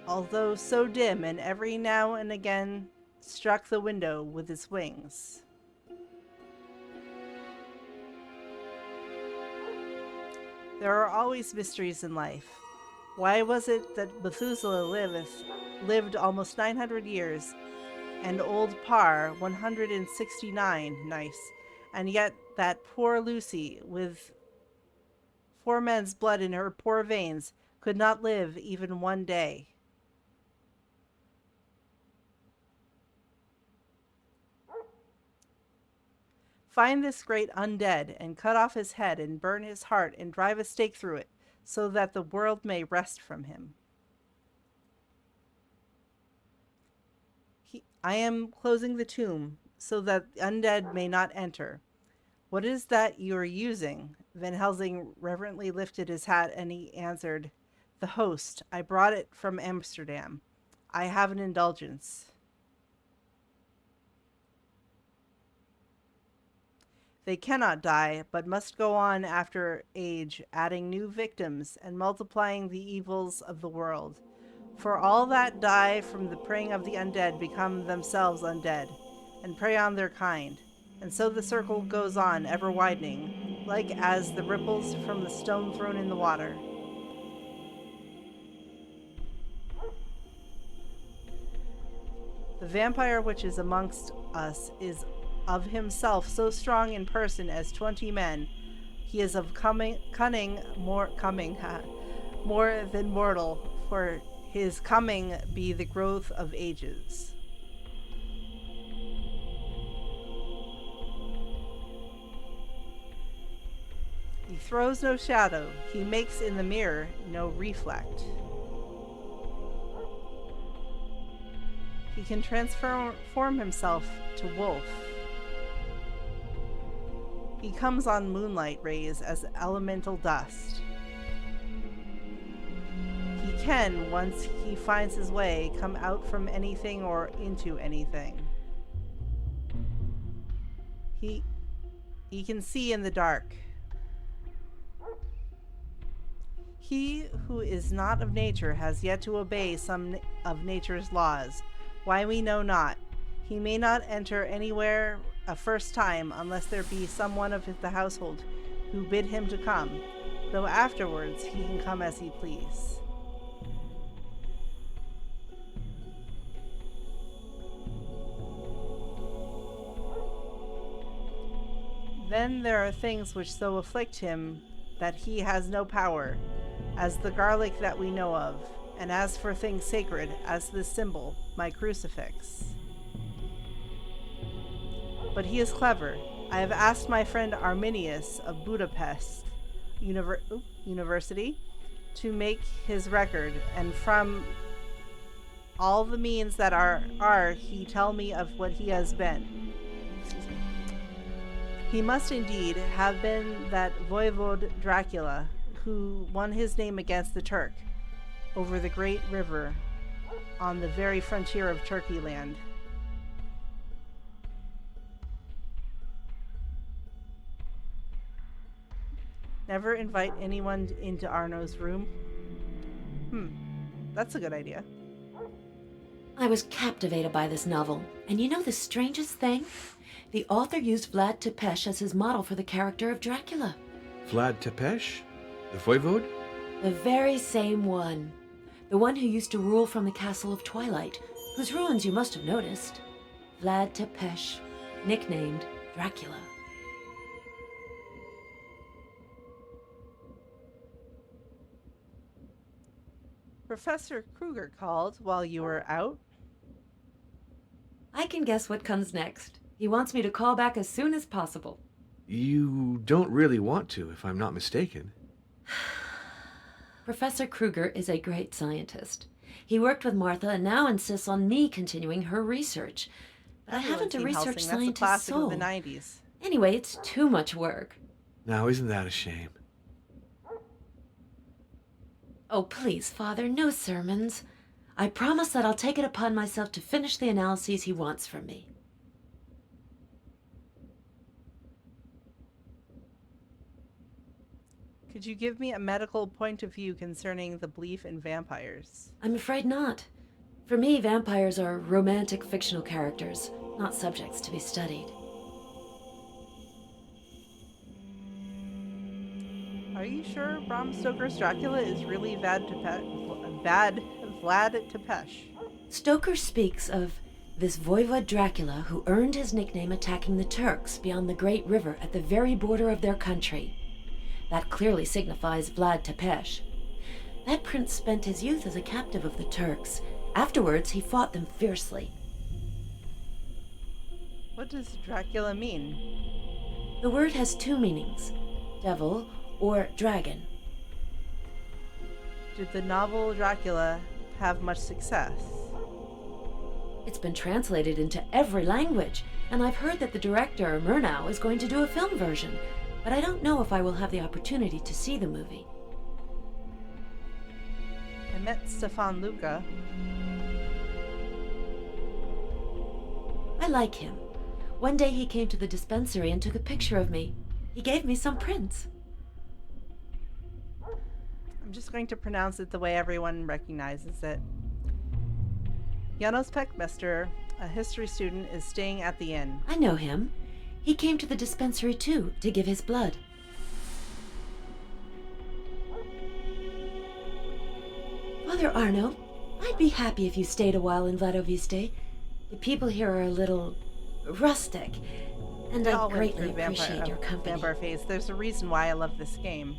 although so dim, and every now and again struck the window with its wings. There are always mysteries in life. Why was it that Methuselah lived almost 900 years, and old Parr 169, nice, and yet that poor Lucy, with 4 men's blood in her poor veins, could not live even one day? Find this great undead, and cut off his head, and burn his heart, and drive a stake through it, so that the world may rest from him. I am closing the tomb, so that the undead may not enter. What is that you are using? Van Helsing reverently lifted his hat, and he answered, The host. I brought it from Amsterdam. I have an indulgence. They cannot die, but must go on after age, adding new victims and multiplying the evils of the world. For all that die from the preying of the undead become themselves undead, and prey on their kind. And so the circle goes on, ever widening, like as the ripples from the stone thrown in the water. The vampire which is amongst us is of himself so strong in person as 20 men. He is of cunning more than mortal, for his coming be the growth of ages. He throws no shadow, he makes in the mirror no reflect. He can transform himself to wolf. He comes on moonlight rays as elemental dust. He can, once he finds his way, come out from anything or into anything. He can see in the dark. He who is not of nature has yet to obey some of nature's laws. Why we know not. He may not enter anywhere a first time unless there be someone of the household who bid him to come, though afterwards he can come as he please. Then there are things which so afflict him that he has no power, as the garlic that we know of, and as for things sacred, as this symbol, my crucifix. But he is clever. I have asked my friend Arminius of Budapest University to make his record, and from all the means that are he tell me of what he has been. He must indeed have been that voivode Dracula, who won his name against the Turk, over the great river, on the very frontier of Turkey land. Never invite anyone into Arno's room. That's a good idea. I was captivated by this novel, and you know the strangest thing? The author used Vlad Tepes as his model for the character of Dracula. Vlad Tepes? The voivode? The very same one. The one who used to rule from the Castle of Twilight, whose ruins you must have noticed. Vlad Tepes, nicknamed Dracula. Professor Kruger called while you were out. I can guess what comes next. He wants me to call back as soon as possible. You don't really want to, if I'm not mistaken. Professor Kruger is a great scientist. He worked with Martha and now insists on me continuing her research. But I haven't a research scientist's That's a classic soul. of the 90s. Anyway, it's too much work. Now, isn't that a shame? Oh, please, Father, no sermons. I promise that I'll take it upon myself to finish the analyses he wants from me. Could you give me a medical point of view concerning the belief in vampires? I'm afraid not. For me, vampires are romantic fictional characters, not subjects to be studied. Are Are you sure Bram Stoker's Dracula is really Vlad Tepes? Stoker speaks of this Voivod Dracula who earned his nickname attacking the Turks beyond the Great River at the very border of their country. That clearly signifies Vlad Tepes. That prince spent his youth as a captive of the Turks. Afterwards, he fought them fiercely. What does Dracula mean? The word has two meanings, devil or dragon. Did the novel Dracula have much success? It's been translated into every language, and I've heard that the director, Murnau, is going to do a film version, but I don't know if I will have the opportunity to see the movie. I met Stefan Luca. I like him. One day he came to the dispensary and took a picture of me. He gave me some prints. I'm just going to pronounce it the way everyone recognizes it. Janos Peckmester, a history student, is staying at the inn. I know him. He came to the dispensary too, to give his blood. Father Arno, I'd be happy if you stayed a while in Vladoviste. The people here are a little rustic, and I greatly appreciate your company. Vampire phase. There's a reason why I love this game.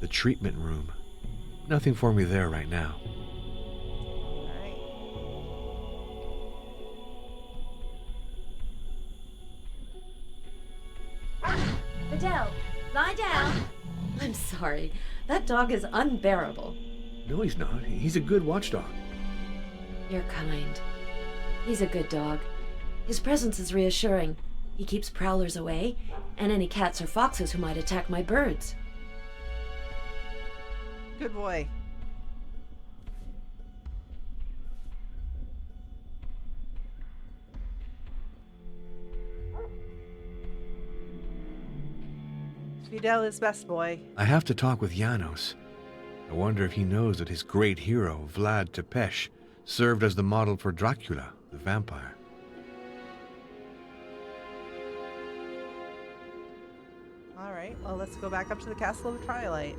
The treatment room. Nothing for me there right now. Adele, lie down. I'm sorry. That dog is unbearable. No, he's not. He's a good watchdog. You're kind. He's a good dog. His presence is reassuring. He keeps prowlers away, and any cats or foxes who might attack my birds. Good boy. Fidel is best boy. I have to talk with Janos. I wonder if he knows that his great hero, Vlad Tepes, served as the model for Dracula, the vampire. Alright, well, let's go back up to the Castle of Twilight.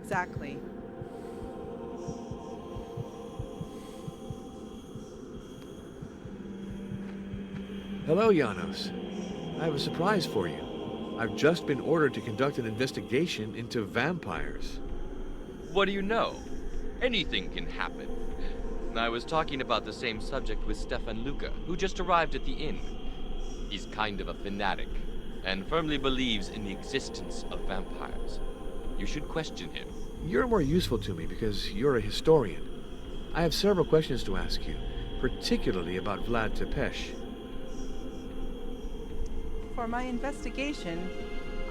Exactly. Hello, Janos. I have a surprise for you. I've just been ordered to conduct an investigation into vampires. What do you know? Anything can happen. I was talking about the same subject with Stefan Luca, who just arrived at the inn. He's kind of a fanatic, and firmly believes in the existence of vampires. You should question him. You're more useful to me because you're a historian. I have several questions to ask you, particularly about Vlad Tepes. For my investigation,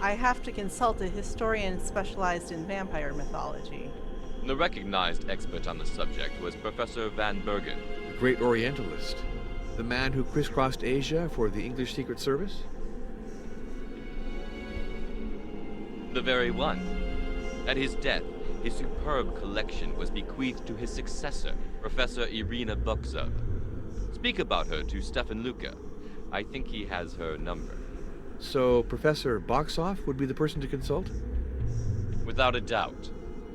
I have to consult a historian specialized in vampire mythology. The recognized expert on the subject was Professor Van Bergen. The great Orientalist. The man who crisscrossed Asia for the English Secret Service? The very one. At his death, his superb collection was bequeathed to his successor, Professor Irina Bokzov. Speak about her to Stefan Luca. I think he has her number. So Professor Boxoff would be the person to consult? Without a doubt.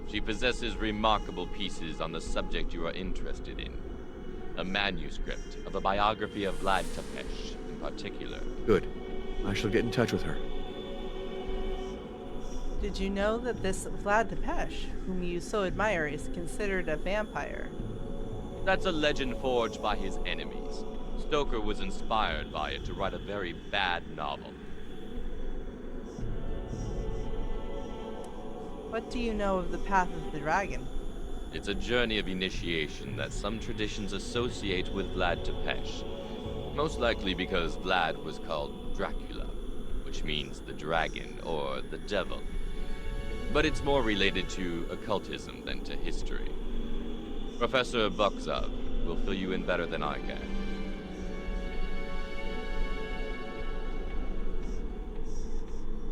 She possesses remarkable pieces on the subject you are interested in. A manuscript of a biography of Vlad Tepes in particular. Good. I shall get in touch with her. Did you know that this Vlad Tepes, whom you so admire, is considered a vampire? That's a legend forged by his enemies. Stoker was inspired by it to write a very bad novel. What do you know of the Path of the Dragon? It's a journey of initiation that some traditions associate with Vlad Tepes. Most likely because Vlad was called Dracula, which means the dragon or the devil. But it's more related to occultism than to history. Professor Bukzov will fill you in better than I can.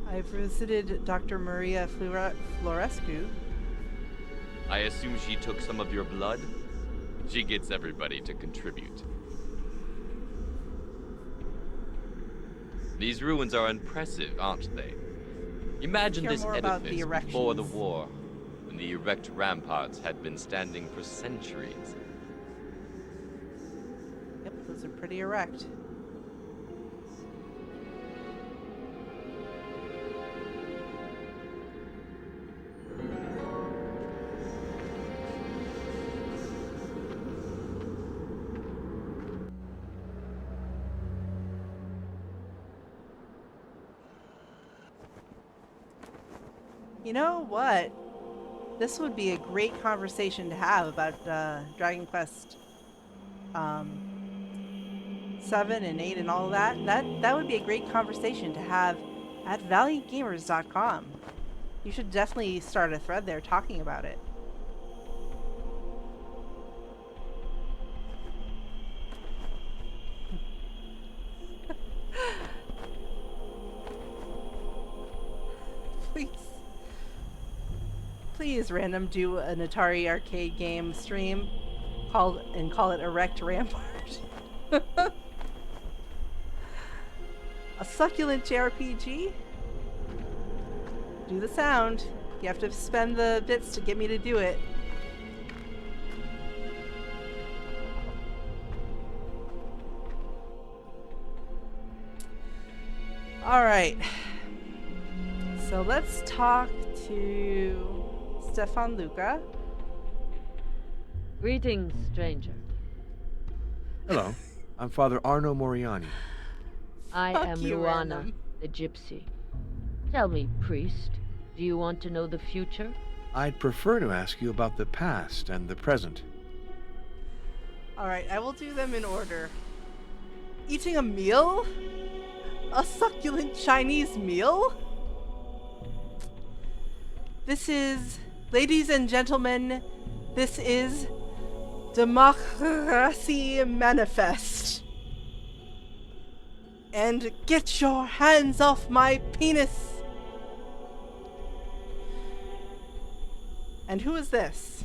I've visited Dr. Maria Florescu. I assume she took some of your blood? She gets everybody to contribute. These ruins are impressive, aren't they? Imagine Hear this more about the edifice before the erections. war, when the erect ramparts had been standing for centuries. Yep, those are pretty erect. You know what? This would be a great conversation to have about Dragon Quest 7 and 8 and all that. That would be a great conversation to have at valiantgamers.com. You should definitely start a thread there talking about it. Please. Please, random, do an Atari arcade game stream call it Erect Rampart. A succulent JRPG? Do the sound. You have to spend the bits to get me to do it. Alright. So let's talk to Stefan Luca. Greetings, stranger. Hello, I'm Father Arno Moriani. I Fuck am you, Luana, random. the gypsy. Tell me, priest, do you want to know the future? I'd prefer to ask you about the past and the present. Alright, I will do them in order. Eating a meal? A succulent Chinese meal? This is, ladies and gentlemen, this is Democracy Manifest. And get your hands off my penis! And who is this?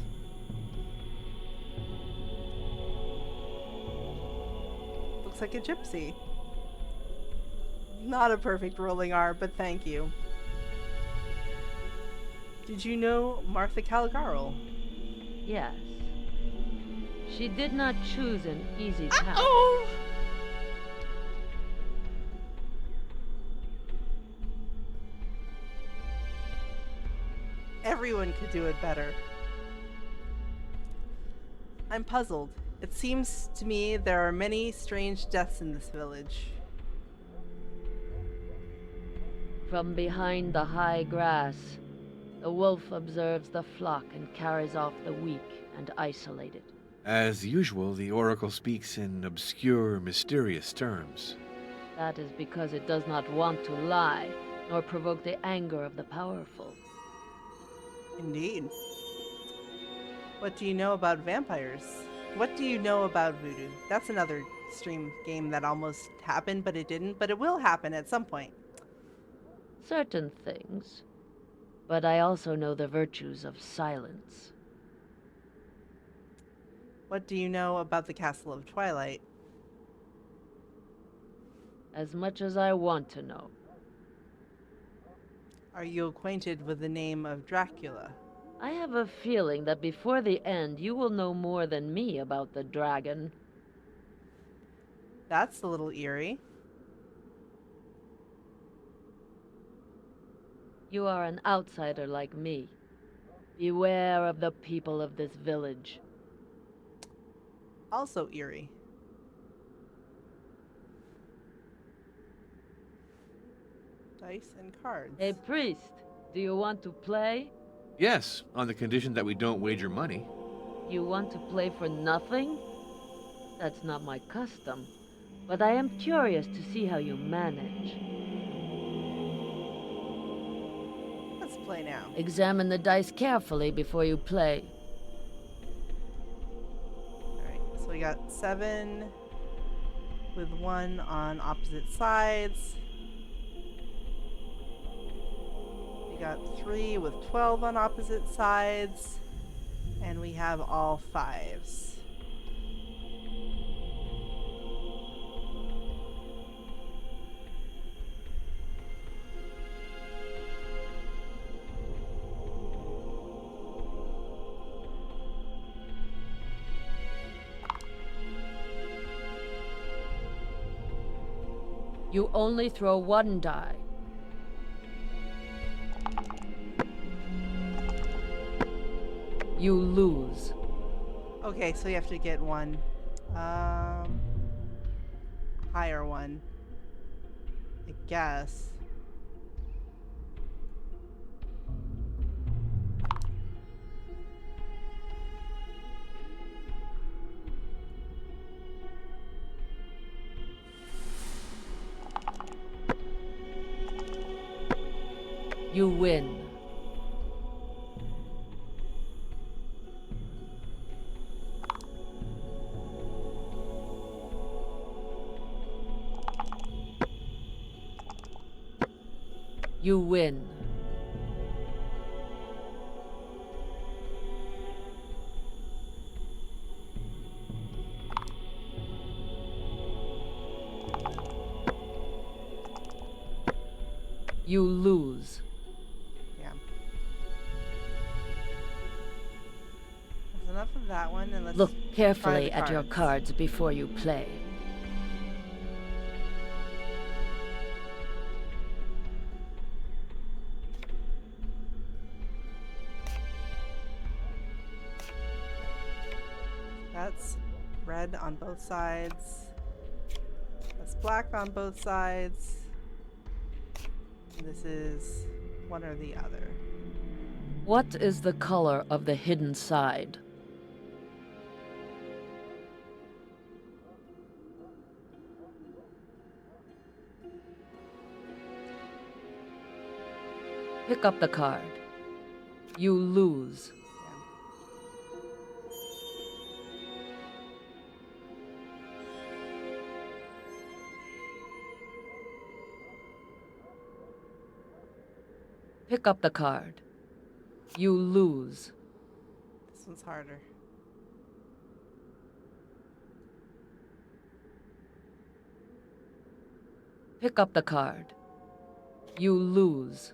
Looks like a gypsy. Not a perfect rolling R, but thank you. Did you know Martha Caligarl? Yes. She did not choose an easy path. Oh! Everyone could do it better. I'm puzzled. It seems to me there are many strange deaths in this village. From behind the high grass, the wolf observes the flock and carries off the weak and isolated. As usual, the Oracle speaks in obscure, mysterious terms. That is because it does not want to lie, nor provoke the anger of the powerful. Indeed. What do you know about vampires? What do you know about voodoo? That's another stream game that almost happened, but it didn't. But it will happen at some point. Certain things. But I also know the virtues of silence. What do you know about the Castle of Twilight? As much as I want to know. Are you acquainted with the name of Dracula? I have a feeling that before the end you will know more than me about the dragon. That's a little eerie. You are an outsider like me. Beware of the people of this village. Also eerie. Dice and cards. Hey, priest, do you want to play? Yes, on the condition that we don't wager money. You want to play for nothing? That's not my custom. but I am curious to see how you manage. Let's play now. Examine the dice carefully before you play. Alright, so we got 7 with 1 on opposite sides. We got 3 with 12 on opposite sides. And we have all 5s. You only throw 1 die. You lose. Okay, so you have to get one. Higher one. I guess. You win. You win. You lose. Yeah. That's enough of that one, and let's Look try carefully the at your cards before you play. That's red on both sides. That's black on both sides. And this is one or the other. What is the color of the hidden side? Pick up the card. You lose. Pick up the card. You lose. This one's harder. Pick up the card. You lose.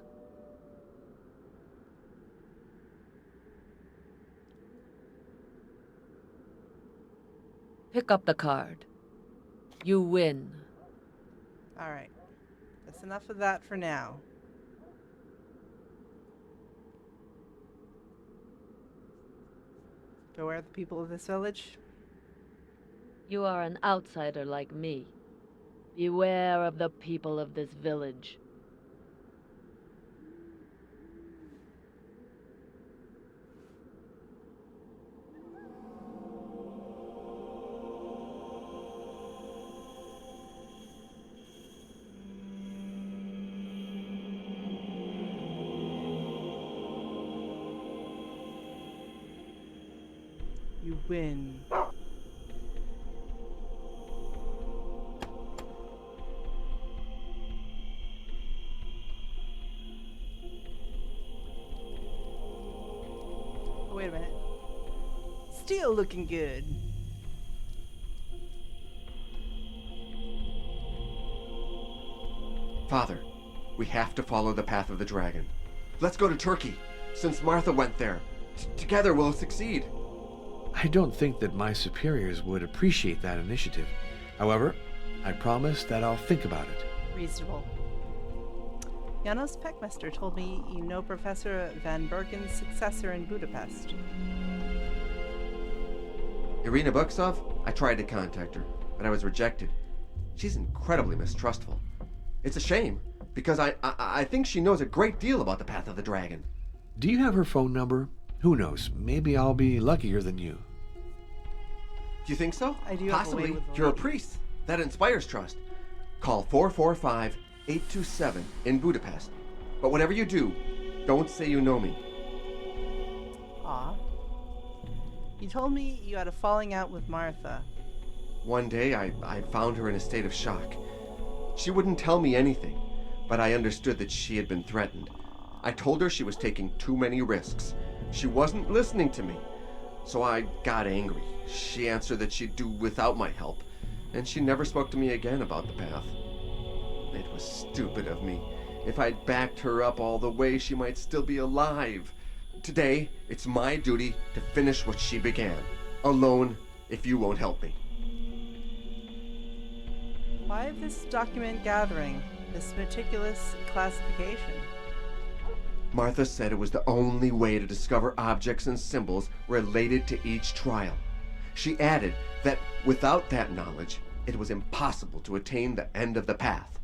Pick up the card. You win. Alright. That's enough of that for now. Beware the people of this village. You are an outsider like me. Beware of the people of this village. You win. Oh, wait a minute. Still looking good. Father, we have to follow the path of the dragon. Let's go to Turkey. Since Martha went there, together we'll succeed. I don't think that my superiors would appreciate that initiative. However, I promise that I'll think about it. Reasonable. Janos Peckmester told me you know Professor Van Berken's successor in Budapest. Irina Buksov? I tried to contact her, but I was rejected. She's incredibly mistrustful. It's a shame, because I think she knows a great deal about the path of the dragon. Do you have her phone number? Who knows? Maybe I'll be luckier than you. Do you think so? I do have a way Possibly. with the You're a lady. priest. That inspires trust. Call 445-827 in Budapest. But whatever you do, don't say you know me. Aw. You told me you had a falling out with Martha. One day, I found her in a state of shock. She wouldn't tell me anything, but I understood that she had been threatened. I told her she was taking too many risks. She wasn't listening to me, so I got angry. She answered that she'd do without my help, and she never spoke to me again about the path. It was stupid of me. If I'd backed her up all the way, she might still be alive. Today, it's my duty to finish what she began. Alone, if you won't help me. Why this document gathering, this meticulous classification? Martha said it was the only way to discover objects and symbols related to each trial. She added that without that knowledge, it was impossible to attain the end of the path.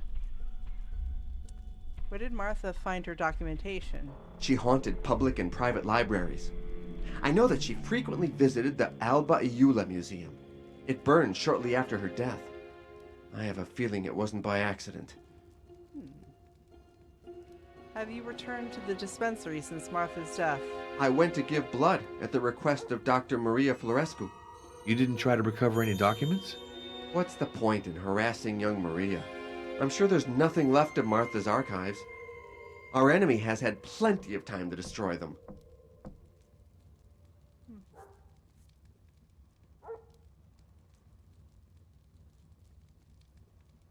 Where did Martha find her documentation? She haunted public and private libraries. I know that she frequently visited the Alba Iula Museum. It burned shortly after her death. I have a feeling it wasn't by accident. Have you returned to the dispensary since Martha's death? I went to give blood at the request of Dr. Maria Florescu. You didn't try to recover any documents? What's the point in harassing young Maria? I'm sure there's nothing left of Martha's archives. Our enemy has had plenty of time to destroy them.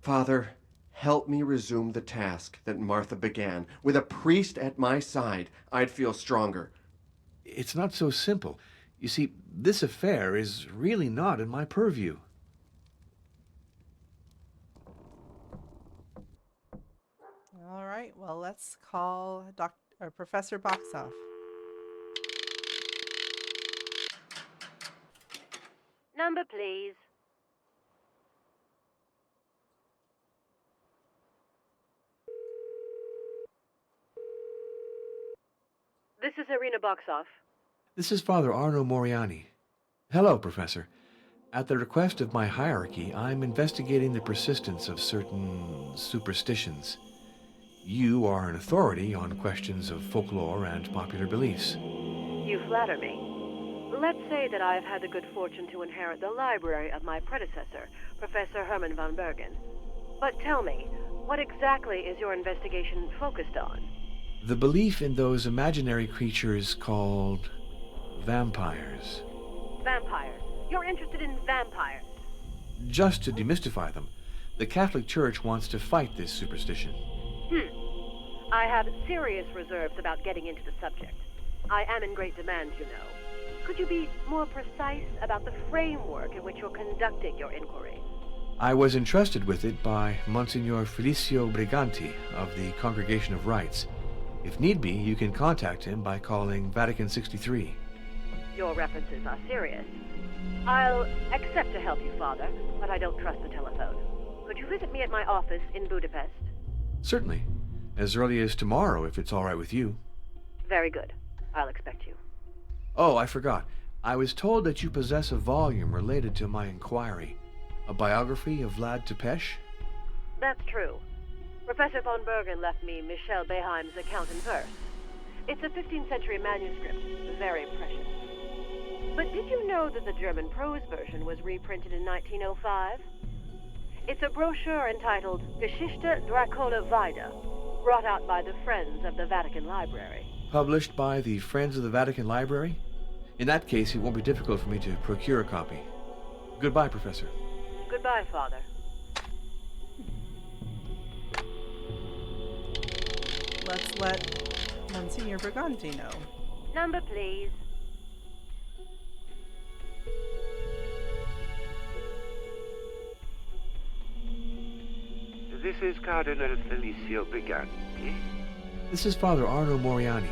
Father, help me resume the task that Martha began. With a priest at my side, I'd feel stronger. It's not so simple. You see, this affair is really not in my purview. All right, well, let's call Professor Boxoff. Number, please. This is Irina Boxoff. This is Father Arno Moriani. Hello, Professor. At the request of my hierarchy, I'm investigating the persistence of certain superstitions. You are an authority on questions of folklore and popular beliefs. You flatter me. Let's say that I've had the good fortune to inherit the library of my predecessor, Professor Herman von Bergen. But tell me, what exactly is your investigation focused on? The belief in those imaginary creatures called vampires. Vampires. You're interested in vampires. Just to demystify them, the Catholic Church wants to fight this superstition. I have serious reserves about getting into the subject. I am in great demand, you know. Could you be more precise about the framework in which you're conducting your inquiry? I was entrusted with it by Monsignor Felicio Briganti of the Congregation of Rites. If need be, you can contact him by calling Vatican 63. Your references are serious. I'll accept to help you, Father, but I don't trust the telephone. Could you visit me at my office in Budapest? Certainly. As early as tomorrow, if it's all right with you. Very good. I'll expect you. Oh, I forgot. I was told that you possess a volume related to my inquiry. A biography of Vlad Tepes? That's true. Professor von Bergen left me Michel Beheim's account in verse. It's a 15th century manuscript, very precious. But did you know that the German prose version was reprinted in 1905? It's a brochure entitled Geschichte Dracula Vida, brought out by the Friends of the Vatican Library. Published by the Friends of the Vatican Library? In that case, it won't be difficult for me to procure a copy. Goodbye, Professor. Goodbye, Father. Let's let Monsignor Briganti know. Number, please. This is Cardinal Felicio Briganti. This is Father Arno Moriani.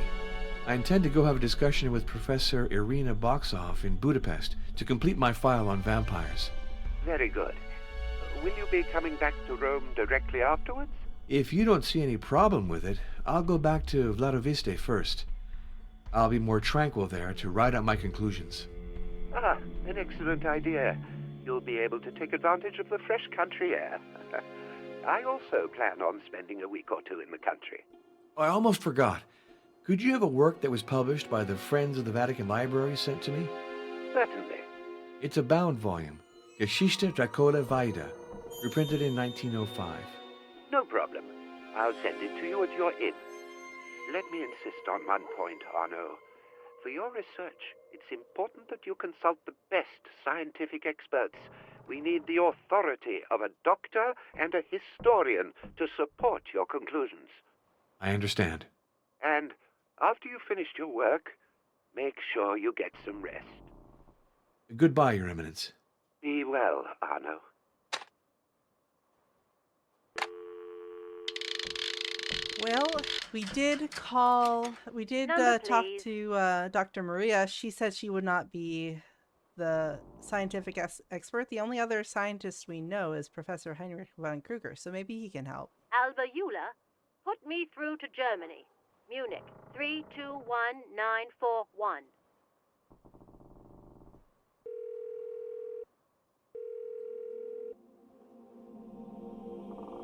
I intend to go have a discussion with Professor Irina Boxoff in Budapest to complete my file on vampires. Very good. Will you be coming back to Rome directly afterwards? If you don't see any problem with it, I'll go back to Vladoviste first. I'll be more tranquil there to write out my conclusions. Ah, an excellent idea. You'll be able to take advantage of the fresh country air. I also plan on spending a week or two in the country. I almost forgot. Could you have a work that was published by the Friends of the Vatican Library sent to me? Certainly. It's a bound volume, Geschichte Dracula Vida, reprinted in 1905. No problem. I'll send it to you at your inn. Let me insist on one point, Arno. For your research, it's important that you consult the best scientific experts. We need the authority of a doctor and a historian to support your conclusions. I understand. And after you've finished your work, make sure you get some rest. Goodbye, Your Eminence. Be well, Arno. Well, we did Number, talk please. to Dr. Maria. She said she would not be the scientific expert. The only other scientist we know is Professor Heinrich von Kruger, so maybe he can help. Alba Eula, put me through to Germany. Munich, 321941.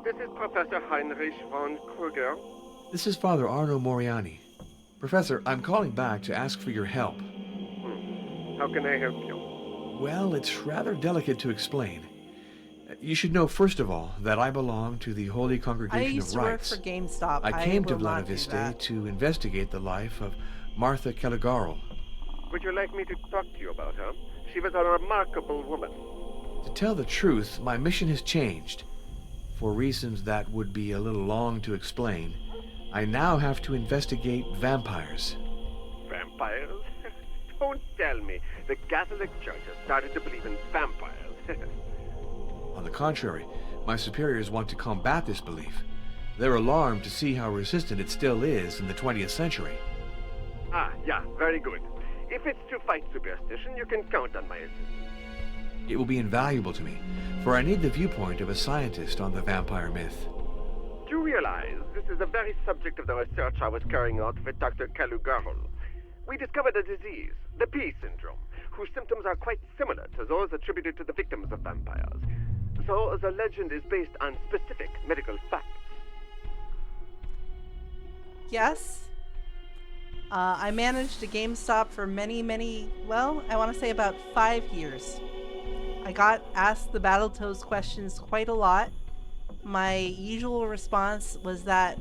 This is Professor Heinrich von Kruger. This is Father Arno Moriani. Professor, I'm calling back to ask for your help. How can I help you? Well, it's rather delicate to explain. You should know, first of all, that I belong to the Holy I Congregation used of to work Rites. for GameStop. I came to will not do Vladiviste that. to investigate the life of Martha Caligarl. Would you like me to talk to you about her? She was a remarkable woman. To tell the truth, my mission has changed. For reasons that would be a little long to explain, I now have to investigate vampires. Vampires? Don't tell me the Catholic Church has started to believe in vampires. On the contrary, my superiors want to combat this belief. They're alarmed to see how resistant it still is in the 20th century. Yeah, very good. If it's to fight superstition, you can count on my assistance. It will be invaluable to me, for I need the viewpoint of a scientist on the vampire myth. Do you realize this is the very subject of the research I was carrying out with Dr. Caligarl? We discovered a disease, the P syndrome, whose symptoms are quite similar to those attributed to the victims of vampires. So the legend is based on specific medical facts. Yes. I managed a GameStop for many, I want to say about 5 years. I got asked the Battletoads questions quite a lot. My usual response was that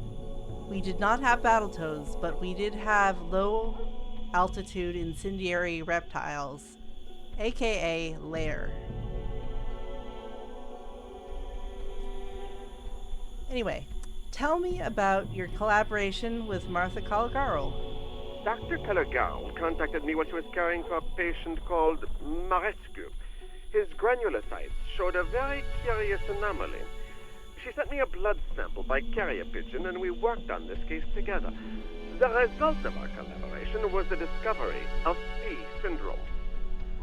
we did not have Battletoads, but we did have low altitude incendiary reptiles, aka lair. Anyway, tell me about your collaboration with Martha Caligarl. Dr. Caligarl contacted me when she was caring for a patient called Marescu. His granulocytes showed a very curious anomaly. She sent me a blood sample by carrier pigeon, and we worked on this case together. The result of our collaboration was the discovery of P syndrome.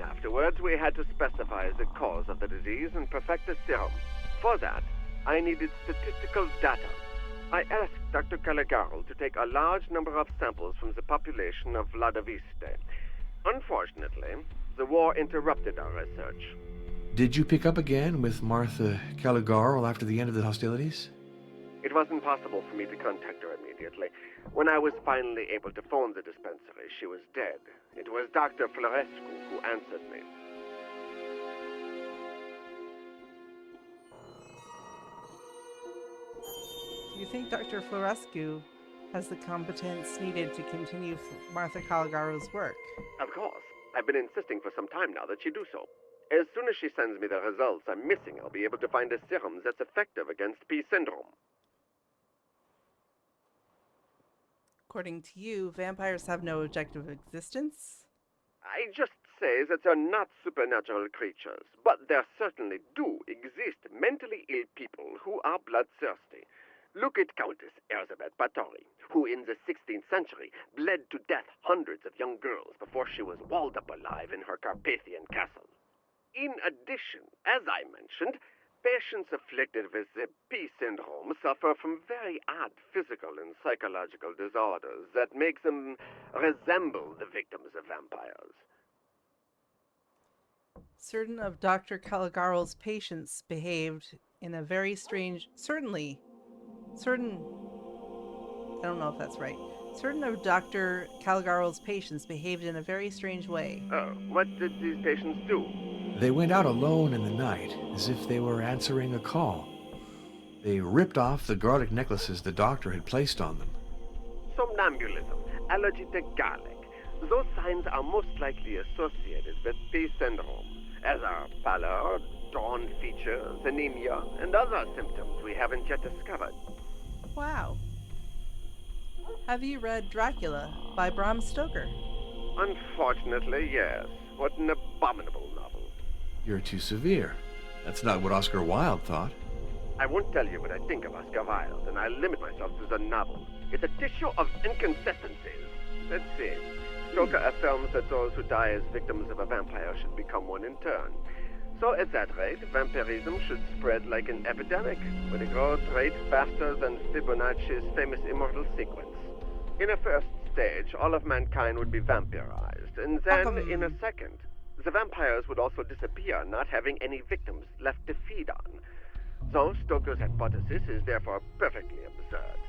Afterwards, we had to specify the cause of the disease and perfect a serum. For that, I needed statistical data. I asked Dr. Caligarl to take a large number of samples from the population of Vladiviste. Unfortunately, the war interrupted our research. Did you pick up again with Martha Caligarl after the end of the hostilities? It wasn't possible for me to contact her immediately. When I was finally able to phone the dispensary, she was dead. It was Dr. Florescu who answered me. Do you think Dr. Florescu has the competence needed to continue Martha Caligarl's work? Of course. I've been insisting for some time now that she do so. As soon as she sends me the results I'm missing, I'll be able to find a serum that's effective against P syndrome. According to you, vampires have no objective existence? I just say that they're not supernatural creatures, but there certainly do exist mentally ill people who are bloodthirsty. Look at Countess Elizabeth Báthory, who in the 16th century bled to death hundreds of young girls before she was walled up alive in her Carpathian castle. In addition, as I mentioned, patients afflicted with the P syndrome suffer from very odd physical and psychological disorders that make them resemble the victims of vampires. Certain of Dr. Caligaro's patients behaved in a very strange. Certain. I don't know if that's right. Certain of Dr. Caligaro's patients behaved in a very strange way. Oh, what did these patients do? They went out alone in the night, as if they were answering a call. They ripped off the garlic necklaces the doctor had placed on them. Somnambulism, allergy to garlic. Those signs are most likely associated with P syndrome, as are pallor, drawn features, anemia, and other symptoms we haven't yet discovered. Wow. Have you read Dracula by Bram Stoker? Unfortunately, yes. What an abominable novel. You're too severe. That's not what Oscar Wilde thought. I won't tell you what I think of Oscar Wilde, and I'll limit myself to the novel. It's a tissue of inconsistencies. Let's see. Stoker affirms that those who die as victims of a vampire should become one in turn. So at that rate, vampirism should spread like an epidemic, with a growth rate faster than Fibonacci's famous immortal sequence. In a first stage, all of mankind would be vampirized, and then, in a second, the vampires would also disappear, not having any victims left to feed on. So Stoker's hypothesis is therefore perfectly absurd.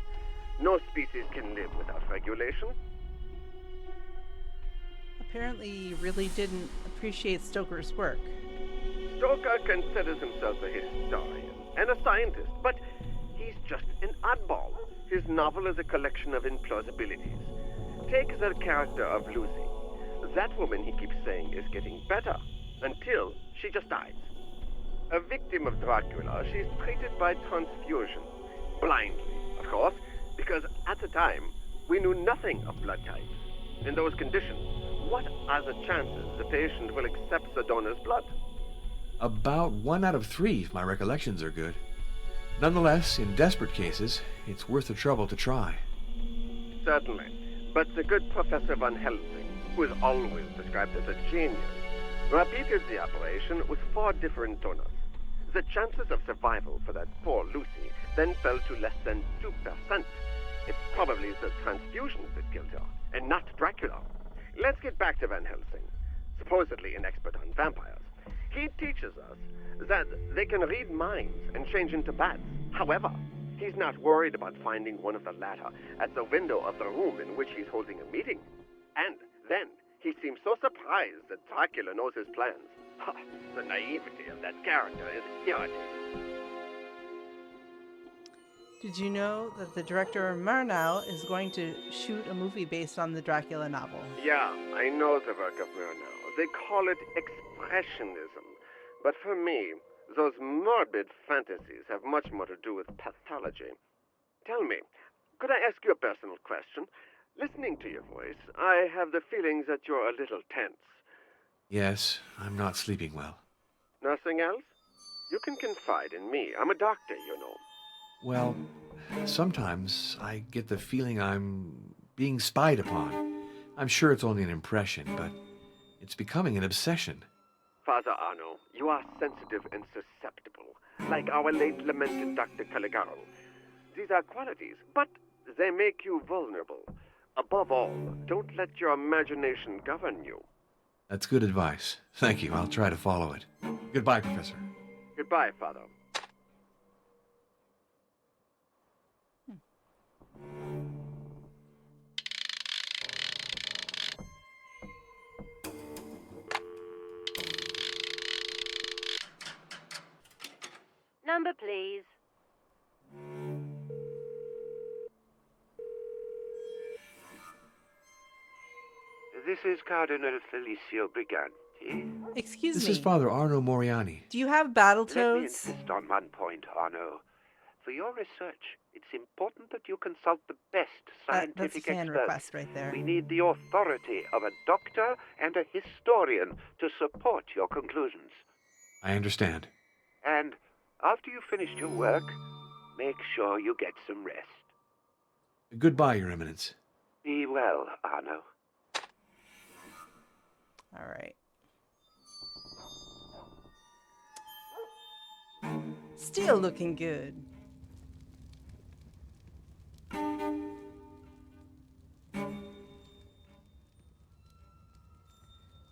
No species can live without regulation. Apparently, you really didn't appreciate Stoker's work. Stoker considers himself a historian and a scientist, but he's just an oddball. His novel is a collection of implausibilities. Take the character of Lucy. That woman, he keeps saying, is getting better, until she just dies. A victim of Dracula, she's treated by transfusion. Blindly, of course, because at the time, we knew nothing of blood types. In those conditions, what are the chances the patient will accept the donor's blood? About 1 out of 3, if my recollections are good. Nonetheless, in desperate cases, it's worth the trouble to try. Certainly. But the good Professor Van Helsing, who is always described as a genius, repeated the operation with 4 different donors. The chances of survival for that poor Lucy then fell to less than 2%. It's probably the transfusions that killed her, and not Dracula. Let's get back to Van Helsing, supposedly an expert on vampires. He teaches us that they can read minds and change into bats. However, he's not worried about finding one of the latter at the window of the room in which he's holding a meeting. And then he seems so surprised that Dracula knows his plans. The naivety of that character is irritating. Did you know that the director Murnau is going to shoot a movie based on the Dracula novel? Yeah, I know the work of Murnau. They call it expressionism. But for me, those morbid fantasies have much more to do with pathology. Tell me, could I ask you a personal question? Listening to your voice, I have the feeling that you're a little tense. Yes, I'm not sleeping well. Nothing else? You can confide in me. I'm a doctor, you know. Well, sometimes I get the feeling I'm being spied upon. I'm sure it's only an impression, but it's becoming an obsession. Father Arno, you are sensitive and susceptible, like our late lamented Dr. Caligaro. These are qualities, but they make you vulnerable. Above all, don't let your imagination govern you. That's good advice. Thank you. I'll try to follow it. Goodbye, Professor. Goodbye, Father. Number, please. This is Cardinal Felicio Briganti. Excuse This me. is Father Arno Moriani. Do you have Let me Battletoads? insist on one point, Arno. For your research, it's important that you consult the best That's a scientific fan experts. request right there. We need the authority of a doctor and a historian to support your conclusions. I understand. And after you've finished your work, make sure you get some rest. Goodbye, Your Eminence. Be well, Arno. All right. Still looking good.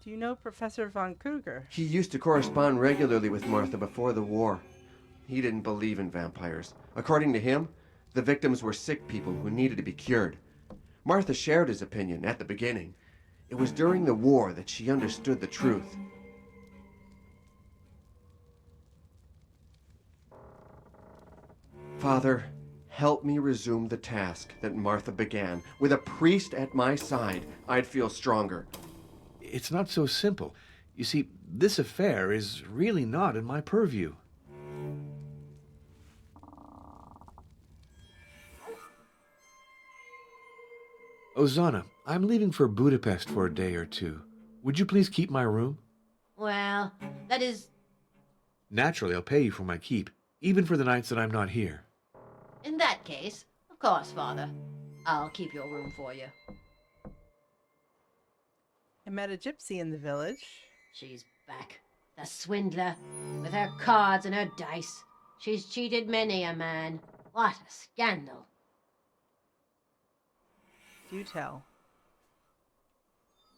Do Do you know Professor von Kruger? He used to correspond regularly with Martha before the war. He didn't believe in vampires. According to him, the victims were sick people who needed to be cured. Martha shared his opinion at the beginning. It was during the war that she understood the truth. Father, help me resume the task that Martha began. With a priest at my side, I'd feel stronger. It's not so simple. You see, this affair is really not in my purview. Ozana, I'm leaving for Budapest for a day or two. Would you please keep my room? Well, that is... Naturally, I'll pay you for my keep, even for the nights that I'm not here. In that case, of course, Father. I'll keep your room for you. I met a gypsy in the village. She's back. The swindler. With her cards and her dice. She's cheated many a man. What a scandal. Do tell.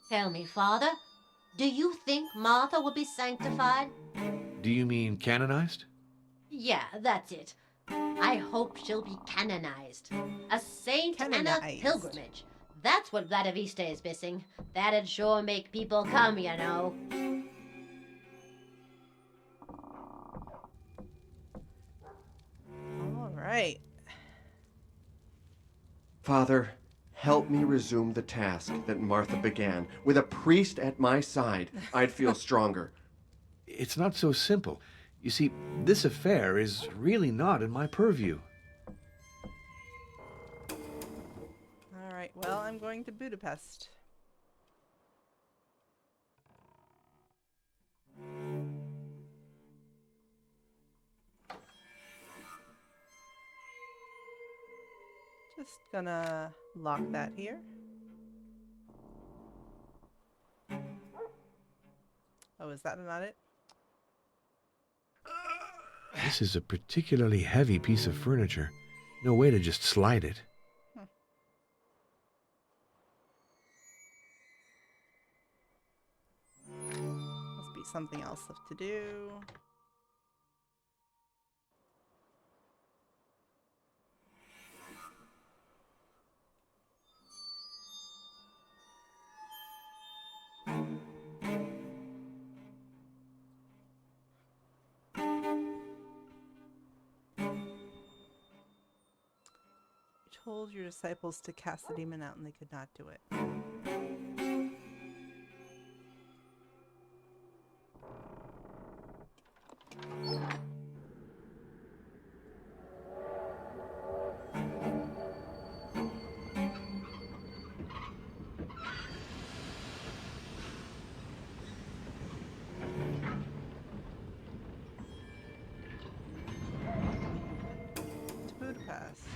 Tell me, Father, do you think Martha will be sanctified? Do you mean canonized? Yeah, that's it. I hope she'll be canonized. A saint and a Canonized. pilgrimage. That's what Vladivista is missing. That'd sure make people come, you know. All right. Father, help me resume the task that Martha began. With a priest at my side, I'd feel stronger. It's not so simple. You see, this affair is really not in my purview. All right. Well, I'm going to Budapest. Just gonna lock that here. Oh, is that not it? This is a particularly heavy piece of furniture. No way to just slide it. Must be something else left to do. Told your disciples to cast the demon out and they could not do it. To Budapest.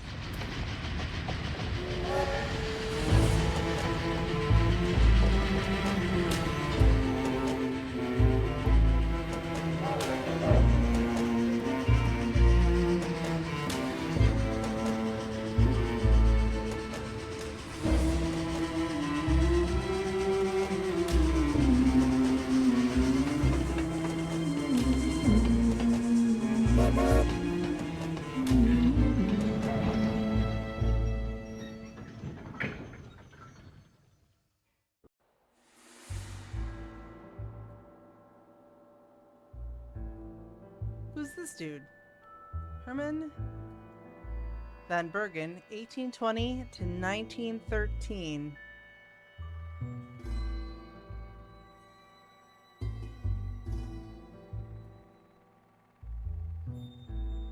Who's this dude? Herman Van Bergen, 1820 to 1913.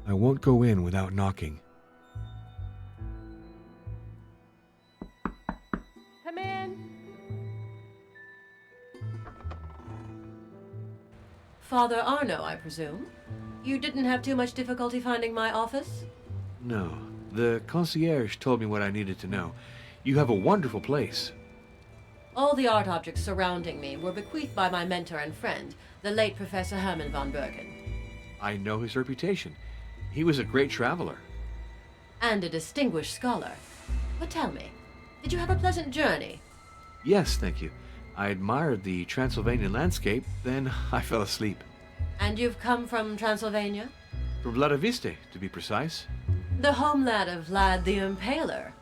I won't go in without knocking. Come in. Father Arno, I presume? You didn't have too much difficulty finding my office? No. The concierge told me what I needed to know. You have a wonderful place. All the art objects surrounding me were bequeathed by my mentor and friend, the late Professor Herman von Bergen. I know his reputation. He was a great traveler. And a distinguished scholar. But tell me, did you have a pleasant journey? Yes, thank you. I admired the Transylvanian landscape, then I fell asleep. And you've come from Transylvania? From Vladiviste, to be precise. The homeland of Vlad the Impaler.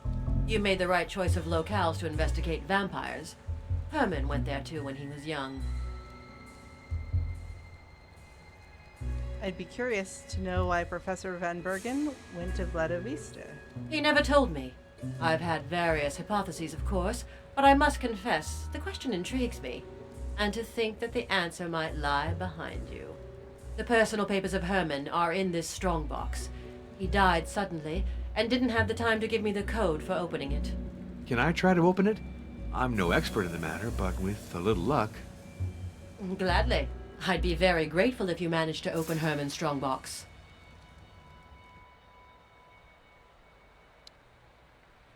You made the right choice of locales to investigate vampires. Herman went there too when he was young. I'd be curious to know why Professor Van Bergen went to Vladivista. He never told me. I've had various hypotheses, of course, but I must confess, the question intrigues me. And to think that the answer might lie behind you. The personal papers of Herman are in this strongbox. He died suddenly, and didn't have the time to give me the code for opening it. Can I try to open it? I'm no expert in the matter, but with a little luck. Gladly. I'd be very grateful if you managed to open Herman's strongbox.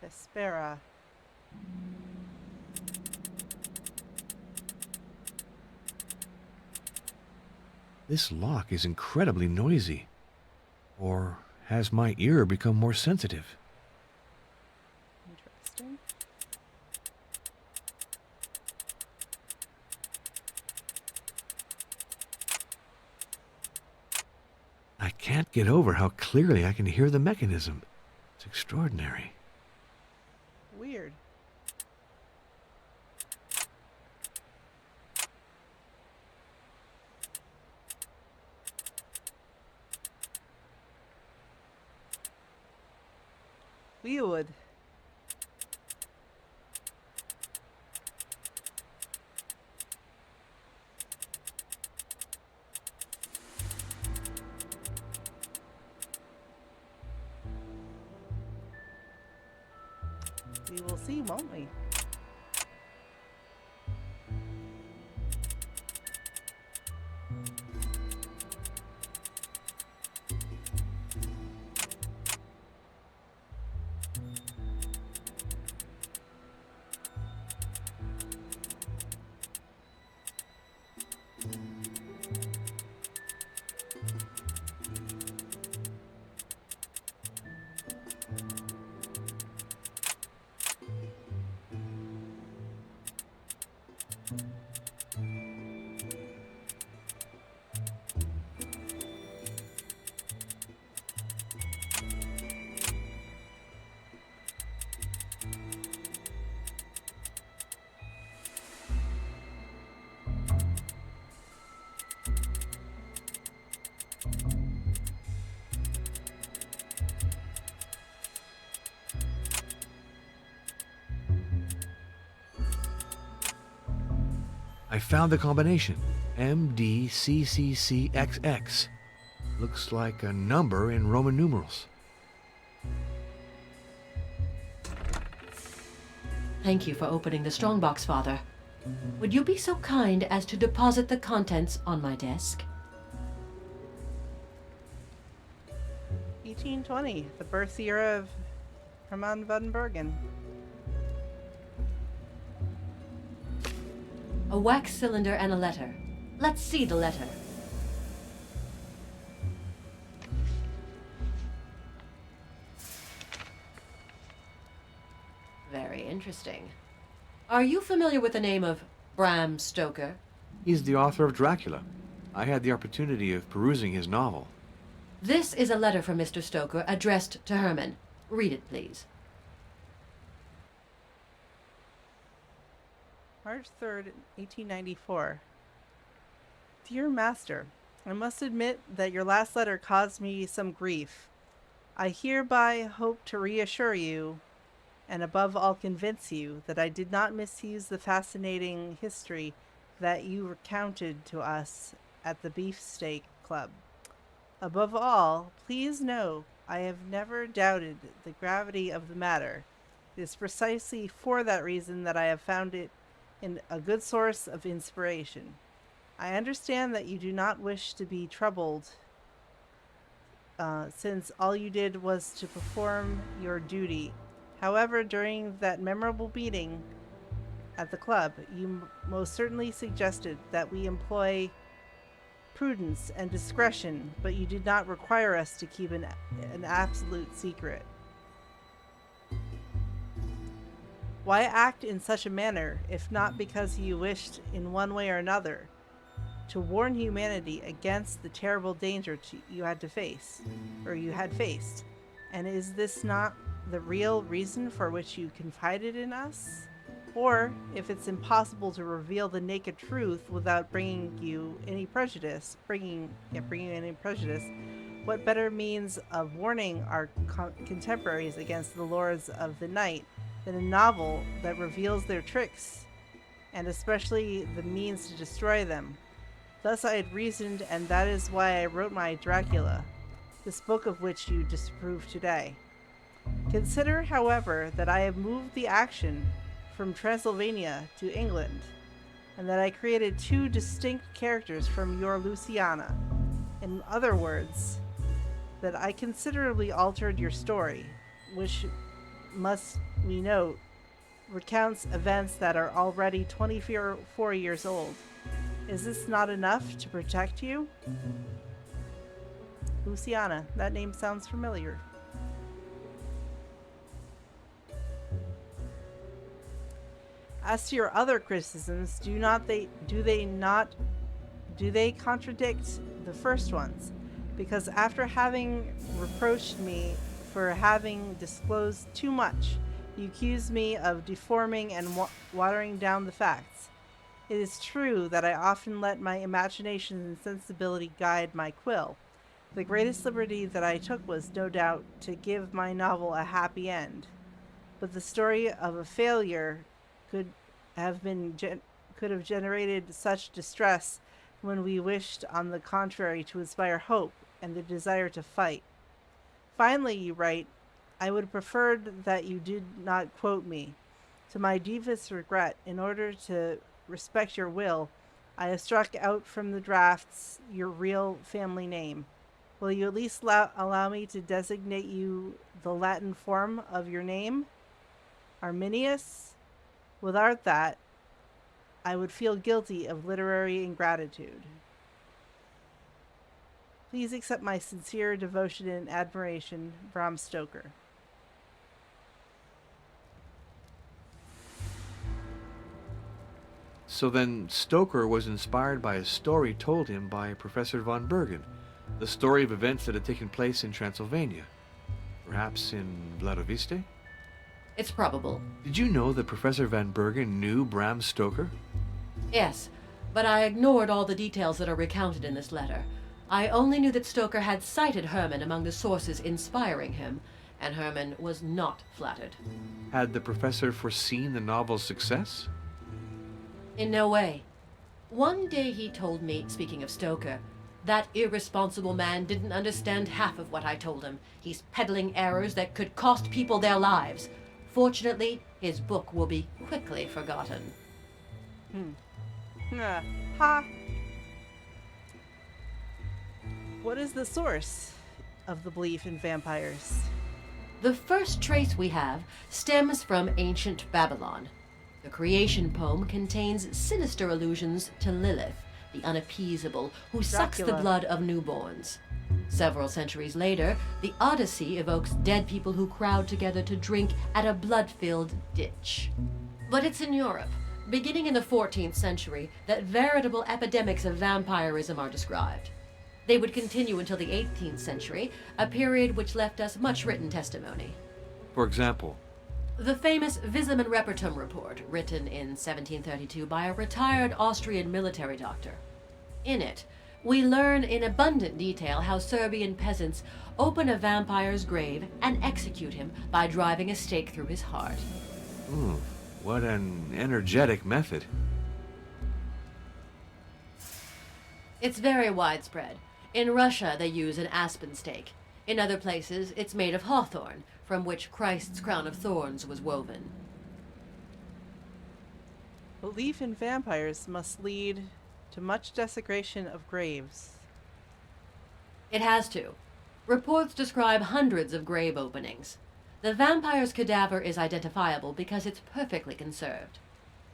Vespera. This lock is incredibly noisy. Or has my ear become more sensitive? Interesting. I can't get over how clearly I can hear the mechanism. It's extraordinary. Weird. Weird. We will see, won't we? I found the combination. MDCCCXX. Looks like a number in Roman numerals. Thank you for opening the strongbox, Father. Would you be so kind as to deposit the contents on my desk? 1820, the birth year of Herman van Bergen. A wax cylinder and a letter. Let's see the letter. Very interesting. Are you familiar with the name of Bram Stoker? He's the author of Dracula. I had the opportunity of perusing his novel. This is a letter from Mr. Stoker addressed to Herman. Read it, please. March 3rd, 1894. Dear Master, I must admit that your last letter caused me some grief. I hereby hope to reassure you, and above all convince you, that I did not misuse the fascinating history that you recounted to us at the Beefsteak Club. Above all, please know I have never doubted the gravity of the matter. It is precisely for that reason that I have found it in a good source of inspiration. I understand that you do not wish to be troubled, since all you did was to perform your duty. However, during that memorable meeting at the club, you most certainly suggested that we employ prudence and discretion, but you did not require us to keep an absolute secret. Why act in such a manner, if not because you wished, in one way or another, to warn humanity against the terrible danger you had to face, or you had faced? And is this not the real reason for which you confided in us? Or, if it's impossible to reveal the naked truth without bringing you any prejudice, what better means of warning our contemporaries against the lords of the night than a novel that reveals their tricks, and especially the means to destroy them? Thus I had reasoned, and that is why I wrote my Dracula, this book of which you disapprove today. Consider, however, that I have moved the action from Transylvania to England, and that I created two distinct characters from your Luciana. In other words, that I considerably altered your story, which, must we note, recounts events that are already 24 years old. Is this not enough to protect you? Luciana, that name sounds familiar. As to your other criticisms, do they contradict the first ones? Because after having reproached me for having disclosed too much, you accuse me of deforming and watering down the facts. It is true that I often let my imagination and sensibility guide my quill. The greatest liberty that I took was, no doubt, to give my novel a happy end. But the story of a failure could have generated such distress when we wished, on the contrary, to inspire hope and the desire to fight. Finally, you write, I would have preferred that you did not quote me. To my deepest regret, in order to respect your will, I have struck out from the drafts your real family name. Will you at least allow me to designate you the Latin form of your name? Arminius? Without that, I would feel guilty of literary ingratitude. Please accept my sincere devotion and admiration, Bram Stoker. So then Stoker was inspired by a story told him by Professor von Bergen, the story of events that had taken place in Transylvania. Perhaps in Vladoviste? It's probable. Did you know that Professor van Bergen knew Bram Stoker? Yes, but I ignored all the details that are recounted in this letter. I only knew that Stoker had cited Herman among the sources inspiring him, and Herman was not flattered. Had the professor foreseen the novel's success? In no way. One day he told me, speaking of Stoker, that irresponsible man didn't understand half of what I told him. He's peddling errors that could cost people their lives. Fortunately, his book will be quickly forgotten. Ha! What is the source of the belief in vampires? The first trace we have stems from ancient Babylon. The creation poem contains sinister allusions to Lilith, the unappeasable, who sucks the Dracula. blood of newborns. Several centuries later, the Odyssey evokes dead people who crowd together to drink at a blood-filled ditch. But it's in Europe, beginning in the 14th century, that veritable epidemics of vampirism are described. They would continue until the 18th century, a period which left us much written testimony. For example, The famous Visum and Repertum report, written in 1732 by a retired Austrian military doctor. In it, we learn in abundant detail how Serbian peasants open a vampire's grave and execute him by driving a stake through his heart. what an energetic method. It's very widespread. In Russia, they use an aspen stake. In other places, it's made of hawthorn, from which Christ's crown of thorns was woven. Belief in vampires must lead to much desecration of graves. It has to. Reports describe hundreds of grave openings. The vampire's cadaver is identifiable because it's perfectly conserved.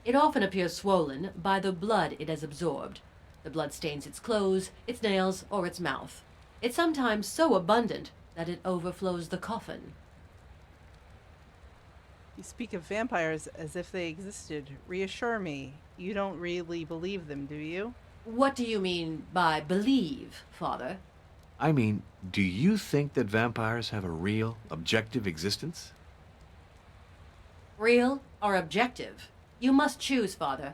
It often appears swollen by the blood it has absorbed. The blood stains its clothes, its nails, or its mouth. It's sometimes so abundant that it overflows the coffin. You speak of vampires as if they existed. Reassure me, you don't really believe them, do you? What do you mean by believe, Father? I mean, do you think that vampires have a real, objective existence? Real or objective? You must choose, Father,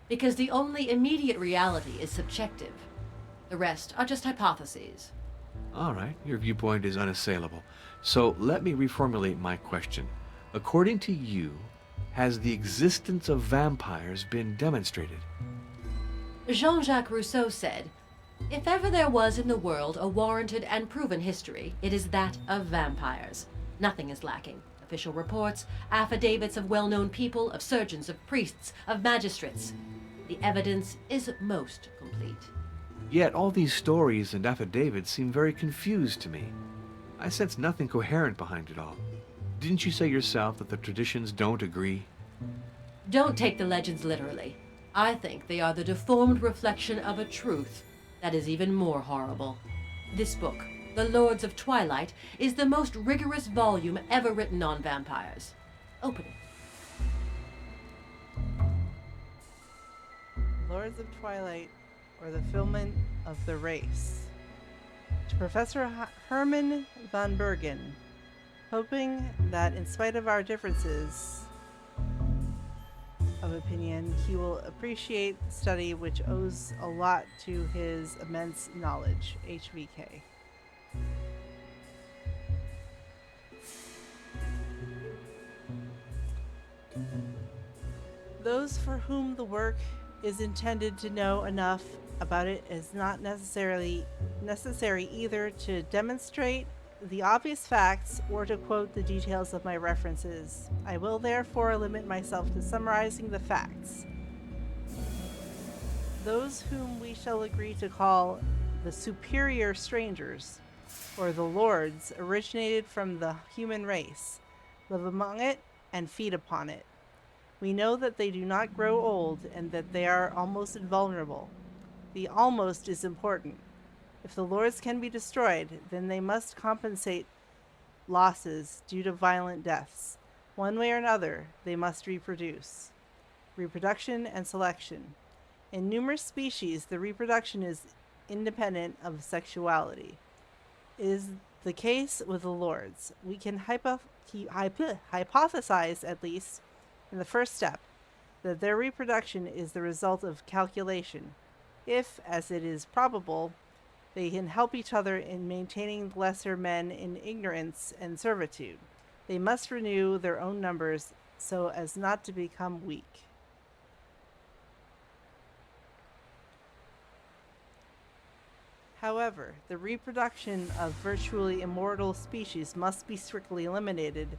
because the only immediate reality is subjective. The rest are just hypotheses. All right, your viewpoint is unassailable. So let me reformulate my question. According to you, has the existence of vampires been demonstrated? Jean-Jacques Rousseau said, "If ever there was in the world a warranted and proven history, it is that of vampires. Nothing is lacking. Official reports, affidavits of well-known people, of surgeons, of priests, of magistrates. The evidence is most complete." Yet all these stories and affidavits seem very confused to me. I sense nothing coherent behind it all. Didn't you say yourself that the traditions don't agree? Don't take the legends literally. I think they are the deformed reflection of a truth that is even more horrible. This book, The Lords of Twilight, is the most rigorous volume ever written on vampires. Open it. Lords of Twilight, or the Fulfillment of the Race. To Professor Herman von Bergen, hoping that in spite of our differences of opinion, he will appreciate the study which owes a lot to his immense knowledge. HVK. Those for whom the work is intended to know enough about it is not necessary either to demonstrate the obvious facts or to quote the details of my references. I will therefore limit myself to summarizing the facts. Those whom we shall agree to call the superior strangers, or the lords, originated from the human race, live among it, and feed upon it. We know that they do not grow old and that they are almost invulnerable. The almost is important. If the lords can be destroyed, then they must compensate losses due to violent deaths. One way or another, they must reproduce. Reproduction and selection. In numerous species, the reproduction is independent of sexuality. It is the case with the lords. We can hypothesize, at least, in the first step, that their reproduction is the result of calculation. If, as it is probable, they can help each other in maintaining the lesser men in ignorance and servitude, they must renew their own numbers so as not to become weak. However, the reproduction of virtually immortal species must be strictly eliminated,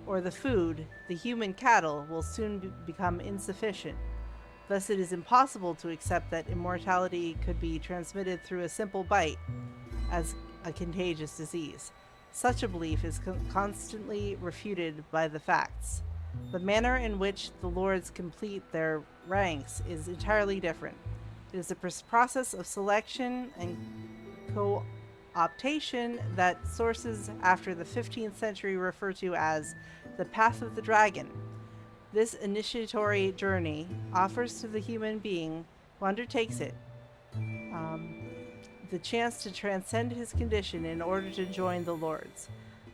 or the food, the human cattle, will soon become insufficient. Thus, it is impossible to accept that immortality could be transmitted through a simple bite as a contagious disease. Such a belief is constantly refuted by the facts. The manner in which the lords complete their ranks is entirely different. It is a process of selection and co-optation that sources after the 15th century refer to as the Path of the Dragon. This initiatory journey offers to the human being who undertakes it the chance to transcend his condition in order to join the lords.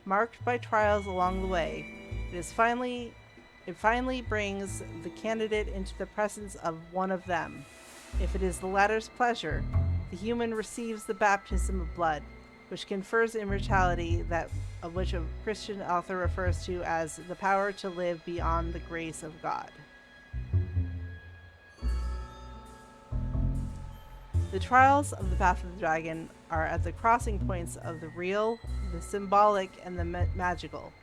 Marked by trials along the way, it finally brings the candidate into the presence of one of them. If it is the latter's pleasure, the human receives the baptism of blood, which confers immortality, that of which a Christian author refers to as the power to live beyond the grace of God. The trials of the Path of the Dragon are at the crossing points of the real, the symbolic, and the magical.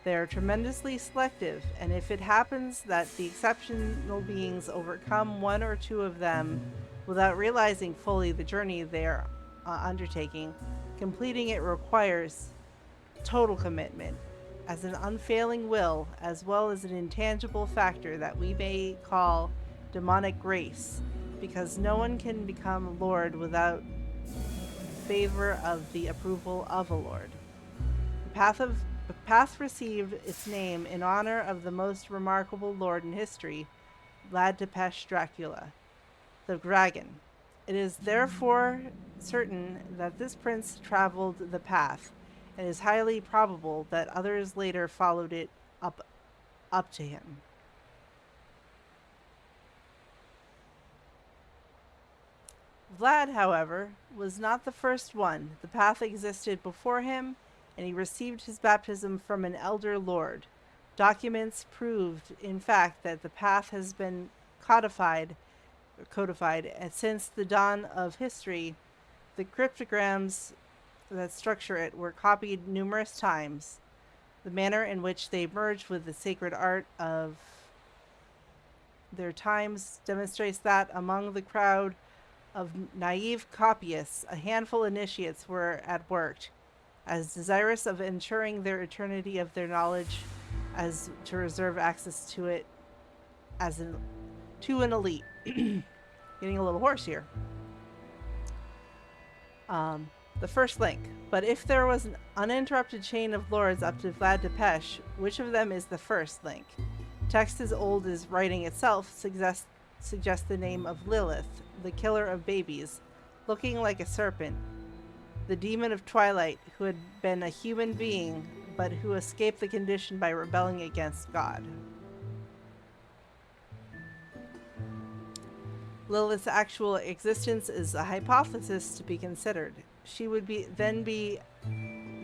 They are tremendously selective, and if it happens that the exceptional beings overcome one or two of them without realizing fully the journey they are undertaking, completing it requires total commitment, as an unfailing will, as well as an intangible factor that we may call demonic grace, because no one can become Lord without favor of the approval of a Lord. The path of The path received its name in honor of the most remarkable lord in history, Vlad Tepes Dracula, the dragon. It is therefore certain that this prince traveled the path, and it is highly probable that others later followed it up to him. Vlad, however, was not the first one. The path existed before him, and he received his baptism from an elder lord. Documents proved, in fact, that the path has been codified and since the dawn of history. The cryptograms that structure it were copied numerous times. The manner in which they merged with the sacred art of their times demonstrates that among the crowd of naive copyists, a handful of initiates were at work, as desirous of ensuring their eternity of their knowledge as to reserve access to it to an elite. Getting a little hoarse here. The first link. But if there was an uninterrupted chain of lords up to Vlad Tepes, which of them is the first link? Text as old as writing itself suggests the name of Lilith, the killer of babies, looking like a serpent, the demon of twilight who had been a human being but who escaped the condition by rebelling against God. Lilith's actual existence is a hypothesis to be considered. She would then be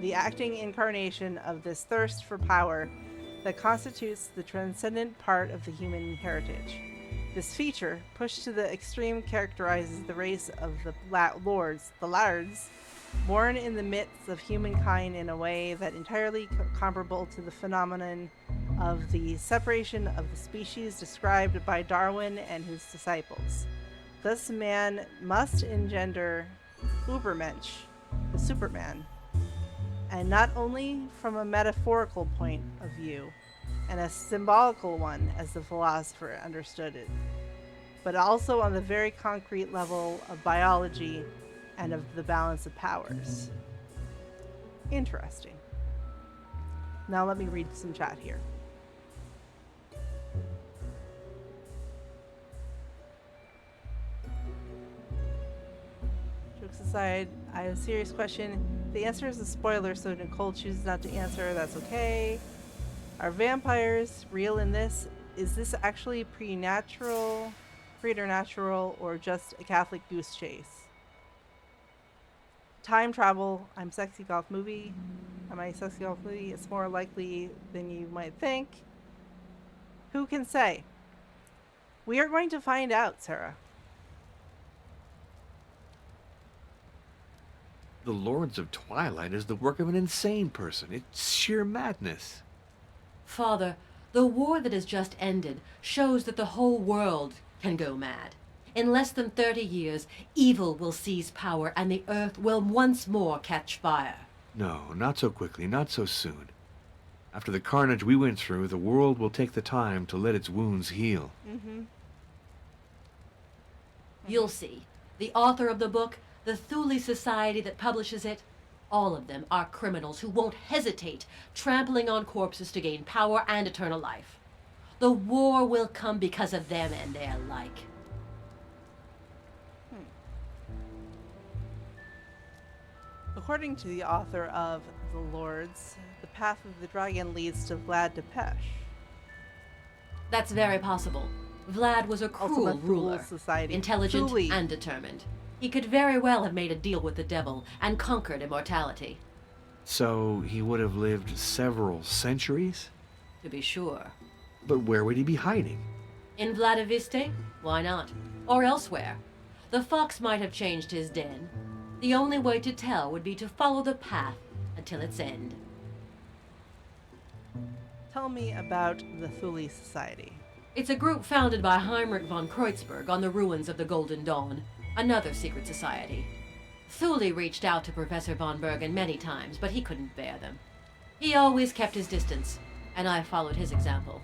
the acting incarnation of this thirst for power that constitutes the transcendent part of the human heritage. This feature, pushed to the extreme, characterizes the race of the Lards, born in the midst of humankind in a way that entirely comparable to the phenomenon of the separation of the species described by Darwin and his disciples. Thus man must engender Ubermensch, the Superman, and not only from a metaphorical point of view, and a symbolical one as the philosopher understood it, but also on the very concrete level of biology and of the balance of powers. Interesting. Now let me read some chat here. Jokes aside, I have a serious question. The answer is a spoiler, so Nicole chooses not to answer. That's okay. Are vampires real in this? Is this actually preternatural, or just a Catholic goose chase? Time travel. I'm Sexy Golf Movie. Am I Sexy Golf Movie? It's more likely than you might think. Who can say? We are going to find out, Sarah. The Lords of Twilight is the work of an insane person. It's sheer madness. Father, the war that has just ended shows that the whole world can go mad. In less than 30 years, evil will seize power and the earth will once more catch fire. No, not so quickly, not so soon. After the carnage we went through, the world will take the time to let its wounds heal. You'll see. The author of the book, the Thule Society that publishes it, all of them are criminals who won't hesitate trampling on corpses to gain power and eternal life. The war will come because of them and their like. According to the author of The Lords, the path of the dragon leads to Vlad Tepes. That's very possible. Vlad was a cruel ruler, intelligent Thule. and determined. He could very well have made a deal with the devil and conquered immortality. So he would have lived several centuries? To be sure. But where would he be hiding? In Vladiviste? Why not? Or elsewhere. The fox might have changed his den. The only way to tell would be to follow the path until its end. Tell me about the Thule Society. It's a group founded by Heinrich von Kreutzberg on the ruins of the Golden Dawn, another secret society. Thule reached out to Professor von Bergen many times, but he couldn't bear them. He always kept his distance, and I followed his example.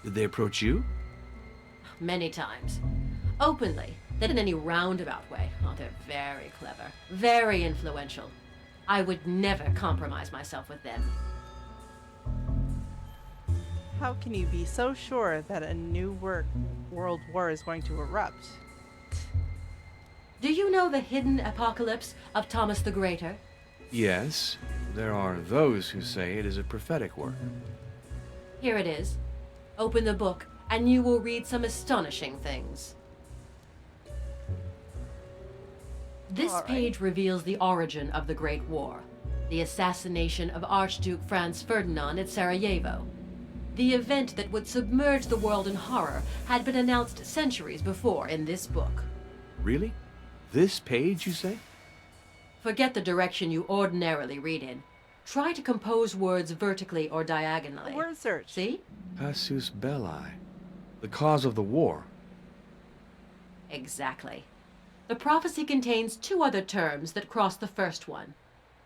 Did they approach you? Many times. Openly, not in any roundabout way. Oh, they're very clever, very influential. I would never compromise myself with them. How can you be so sure that a new world war is going to erupt? Do you know the hidden apocalypse of Thomas the Greater? Yes, there are those who say it is a prophetic work. Here it is. Open the book, and you will read some astonishing things. This All right. page reveals the origin of the Great War, the assassination of Archduke Franz Ferdinand at Sarajevo. The event that would submerge the world in horror had been announced centuries before in this book. Really? This page, you say? Forget the direction you ordinarily read in. Try to compose words vertically or diagonally. Word search. See? Casus belli. The cause of the war. Exactly. The prophecy contains two other terms that cross the first one.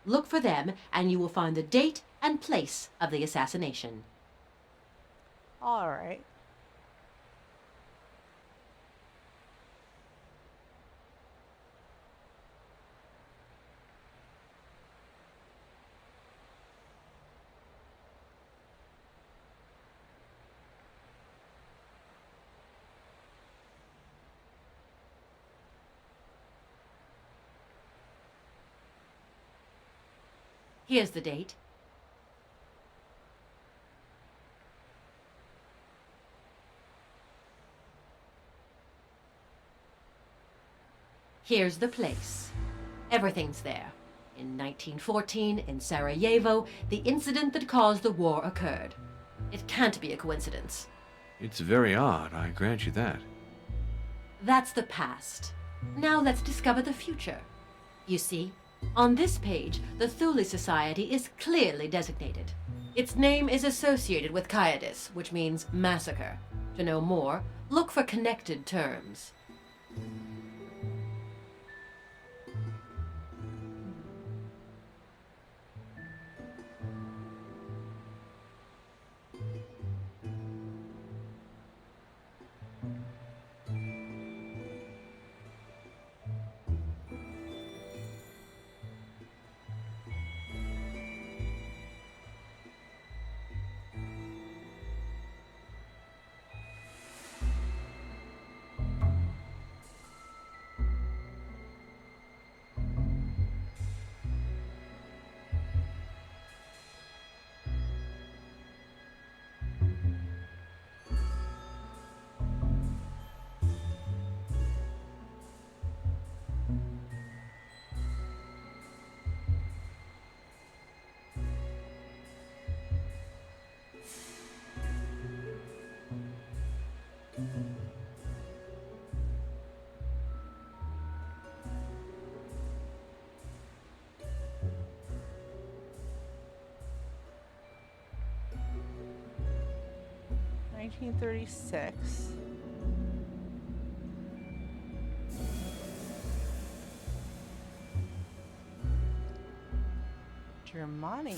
Look for them, and you will find the date and place of the assassination. All right. Here's the date. Here's the place. Everything's there. In 1914, in Sarajevo, the incident that caused the war occurred. It can't be a coincidence. It's very odd, I grant you that. That's the past. Now let's discover the future. You see, on this page, the Thule Society is clearly designated. Its name is associated with Kaiadis, which means massacre. To know more, look for connected terms. $1936. Germania.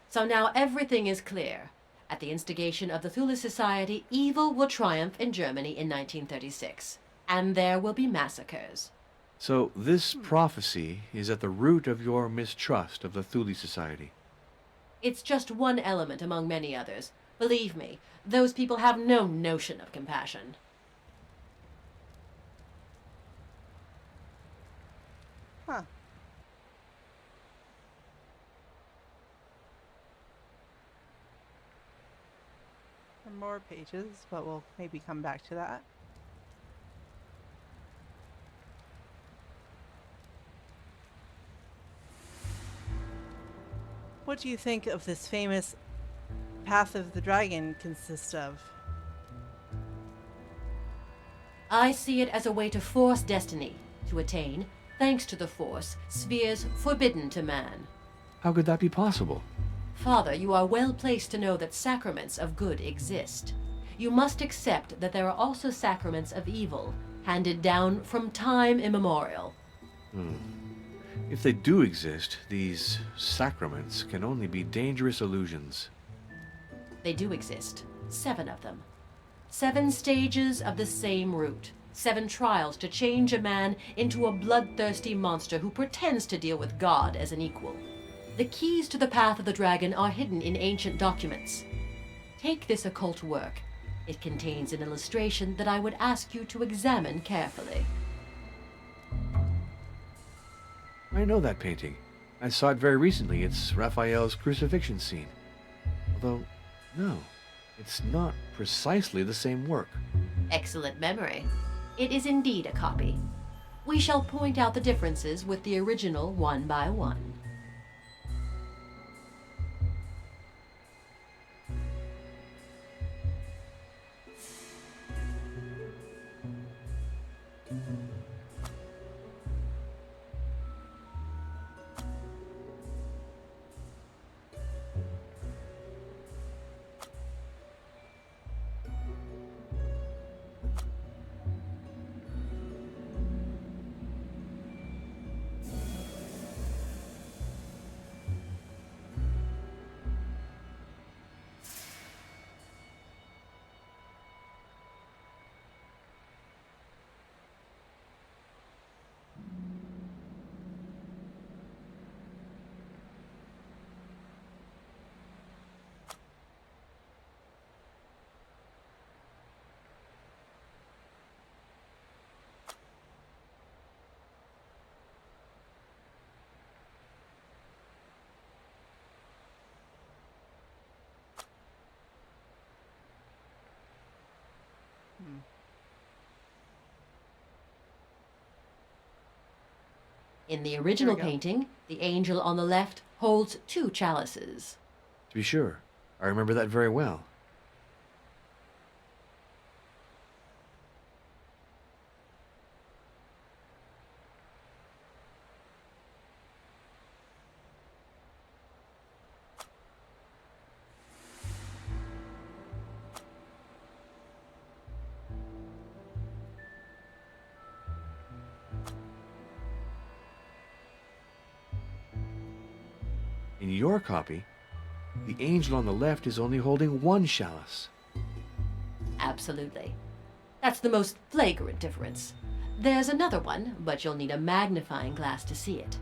So now everything is clear. At the instigation of the Thule Society, evil will triumph in Germany in 1936. And there will be massacres. So this prophecy is at the root of your mistrust of the Thule Society. It's just one element among many others. Believe me, those people have no notion of compassion. Huh. More pages, but we'll maybe come back to that. What do you think of this famous Path of the Dragon consist of? I see it as a way to force destiny, to attain, thanks to the Force, spheres forbidden to man. How could that be possible? Father, you are well placed to know that sacraments of good exist. You must accept that there are also sacraments of evil, handed down from time immemorial. If they do exist, these sacraments can only be dangerous illusions. They do exist. 7 of them. 7 stages of the same route. 7 trials to change a man into a bloodthirsty monster who pretends to deal with God as an equal. The keys to the path of the dragon are hidden in ancient documents. Take this occult work. It contains an illustration that I would ask you to examine carefully. I know that painting. I saw it very recently. It's Raphael's crucifixion scene. Although, no, it's not precisely the same work. Excellent memory. It is indeed a copy. We shall point out the differences with the original one by one. In the original painting, the angel on the left holds 2 chalices. To be sure, I remember that very well. In your copy, the angel on the left is only holding 1 chalice. Absolutely. That's the most flagrant difference. There's another one, but you'll need a magnifying glass to see it.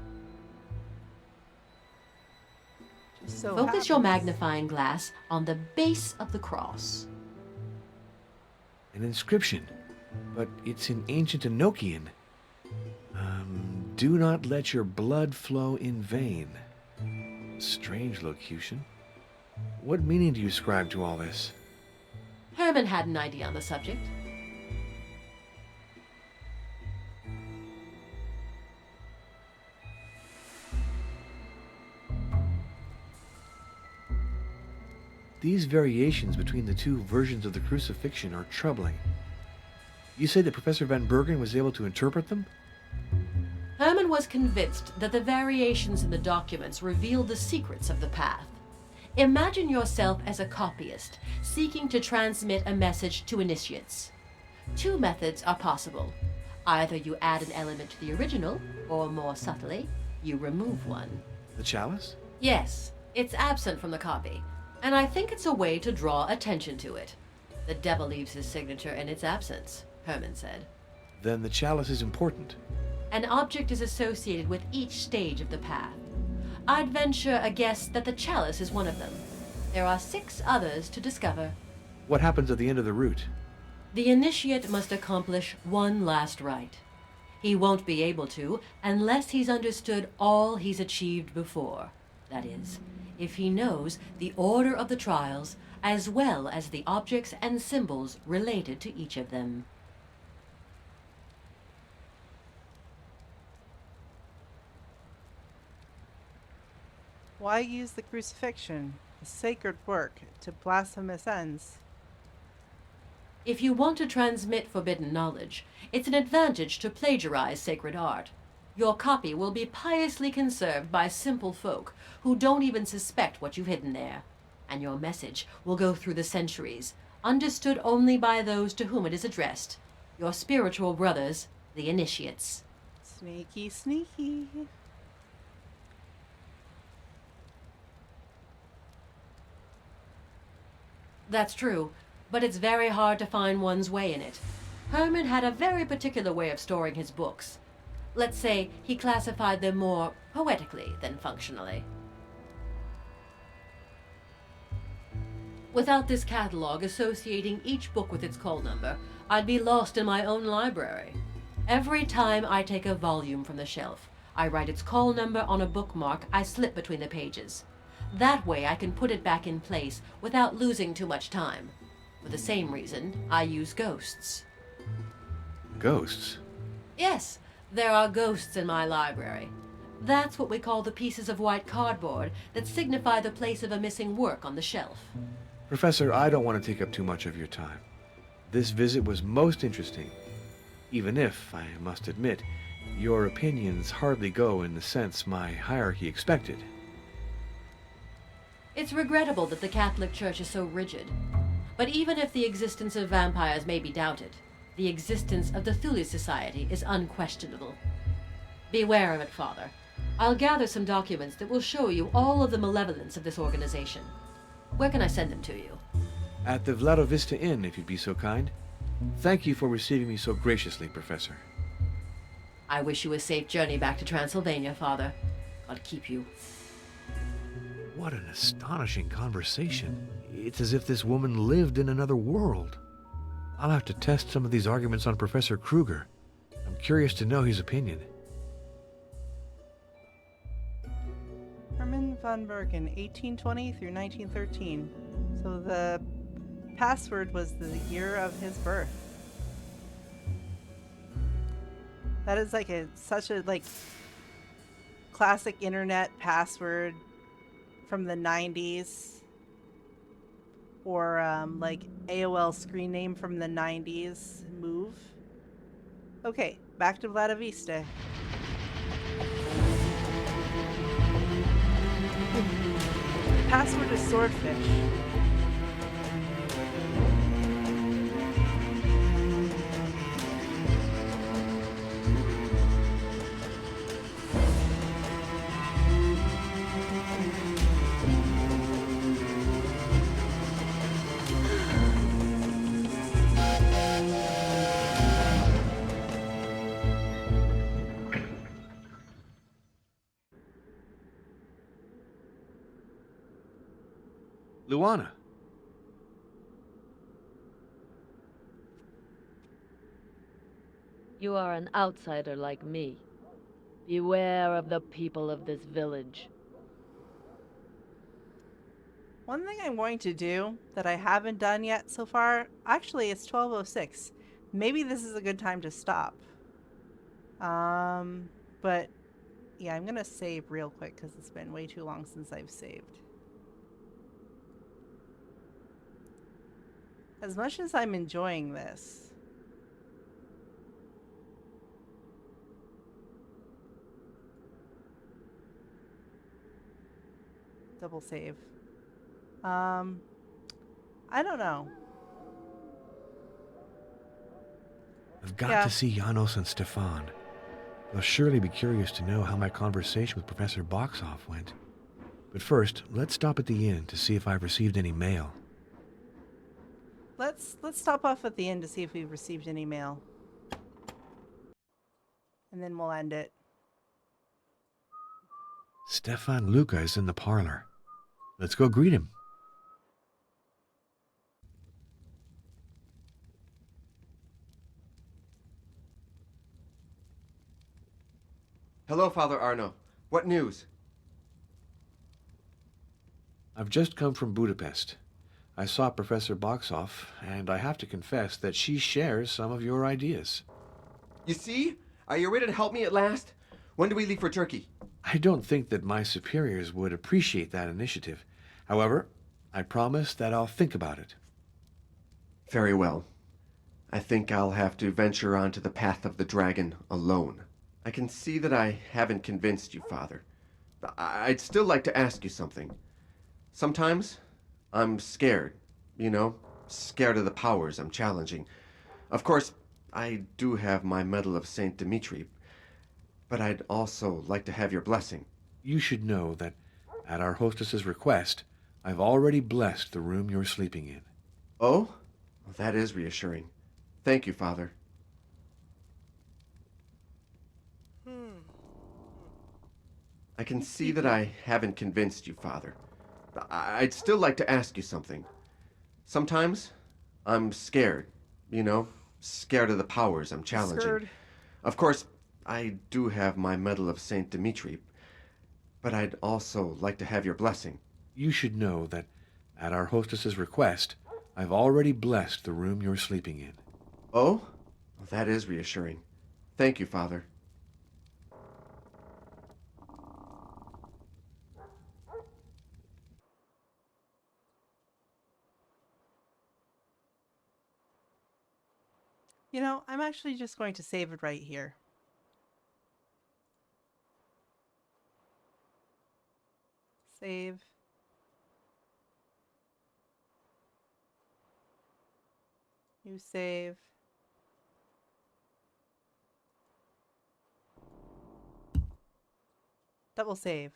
Focus your magnifying glass on the base of the cross. An inscription, but it's in ancient Enochian. Do not let your blood flow in vain. Strange locution. What meaning do you ascribe to all this? Herman had an idea on the subject. These variations between the 2 versions of the crucifixion are troubling. You say that Professor Van Bergen was able to interpret them? Herman was convinced that the variations in the documents revealed the secrets of the path. Imagine yourself as a copyist, seeking to transmit a message to initiates. 2 methods are possible. Either you add an element to the original, or more subtly, you remove one. The chalice? Yes, it's absent from the copy, and I think it's a way to draw attention to it. The devil leaves his signature in its absence, Herman said. Then the chalice is important. An object is associated with each stage of the path. I'd venture a guess that the chalice is one of them. There are 6 others to discover. What happens at the end of the route? The initiate must accomplish one last rite. He won't be able to unless he's understood all he's achieved before. That is, if he knows the order of the trials, as well as the objects and symbols related to each of them. Why use the crucifixion, a sacred work, to blasphemous ends? If you want to transmit forbidden knowledge, it's an advantage to plagiarize sacred art. Your copy will be piously conserved by simple folk who don't even suspect what you've hidden there. And your message will go through the centuries, understood only by those to whom it is addressed. Your spiritual brothers, the initiates. Sneaky, sneaky. That's true, but it's very hard to find one's way in it. Herman had a very particular way of storing his books. Let's say he classified them more poetically than functionally. Without this catalog associating each book with its call number, I'd be lost in my own library. Every time I take a volume from the shelf, I write its call number on a bookmark I slip between the pages. That way I can put it back in place without losing too much time. For the same reason, I use ghosts. Ghosts? Yes, there are ghosts in my library. That's what we call the pieces of white cardboard that signify the place of a missing work on the shelf. Professor, I don't want to take up too much of your time. This visit was most interesting, even if, I must admit, your opinions hardly go in the sense my hierarchy expected. It's regrettable that the Catholic Church is so rigid. But even if the existence of vampires may be doubted, the existence of the Thule Society is unquestionable. Beware of it, Father. I'll gather some documents that will show you all of the malevolence of this organization. Where can I send them to you? At the Vladovista Inn, if you'd be so kind. Thank you for receiving me so graciously, Professor. I wish you a safe journey back to Transylvania, Father. God keep you. What an astonishing conversation. It's as if this woman lived in another world. I'll have to test some of these arguments on Professor Kruger. I'm curious to know his opinion. Herman von Bergen, 1820 through 1913. So the password was the year of his birth. That is like such a classic internet password from the 90s. Or like AOL screen name from the 90s move. Okay, back to Vladivista. Password is swordfish. Luana. You are an outsider like me. Beware of the people of this village. One thing I'm going to do that I haven't done yet so far, actually it's 12:06. Maybe this is a good time to stop. But yeah, I'm gonna save real quick because it's been way too long since I've saved. As much as I'm enjoying this, double save. I don't know. I've got to see Janos and Stefan. They'll surely be curious to know how my conversation with Professor Boxoff went. But first, let's stop at the inn to see if I've received any mail. Let's stop off at the end to see if we've received any mail. And then we'll end it. Stefan Luca is in the parlor. Let's go greet him. Hello, Father Arno. What news? I've just come from Budapest. I saw Professor Boxoff, and I have to confess that she shares some of your ideas. You see? Are you ready to help me at last? When do we leave for Turkey? I don't think that my superiors would appreciate that initiative. However, I promise that I'll think about it. Very well. I think I'll have to venture onto the path of the dragon alone. I can see that I haven't convinced you, Father. I'd still like to ask you something. Sometimes I'm scared, scared of the powers I'm challenging. Of course, I do have my Medal of St. Dimitri, but I'd also like to have your blessing. You should know that, at our hostess's request, I've already blessed the room you're sleeping in. Oh? Well, that is reassuring. Thank you, Father. I can see that I haven't convinced you, Father. I'd still like to ask you something. Sometimes I'm scared, you know, scared of the powers I'm challenging. Scared. Of course, I do have my Medal of St. Dimitri, but I'd also like to have your blessing. You should know that, at our hostess's request, I've already blessed the room you're sleeping in. Oh? Well, that is reassuring. Thank you, Father. You know, I'm actually just going to save it right here. Save. New save. That will save.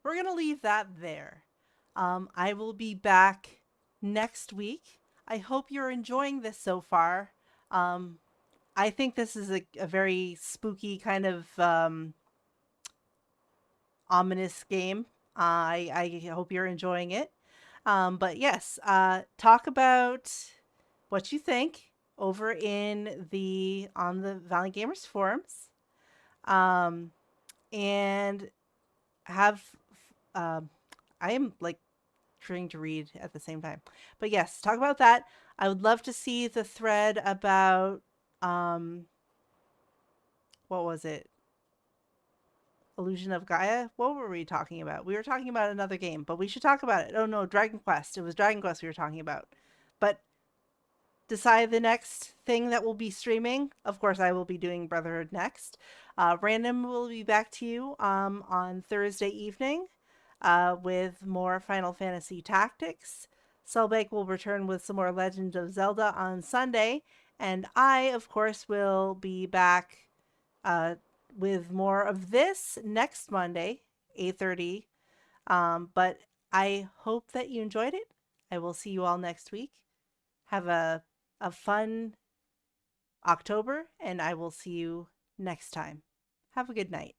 We're going to leave that there. I will be back next week. I hope you're enjoying this so far. I think this is a very spooky kind of ominous game. I hope you're enjoying it. But yes, talk about what you think over in the on the Valiant Gamers forums, um, and have. I am like trying to read at the same time, but yes, talk about that. I would love to see the thread about what was it? Illusion of Gaia? What were we talking about? We were talking about another game, but we should talk about it. Oh no, Dragon Quest. It was Dragon Quest we were talking about. But decide the next thing that will be streaming. Of course, I will be doing Brotherhood next. Random will be back to you on Thursday evening with more Final Fantasy Tactics. Selbek will return with some more Legend of Zelda on Sunday. And I, of course, will be back uh, with more of this next Monday, 8:30. But I hope that you enjoyed it. I will see you all next week. Have a fun October, and I will see you next time. Have a good night.